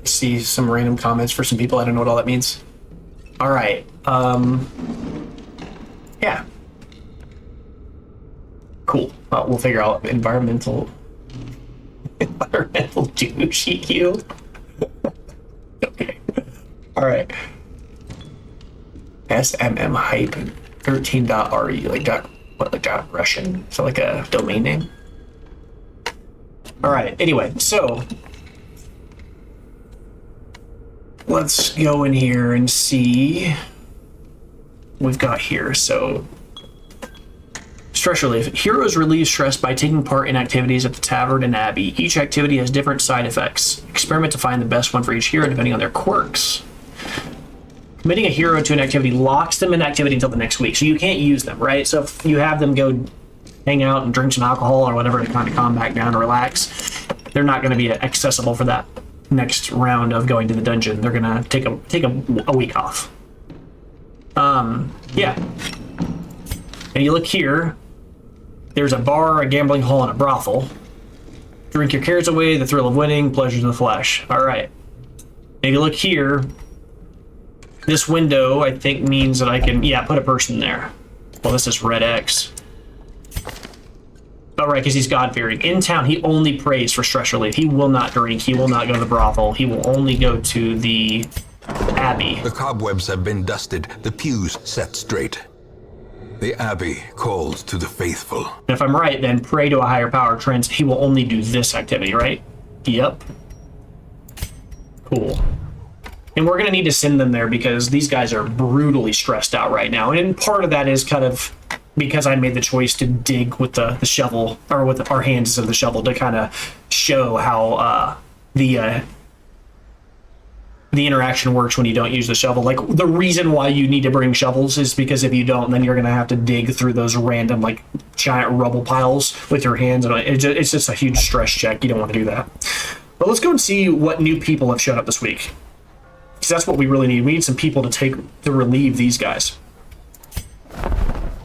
see some random comments for some people. I don't know what all that means. All right. Yeah. Cool. We'll figure out environmental douche EQ. Okay. All right. SMM hype 13.re, like dot Russian? So like a domain name? All right. Anyway, so let's go in here and see what we've got here. So stress relief. Heroes relieve stress by taking part in activities at the tavern and abbey. Each activity has different side effects. Experiment to find the best one for each hero depending on their quirks. Committing a hero to an activity locks them in activity until the next week, so you can't use them, right? So if you have them go hang out and drink some alcohol or whatever to kind of calm back down or relax, they're not going to be accessible for that next round of going to the dungeon. They're going to take a week off. Yeah. And you look here, there's a bar, a gambling hall, and a brothel. Drink your cares away, the thrill of winning, pleasures of the flesh. All right. And you look here, this window, I think, means that I can, put a person there. Well, this is red X. Oh, right, because he's God-fearing. In town, he only prays for stress relief. He will not drink. He will not go to the brothel. He will only go to the abbey. The cobwebs have been dusted, the pews set straight. The abbey calls to the faithful. And if I'm right, then pray to a higher power trends. He will only do this activity, right? Yep. Cool. And we're going to need to send them there because these guys are brutally stressed out right now. And part of that is kind of because I made the choice to dig with the shovel, or with our hands instead of the shovel, to kind of show how the interaction works when you don't use the shovel. Like, the reason why you need to bring shovels is because if you don't, then you're going to have to dig through those random, like, giant rubble piles with your hands. And it's just a huge stress check. You don't want to do that. But let's go and see what new people have showed up this week. because that's what we really need. We need some people to relieve these guys.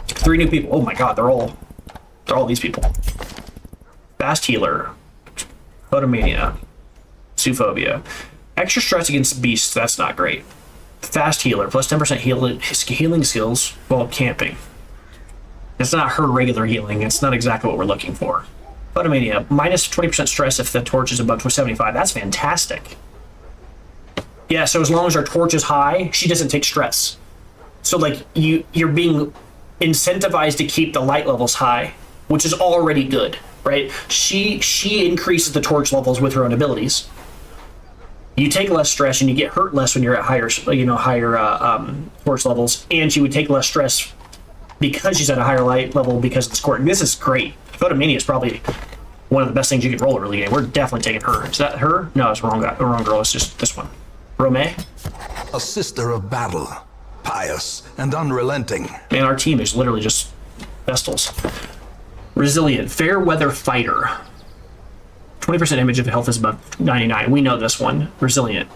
3 new people. Oh my god, they're all these people. Fast healer, photomania, zoophobia, extra stress against beasts. That's not great. Fast healer, plus 10% healing skills while camping. It's not her regular healing. It's not exactly what we're looking for. Photomania, minus 20% stress if the torch is above 75. That's fantastic. Yeah, so as long as our torch is high, she doesn't take stress. So like you're being incentivized to keep the light levels high, which is already good, right? She increases the torch levels with her own abilities. You take less stress and you get hurt less when you're at higher torch levels, and she would take less stress because she's at a higher light level because of the scoring. This is great. Photomania is probably one of the best things you can roll early game. We're definitely taking her. Is that her? No, it's the wrong girl. It's just this one. Romay? A sister of battle, pious and unrelenting. Man, our team is literally just Vestals. Resilient, fair weather fighter. 20% damage if health is above 99. We know this one. Resilient.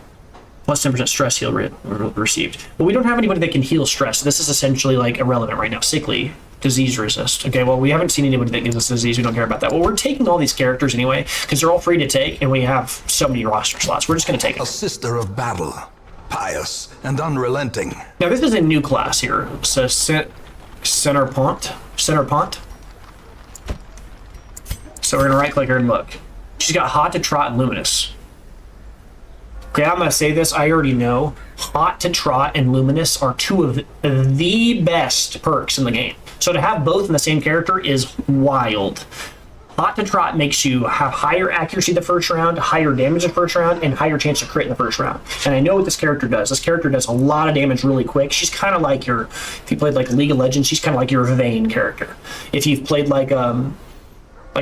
Plus 10% stress heal received. But we don't have anybody that can heal stress. This is essentially like irrelevant right now. Sickly. Disease resist. Okay, well, we haven't seen anybody that gives us disease. We don't care about that. Well, we're taking all these characters anyway, because they're all free to take, and we have so many roster slots. We're just going to take them. A sister of battle, pious and unrelenting. Now, this is a new class here. So, Center Pont. So we're going to right-click her and look. She's got Hot to Trot and Luminous. Okay, I'm going to say this. I already know. Hot to Trot and Luminous are 2 of the best perks in the game. So to have both in the same character is wild. Hot to Trot makes you have higher accuracy the first round, higher damage the first round, and higher chance to crit in the first round. And I know what this character does. This character does a lot of damage really quick. She's kind of like if you played like League of Legends, she's kind of like your Vayne character. If you've played like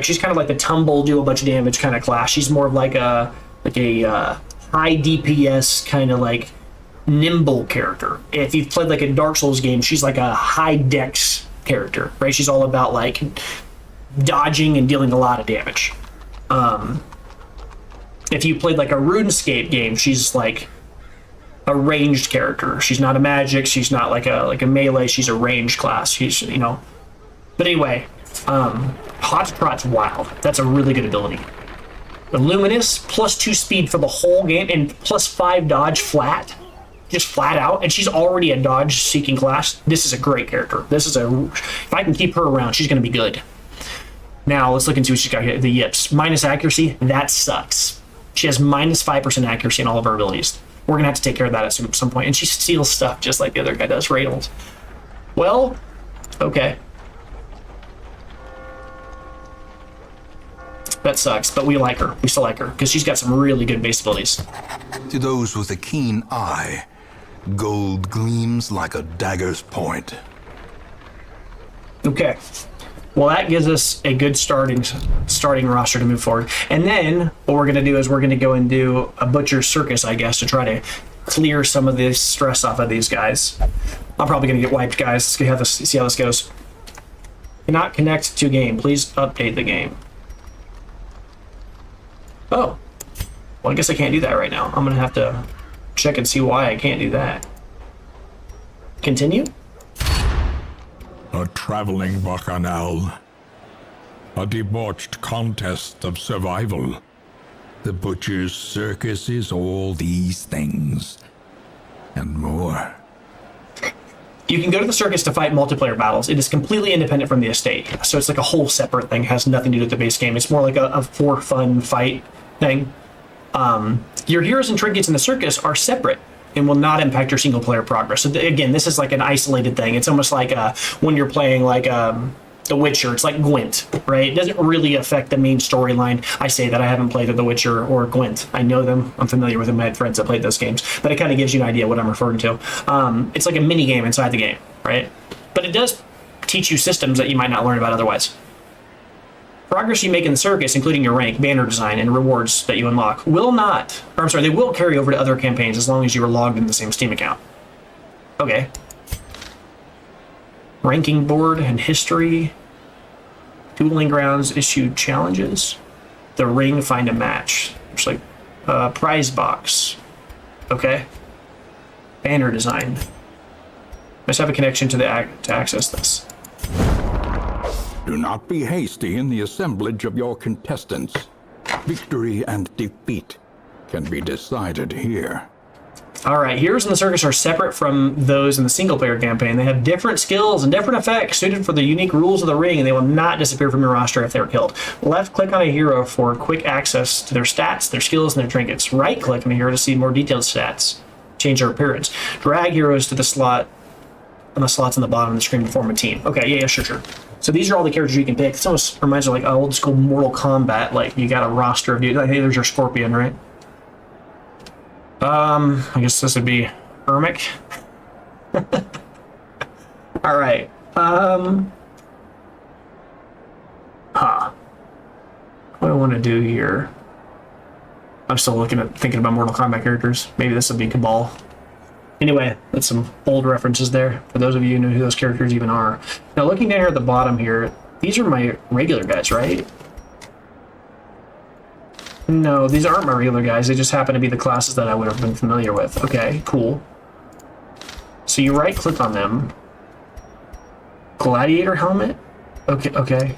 she's kind of like the tumble, do a bunch of damage kind of class. She's more of like a high DPS kind of like nimble character. If you've played like a Dark Souls game, she's like a high dex character, right? She's all about like dodging and dealing a lot of damage. If you played like a RuneScape game, she's like a ranged character. She's not a magic. She's not like a melee. She's a ranged class. She's But anyway, Hot Trot's wild. That's a really good ability. The Luminous plus 2 speed for the whole game and plus 5 dodge flat. Just flat out, and she's already a dodge seeking class. This is a great character. If I can keep her around, she's going to be good. Now let's look and see what she's got here. The yips. Minus accuracy, that sucks. She has minus 5% accuracy in all of her abilities. We're going to have to take care of that at some point. And she steals stuff just like the other guy does, Radels. Well, okay. That sucks, but we like her. We still like her because she's got some really good base abilities. To those with a keen eye, gold gleams like a dagger's point. Okay. Well, that gives us a good starting roster to move forward. And then what we're going to do is we're going to go and do a butcher's circus, I guess, to try to clear some of this stress off of these guys. I'm probably going to get wiped, guys. Let's see how this goes. Cannot connect to game. Please update the game. Oh. Well, I guess I can't do that right now. I'm going to have to check and see why I can't do that. Continue? A traveling bacchanal. A debauched contest of survival. The butcher's circus is all these things. And more. You can go to the circus to fight multiplayer battles. It is completely independent from the estate. So it's like a whole separate thing. It has nothing to do with the base game. It's more like a for fun fight thing. Your heroes and trinkets in the circus are separate and will not impact your single player progress. So again, this is like an isolated thing. It's almost like when you're playing like The Witcher. It's like Gwent, right? It doesn't really affect the main storyline. I say that I haven't played The Witcher or Gwent. I know them. I'm familiar with them. I had friends that played those games. But it kind of gives you an idea what I'm referring to. It's like a mini game inside the game, right? But it does teach you systems that you might not learn about otherwise. Progress you make in the circus, including your rank, banner design, and rewards that you unlock, they will carry over to other campaigns as long as you are logged in the same Steam account. Okay. Ranking board and history. Dueling grounds issued challenges. The ring find a match. There's like a prize box. Okay. Banner design. Must have a connection to to access this. Do not be hasty in the assemblage of your contestants. Victory and defeat can be decided here. All right, heroes in the circus are separate from those in the single-player campaign. They have different skills and different effects suited for the unique rules of the ring, and they will not disappear from your roster if they are killed. Left-click on a hero for quick access to their stats, their skills, and their trinkets. Right-click on a hero to see more detailed stats, change their appearance. Drag heroes to the slot on the slots on the bottom of the screen to form a team. Okay, yeah, sure. So these are all the characters you can pick. This almost reminds me of like old school Mortal Kombat. Like you got a roster of dudes. Like, hey, there's your Scorpion, right? I guess this would be Ermic. All right. What do I want to do here? I'm still thinking about Mortal Kombat characters. Maybe this would be Cabal. Anyway, that's some old references there for those of you who know who those characters even are. Now, looking down here at the bottom here, these are my regular guys, right? No, these aren't my regular guys. They just happen to be the classes that I would have been familiar with. Okay, cool. So you right-click on them. Gladiator helmet? Okay.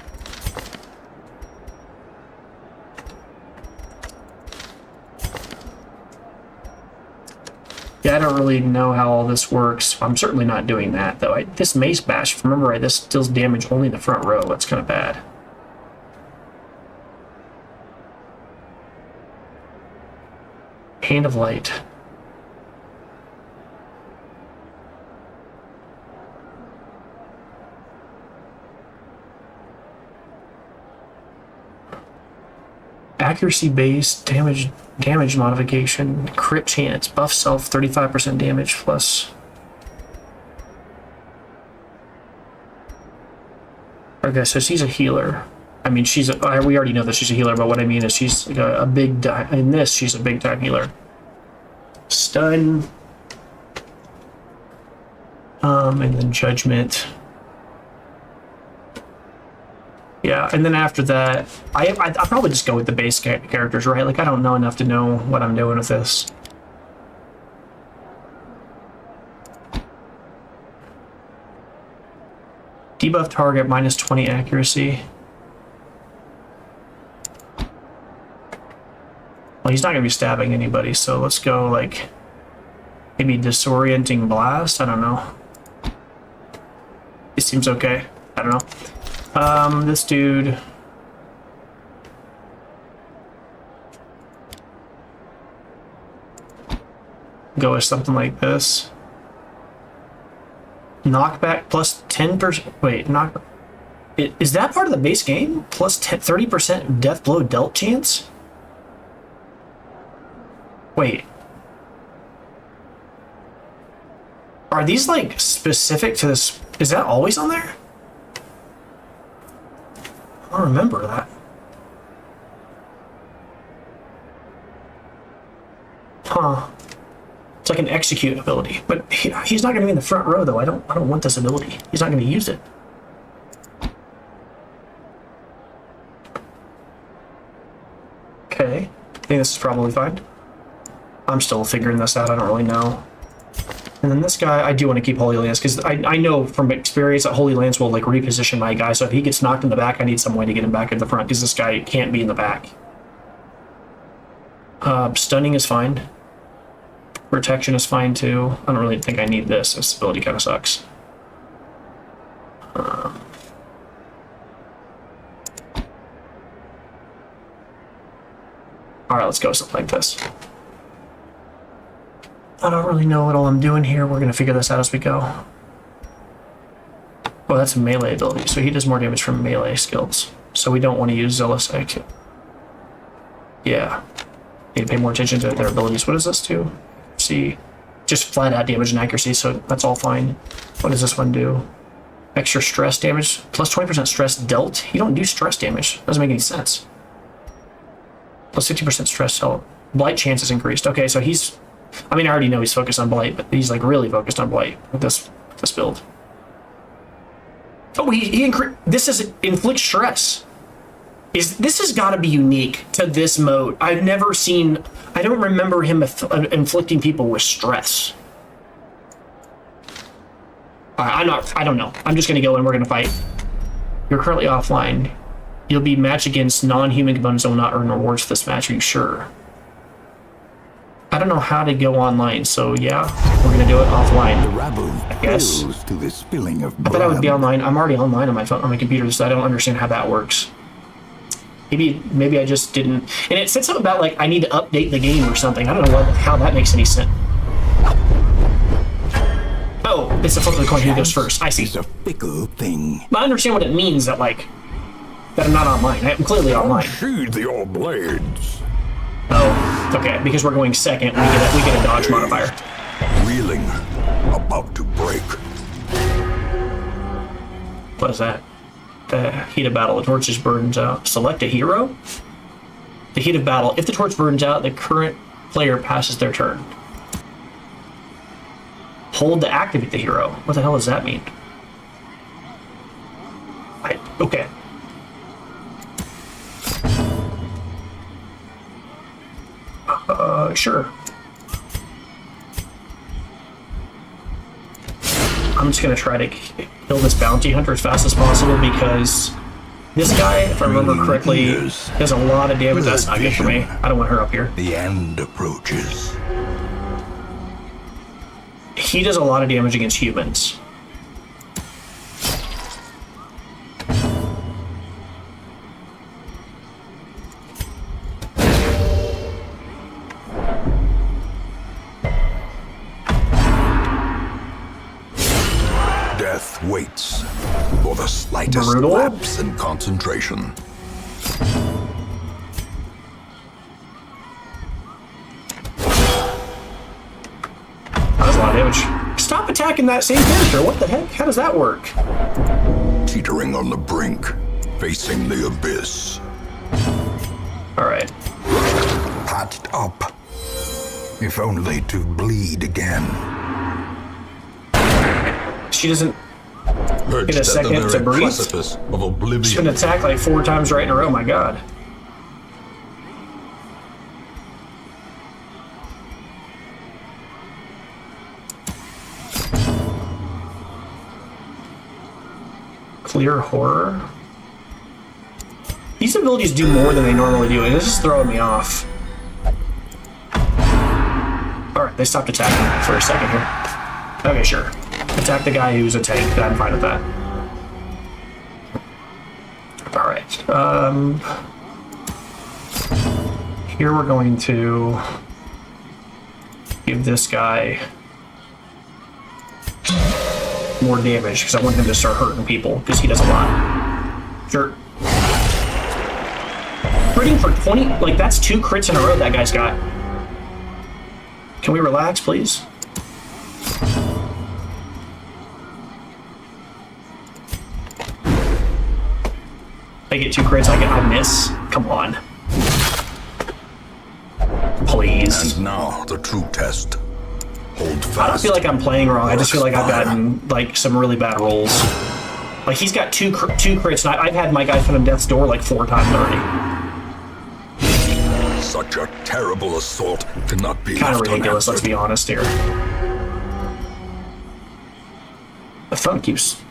Yeah, I don't really know how all this works. I'm certainly not doing that, though. This Mace Bash, if I remember right, this deals damage only in the front row. That's kind of bad. Hand of Light. Accuracy base, damage modification, crit chance, buff self 35% damage plus. Okay, so she's a healer. I mean, we already know that she's a healer, but what I mean is she's like a big time, in this, she's a big time healer. Stun. And then Judgment. Yeah, and then after that, I'll probably just go with the base characters, right? Like, I don't know enough to know what I'm doing with this. Debuff target, minus 20 accuracy. Well, he's not going to be stabbing anybody, so let's go, like, maybe Disorienting Blast? I don't know. It seems okay. I don't know. This dude... Go with something like this. Knockback plus 10%... Wait, knock... Is that part of the base game? Plus 30% death blow dealt chance? Wait. Are these, like, specific to this? Is that always on there? I don't remember that. Huh. It's like an execute ability. But he's not going to be in the front row, though. I don't want this ability. He's not going to use it. Okay. I think this is probably fine. I'm still figuring this out. I don't really know. And then this guy, I do want to keep Holy Lance, because I know from experience that Holy Lance will, like, reposition my guy, so if he gets knocked in the back, I need some way to get him back in the front, because this guy can't be in the back. Stunning is fine. Protection is fine, too. I don't really think I need this. This ability kind of sucks. Alright, let's go something like this. I don't really know what all I'm doing here. We're going to figure this out as we go. Oh, that's a melee ability, so he does more damage from melee skills. So we don't want to use Zealous IQ. Yeah. Need to pay more attention to their abilities. What does this do? See, just flat out damage and accuracy, so that's all fine. What does this one do? Extra stress damage, plus 20% stress dealt. You don't do stress damage. Doesn't make any sense. Plus 50% stress dealt. Blight chance is increased. Okay, so he's... I mean, I already know he's focused on Blight, but he's, like, really focused on Blight with this build. Oh, this is inflict stress. This has got to be unique to this mode. I've never seen... I don't remember him inflicting people with stress. I don't know. I'm just gonna go and we're gonna fight. You're currently offline. You'll be matched against non-human components and will not earn rewards for this match. Are you sure? I don't know how to go online, so yeah, we're gonna do it offline. The rabble I guess. fills to the spilling of I thought I would be blood. online. I'm already online on my phone, on my computer, so I don't understand how that works. Maybe I just didn't. And it said something about like I need to update the game or something. I don't know how that makes any sense. Oh, it's the flip of the coin. Who goes first? I see. It's a fickle thing. But I understand what it means that like that I'm not online. I'm clearly online. Sheathe your blades. Oh, okay. Because we're going second, we get a dodge modifier. Reeling, about to break. What is that? Heat of battle. The torch just burns out. Select a hero. The heat of battle. If the torch burns out, the current player passes their turn. Hold to activate the hero. What the hell does that mean? Okay. Sure. I'm just gonna try to kill this bounty hunter as fast as possible because this guy, if I remember correctly, does a lot of damage. That's not good for me. I don't want her up here. The end approaches. He does a lot of damage against humans. Death waits for the slightest Brutal. lapse in concentration. That does a lot of damage. Stop attacking that same character. What the heck? How does that work? Teetering on the brink, facing the abyss. Alright. Patched up, if only to bleed again. She doesn't Perched get a at second the to very breathe. precipice of oblivion. She's been attacked like 4 times right in a row. My god. Clear horror. These abilities do more than they normally do, and this is throwing me off. Alright, they stopped attacking for a second here. Okay, sure. Attack the guy who's a tank. I'm fine with that. Alright. Here we're going to give this guy more damage because I want him to start hurting people because he does a lot. Sure. Critting for 20, like that's 2 crits in a row that guy's got. Can we relax, please? I get 2 crits, I miss. Come on. Please. And now the true test. Hold fast. I don't feel like I'm playing wrong. I just feel like I've gotten like some really bad rolls. Like he's got two crits, and I've had my guys put on death's door like 4 times already. Such a terrible assault cannot be Kind of left ridiculous, let's unanswered. be honest here. The phone keeps...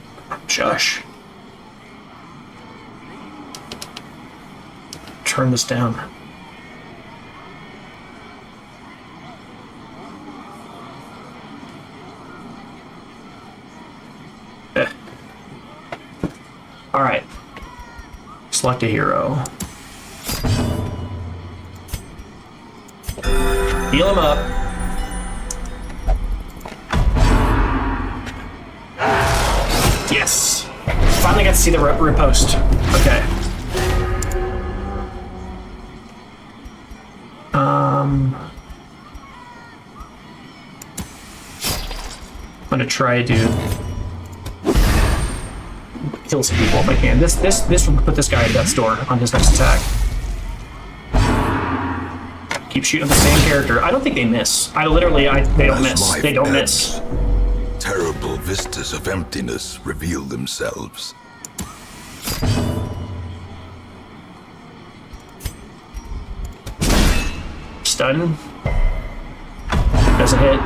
Shush. Turn this down. Alright. Select a hero. Heal him up. Yes! Finally got to see the riposte. Okay. I'm gonna try to kill some people if I can. This will put this guy at death's door on his next attack. Keep shooting the same character. I don't think they miss. They don't As miss. life They don't ebbs, miss. terrible vistas of emptiness reveal themselves. Stun. Doesn't hit.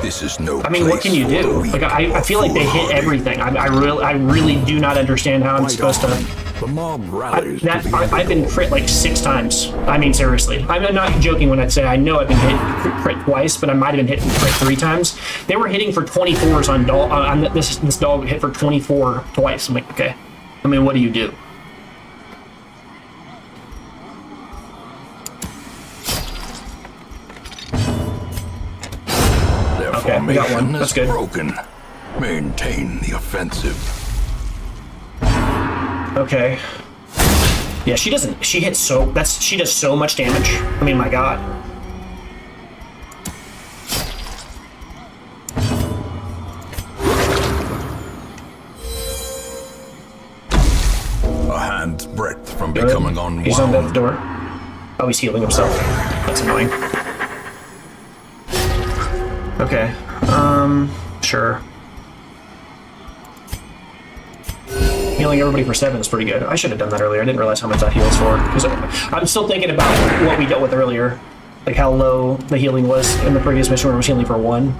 This is no I mean, what can you do? Like, I feel like they hit everything. I really do not understand how I'm supposed to. The mob rallies. I've been crit like 6 times. I mean, seriously. I'm not joking when I say I know I've been hit crit twice, but I might have been hit crit 3 times. They were hitting for 24s on this dog hit for 24 twice. I'm like, okay. I mean, what do you do? Their Okay, we got one. formation That's is good. broken. Maintain the offensive. Okay. Yeah, she doesn't. She hits so. She does so much damage. I mean, my God. A hand's breadth from becoming unwound. He's on death's door. Oh, he's healing himself. That's annoying. Okay. Sure. Healing everybody for 7 is pretty good. I should have done that earlier. I didn't realize how much that heals for. Because I'm still thinking about what we dealt with earlier. Like how low the healing was in the previous mission where I was healing for 1.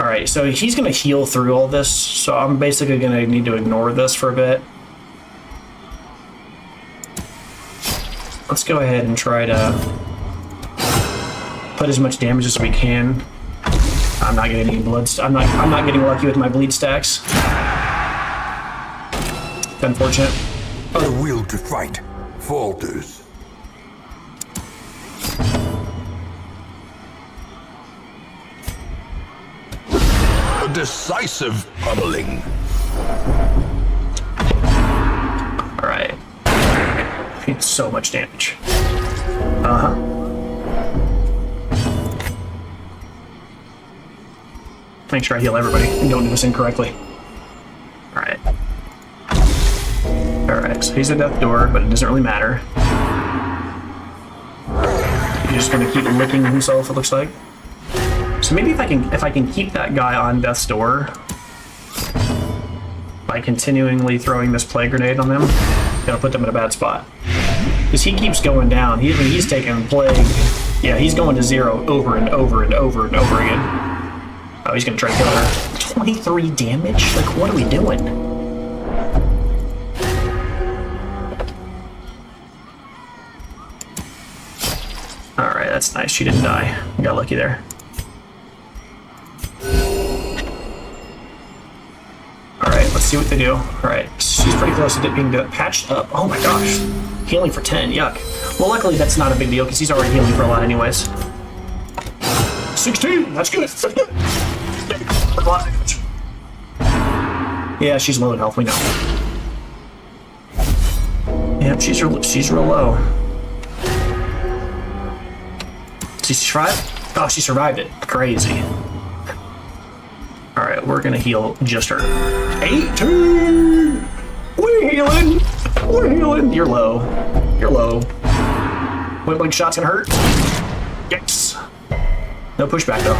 Alright, so he's going to heal through all this. So I'm basically going to need to ignore this for a bit. Let's go ahead and try to put as much damage as we can. I'm not getting any blood. I'm not getting lucky with my bleed stacks. It's unfortunate. The will to fight falters. A decisive pummeling. All right. It's so much damage. Make sure I heal everybody and don't do this incorrectly. Alright. Alright, so he's at death door, but it doesn't really matter. He's just gonna keep licking himself, it looks like. So maybe if I can keep that guy on death's door by continually throwing this plague grenade on them, gonna put them in a bad spot. Because he keeps going down. He's taking plague. Yeah, he's going to 0 over and over and over and over again. Oh, he's gonna try to kill her. 23 damage? Like, what are we doing? Alright, that's nice. She didn't die. We got lucky there. Alright, let's see what they do. Alright, she's pretty close to being patched up. Oh my gosh. Healing for 10, yuck. Well, luckily that's not a big deal, because he's already healing for a lot anyways. 16, that's good. That's good. Yeah, she's low in health, we know. Yep, she's real low. Did she survive? Oh, she survived it. Crazy. Alright, we're gonna heal just her. 18! We're healing! We're healing! You're low. You're low. Point blank shot's gonna hurt. Yes! No pushback though.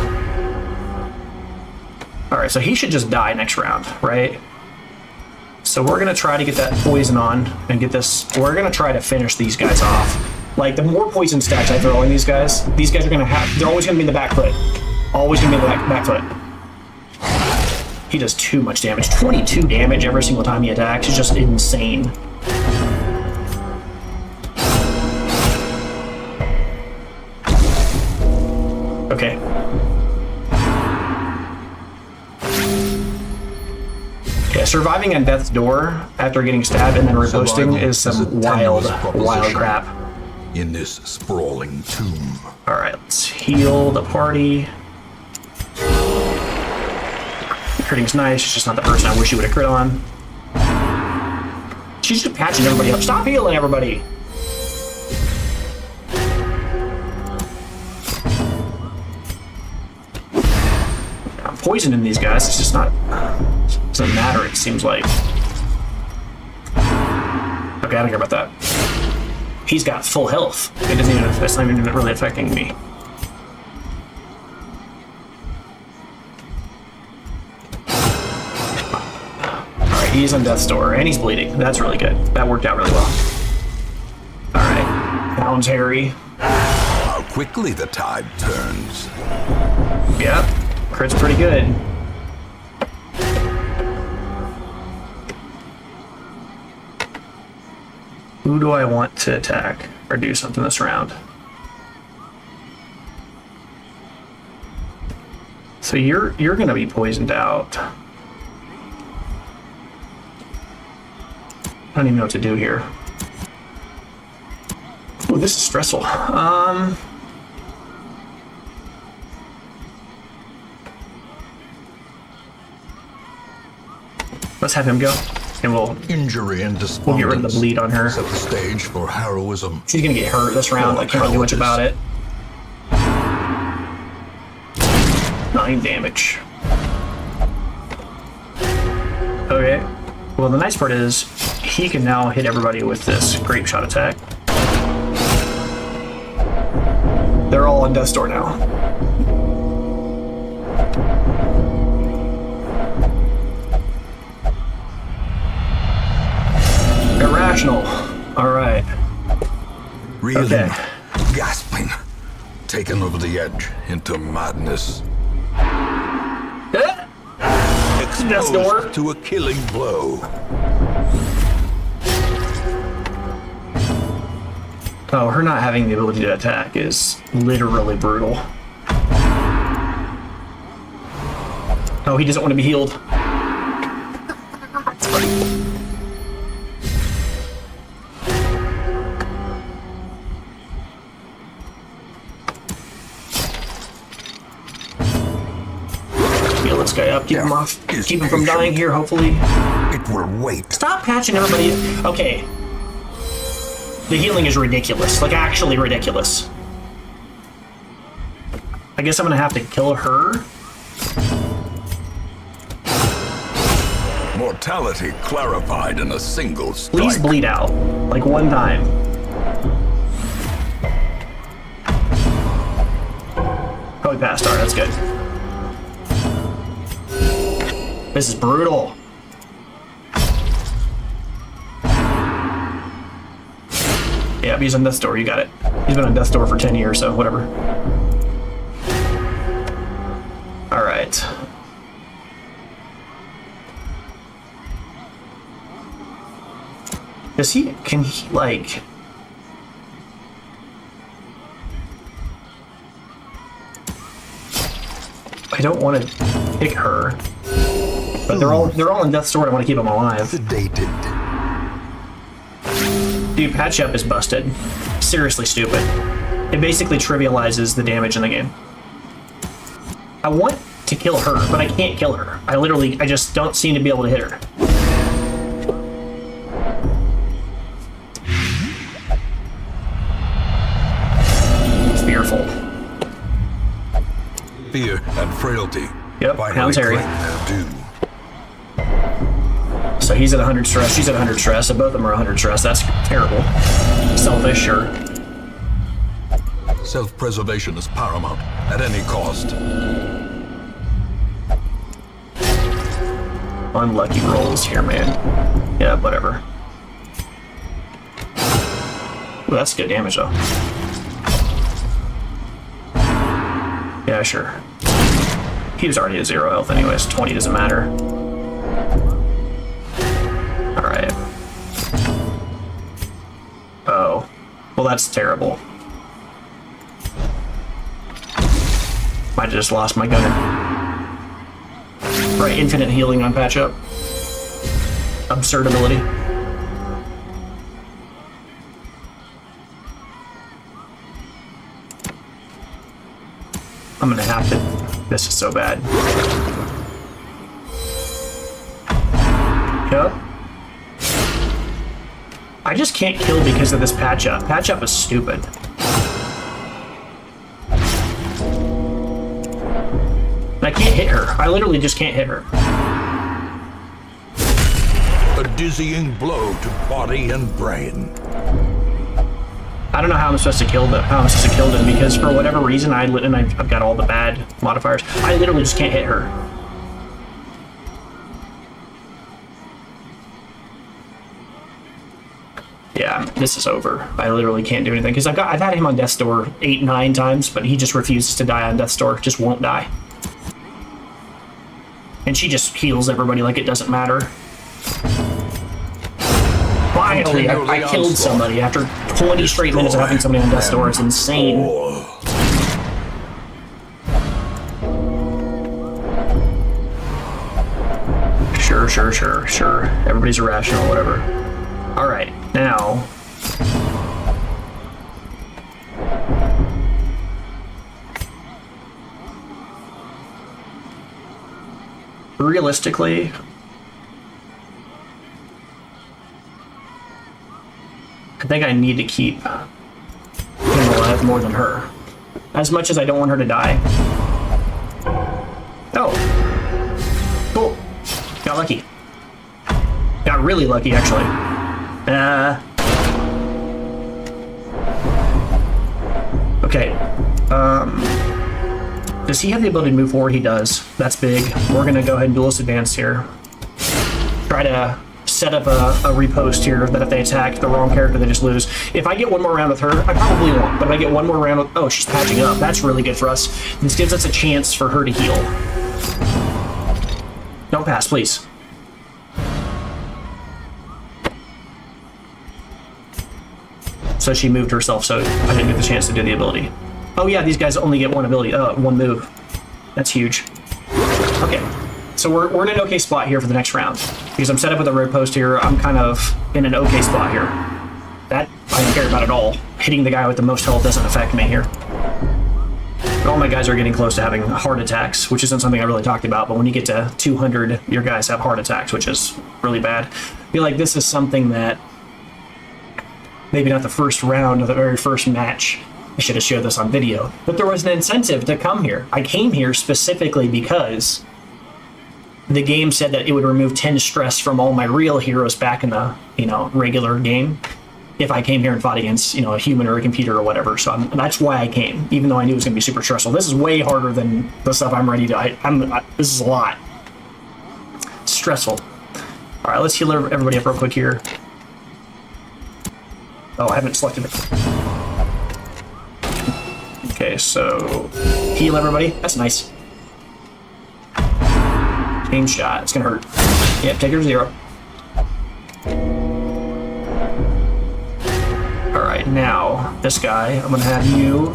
Alright, so he should just die next round, right? So we're gonna try to get that poison on and get this. We're gonna try to finish these guys off. Like, the more poison stacks I throw on these guys are gonna have. They're always gonna be in the back foot. Always gonna be in the back foot. He does too much damage. 22 damage every single time he attacks is just insane. Okay. Yeah, surviving on death's door after getting stabbed and then reposting is some wild crap. In this sprawling tomb. Alright, let's heal the party. Critting's nice, it's just not the person I wish you would have crit on. She's just patching everybody up. Stop healing everybody! I'm poisoning these guys, it's just not. Doesn't matter, it seems like. Okay, I don't care about that. He's got full health. It doesn't even, that's not even really affecting me. Alright, he's on death's door, and he's bleeding. That's really good. That worked out really well. Alright, that one's hairy. quickly the tide turns. Yep, crit's pretty good. Who do I want to attack or do something this round? So you're gonna be poisoned out. I don't even know what to do here. Oh, this is stressful. Let's have him go, and we'll Injury and get rid of the bleed on her. set the stage for heroism. She's gonna get hurt this round. I can't really do much about it. 9 damage. Okay. Well, the nice part is he can now hit everybody with this grape shot attack. They're all on death's door now. Irrational. All right. Reeling, Okay. gasping, taken over the edge into madness. Death's door. Exposed to a killing blow. Oh, her not having the ability to attack is literally brutal. Oh, he doesn't want to be healed. Heal this guy up, keep him off, keep him from dying here, hopefully. It will wait. Stop patching everybody. Okay. The healing is ridiculous, like actually ridiculous. I guess I'm gonna have to kill her. Mortality clarified in a single strike. Please bleed out, like one time. Oh, we passed. Alright, that's good. This is brutal. Yeah, he's on death's door. You got it. He's been on death's door for 10 years, so whatever. All right. Does he? Can he like? I don't want to pick her, but they're all on death's door. I want to keep them alive. Sedated. Dude, patch up is busted. Seriously stupid. It basically trivializes the damage in the game. I want to kill her, but I can't kill her. I just don't seem to be able to hit her. Fearful. Fear and frailty. Yep, finally Hound's Harry. claim their due. So he's at 100 stress, she's at 100 stress, so both of them are 100 stress. That's terrible. Selfish, sure. Self-preservation is paramount at any cost. Unlucky rolls here, man. Yeah, whatever. Ooh, that's good damage, though. Yeah, sure. He was already at 0 health anyways. 20 doesn't matter. Alright. Oh. Well, that's terrible. Might have just lost my gunner. Right, infinite healing on patch up. Absurd ability. I'm gonna have to. This is so bad. Yep. I just can't kill because of this patch up. Patch up is stupid. I can't hit her. I literally just can't hit her. A dizzying blow to body and brain. I don't know how I'm supposed to kill them. Because for whatever reason, I've got all the bad modifiers. I literally just can't hit her. Yeah, this is over. I literally can't do anything because I've had him on death's door 8, 9 times, but he just refuses to die on death's door. Just won't die. And she just heals everybody like it doesn't matter. Finally, I killed somebody after 20 straight minutes of having somebody on death's door. It's insane. Sure. Everybody's irrational, whatever. All right, now. Realistically, I think I need to keep him alive more than her. As much as I don't want her to die. Oh. Cool. Got lucky. Got really lucky, actually. Okay. Does he have the ability to move forward? He does. That's big. We're gonna go ahead and duelist advance here. Try to set up a repost here that if they attack the wrong character, they just lose. If I get one more round with her, I probably won't, but if I get one more round with... Oh, she's patching up. That's really good for us. This gives us a chance for her to heal. Don't pass, please. So she moved herself, so I didn't get the chance to do the ability. Oh yeah, these guys only get one ability, one move. That's huge. Okay, so we're in an okay spot here for the next round. Because I'm set up with a road post here, I'm kind of in an okay spot here. That I don't care about at all. Hitting the guy with the most health doesn't affect me here. All my guys are getting close to having heart attacks, which isn't something I really talked about, but when you get to 200, your guys have heart attacks, which is really bad. I feel like this is something that maybe not the first round of the very first match. I should have showed this on video, but there was an incentive to come here. I came here specifically because the game said that it would remove 10 stress from all my real heroes back in the, regular game if I came here and fought against, a human or a computer or whatever. So that's why I came, even though I knew it was going to be super stressful. This is way harder than the stuff I'm ready to. This is a lot. It's stressful. All right, let's heal everybody up real quick here. Oh, I haven't selected it. Okay, so heal everybody. That's nice. Aim shot. It's gonna hurt. Yep, take her to 0. All right, now this guy. I'm gonna have you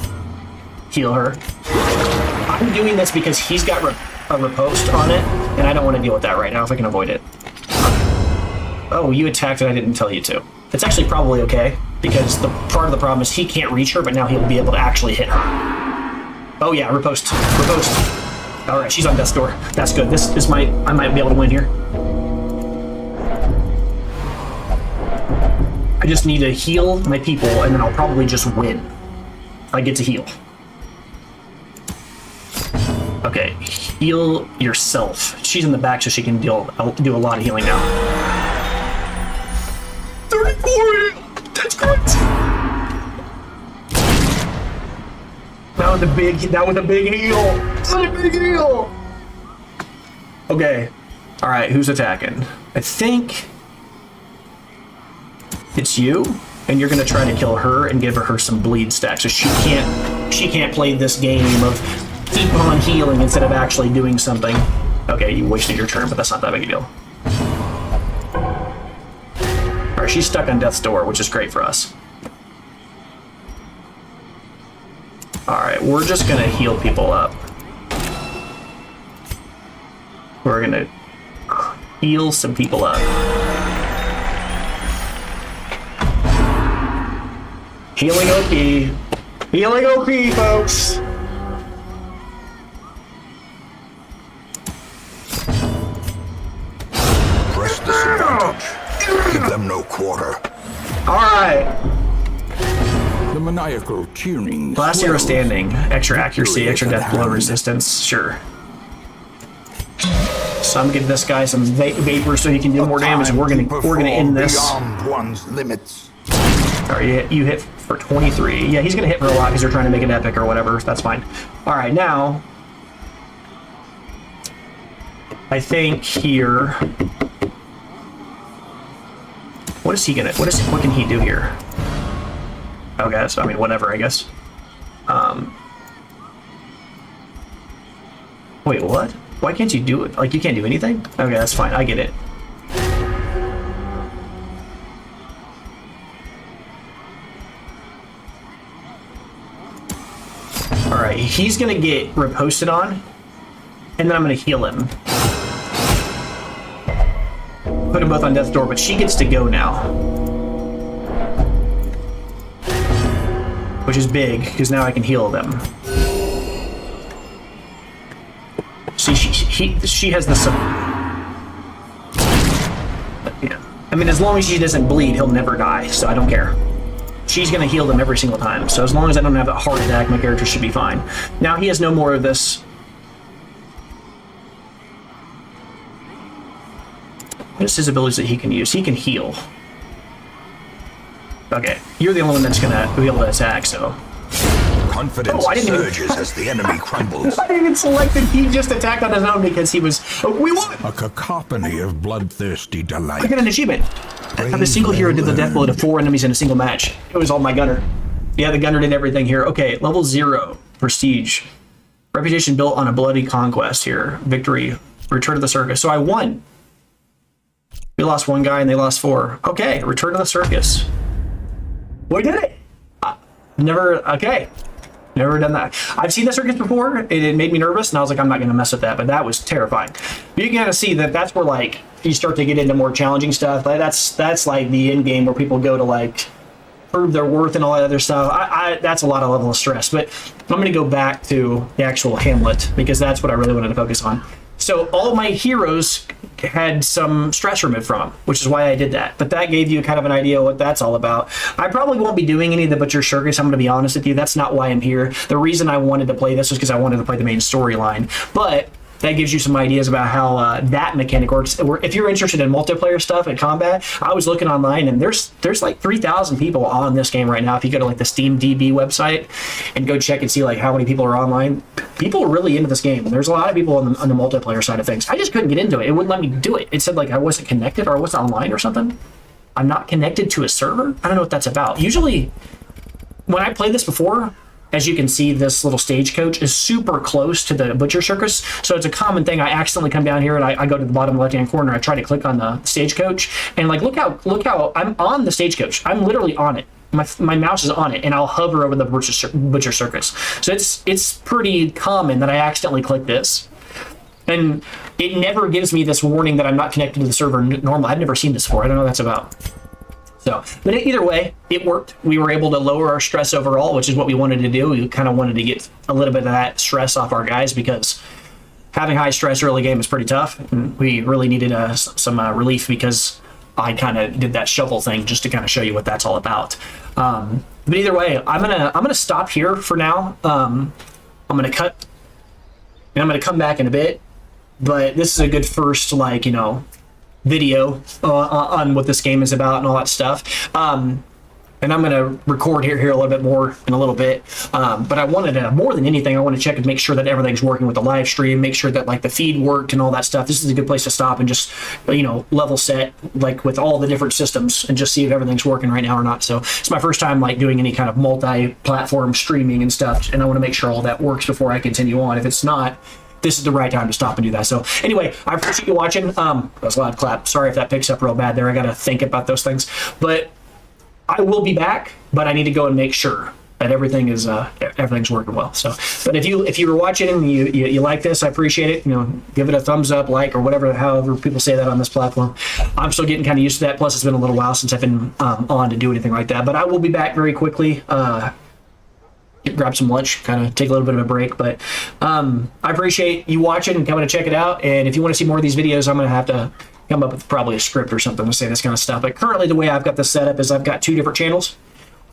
heal her. I'm doing this because he's got a riposte on it, and I don't want to deal with that right now if I can avoid it. Oh, you attacked and I didn't tell you to. It's actually probably okay, because the part of the problem is he can't reach her, but now he'll be able to actually hit her. Oh yeah, riposte. All right, she's on death's door. That's good. I might be able to win here. I just need to heal my people, and then I'll probably just win. I get to heal. Okay, heal yourself. She's in the back, so she can do a lot of healing now. 34! That's great! That was a big heal! Okay. Alright, who's attacking? I think it's you, and you're gonna try to kill her and give her some bleed stacks, so she can't play this game of keep on healing instead of actually doing something. Okay, you wasted your turn, but that's not that big a deal. Alright, she's stuck on death's door, which is great for us. Alright, we're just gonna heal people up. We're gonna heal some people up. Healing OP. Healing OP, folks! Press disadvantage. Give them no quarter. Alright. The maniacal tuning. Last hero swells. standing. Extra accuracy, Victory extra is at death blow hand. resistance. Sure. So I'm giving this guy some vapor so he can do more damage, and we're gonna end this. Beyond one's limits. Alright, you hit for 23. Yeah, he's gonna hit for a lot because they're trying to make it epic or whatever. That's fine. Alright, now I think here What is he gonna, what can he do here? Okay, so I mean, whatever, I guess. Wait, what? Why can't you do it? Like, you can't do anything? Okay, that's fine, I get it. Alright, he's gonna get riposted on, and then I'm gonna heal him. Put them both on death's door, but she gets to go now. Which is big, because now I can heal them. See, she has the... Yeah. I mean, as long as she doesn't bleed, he'll never die, so I don't care. She's going to heal them every single time, so as long as I don't have a heart attack, my character should be fine. Now, he has no more of this. What is his abilities that he can use? He can heal. Okay, you're the only one that's going to be able to attack, so... Confidence surges as the enemy crumbles. I didn't even select that he just attacked on his own because he was... Oh, we won! A cacophony of bloodthirsty delight. I got an achievement. Have a single hero did the death blow to 4 enemies in a single match. It was all my gunner. Yeah, the gunner did everything here. Okay, level 0. Prestige. Reputation built on a bloody conquest here. Victory. Return to the circus. So I won. We lost 1 guy and they lost 4. Okay, return to the circus. We did it! Okay. Never done that. I've seen the circus before. It made me nervous, and I was like, I'm not going to mess with that, but that was terrifying. But you can kind of see that that's where, like, you start to get into more challenging stuff. Like, that's like the end game where people go to, like, prove their worth and all that other stuff. That's a lot of level of stress. But I'm going to go back to the actual Hamlet, because that's what I really wanted to focus on. So all of my heroes had some stress removed from them, which is why I did that. But that gave you kind of an idea what that's all about. I probably won't be doing any of the Butcher Circus, I'm going to be honest with you. That's not why I'm here. The reason I wanted to play this was because I wanted to play the main storyline. But that gives you some ideas about how that mechanic works. If you're interested in multiplayer stuff and combat, I was looking online, and there's like 3,000 people on this game right now. If you go to like the Steam DB website and go check and see like how many people are online, people are really into this game. There's a lot of people on the multiplayer side of things. I just couldn't get into it. It wouldn't let me do it. It said like I wasn't connected or I wasn't online or something. I'm not connected to a server. I don't know what that's about. Usually, when I played this before, as you can see, this little stagecoach is super close to the Butcher Circus. So it's a common thing. I accidentally come down here and I go to the bottom left-hand corner. I try to click on the stagecoach. And like, look how I'm on the stagecoach. I'm literally on it. My mouse is on it, and I'll hover over the Butcher Circus. So it's pretty common that I accidentally click this. And it never gives me this warning that I'm not connected to the server normal. I've never seen this before. I don't know what that's about. So, but either way, it worked. We were able to lower our stress overall, which is what we wanted to do. We kind of wanted to get a little bit of that stress off our guys, because having high stress early game is pretty tough. And we really needed some relief, because I kind of did that shovel thing just to kind of show you what that's all about. But either way, I'm gonna stop here for now. I'm gonna cut, and I'm gonna come back in a bit. But this is a good first, like, video on what this game is about and all that stuff. And I'm going to record here a little bit more in a little bit. But I wanted to, more than anything, I want to check and make sure that everything's working with the live stream, make sure that like the feed worked and all that stuff. This is a good place to stop and just, level set like with all the different systems and just see if everything's working right now or not. So it's my first time like doing any kind of multi-platform streaming and stuff. And I want to make sure all that works before I continue on. If it's not, this is the right time to stop and do that. So anyway, I appreciate you watching. That was a loud clap. Sorry if that picks up real bad there. I got to think about those things. But I will be back, but I need to go and make sure that everything's working well. So, but if you were watching and you like this, I appreciate it. Give it a thumbs up, like, or whatever, however people say that on this platform. I'm still getting kind of used to that. Plus, it's been a little while since I've been on to do anything like that. But I will be back very quickly. Grab some lunch, kind of take a little bit of a break. But I appreciate you watching and coming to check it out. And if you want to see more of these videos, I'm going to have to come up with probably a script or something to say this kind of stuff. But currently the way I've got this set up is I've got 2 different channels,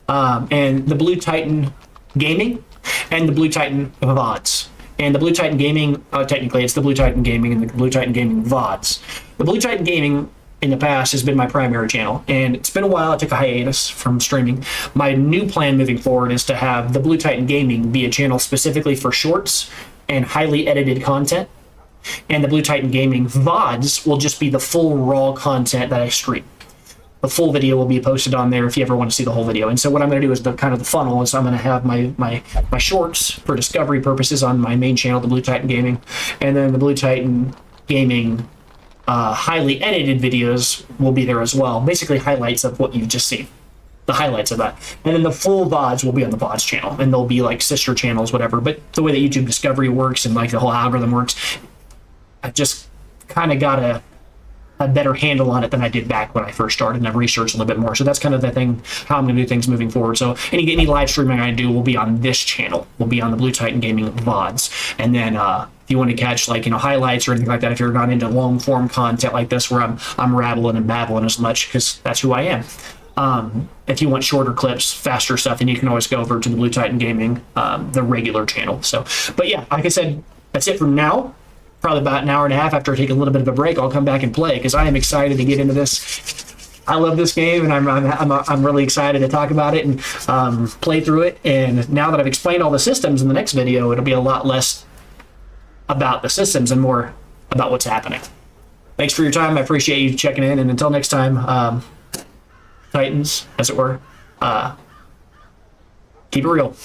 and the Blue Titan Gaming and the Blue Titan VODs. And the Blue Titan Gaming, technically it's the Blue Titan Gaming and the Blue Titan Gaming VODs. The Blue Titan Gaming in the past has been my primary channel, and it's been a while. I took a hiatus from streaming. My new plan moving forward is to have the Blue Titan Gaming be a channel specifically for shorts and highly edited content, and the Blue Titan Gaming VODs will just be the full raw content that I stream. the full video will be posted on there if you ever want to see the whole video. And so what I'm going to do is the kind of the funnel is I'm going to have my shorts for discovery purposes on my main channel, the Blue Titan Gaming, and then the Blue Titan Gaming highly edited videos will be there as well. Basically highlights of what you've just seen. The highlights of that. And then the full VODs will be on the VODs channel, and they'll be like sister channels, whatever. But the way that YouTube discovery works and like the whole algorithm works, I just kind of got a better handle on it than I did back when I first started, and I've researched a little bit more. So that's kind of the thing, how I'm going to do things moving forward. So any live streaming I do will be on this channel, will be on the Blue Titan Gaming VODs. And then if you want to catch like, highlights or anything like that, if you're not into long form content like this where I'm rattling and babbling as much, because that's who I am. If you want shorter clips, faster stuff, then you can always go over to the Blue Titan Gaming, the regular channel. So, but yeah, like I said, that's it for now. Probably about an hour and a half after I take a little bit of a break, I'll come back and play because I am excited to get into this. I love this game, and I'm really excited to talk about it and play through it. And now that I've explained all the systems in the next video, it'll be a lot less about the systems and more about what's happening. Thanks for your time. I appreciate you checking in, and until next time, Titans, as it were, keep it real.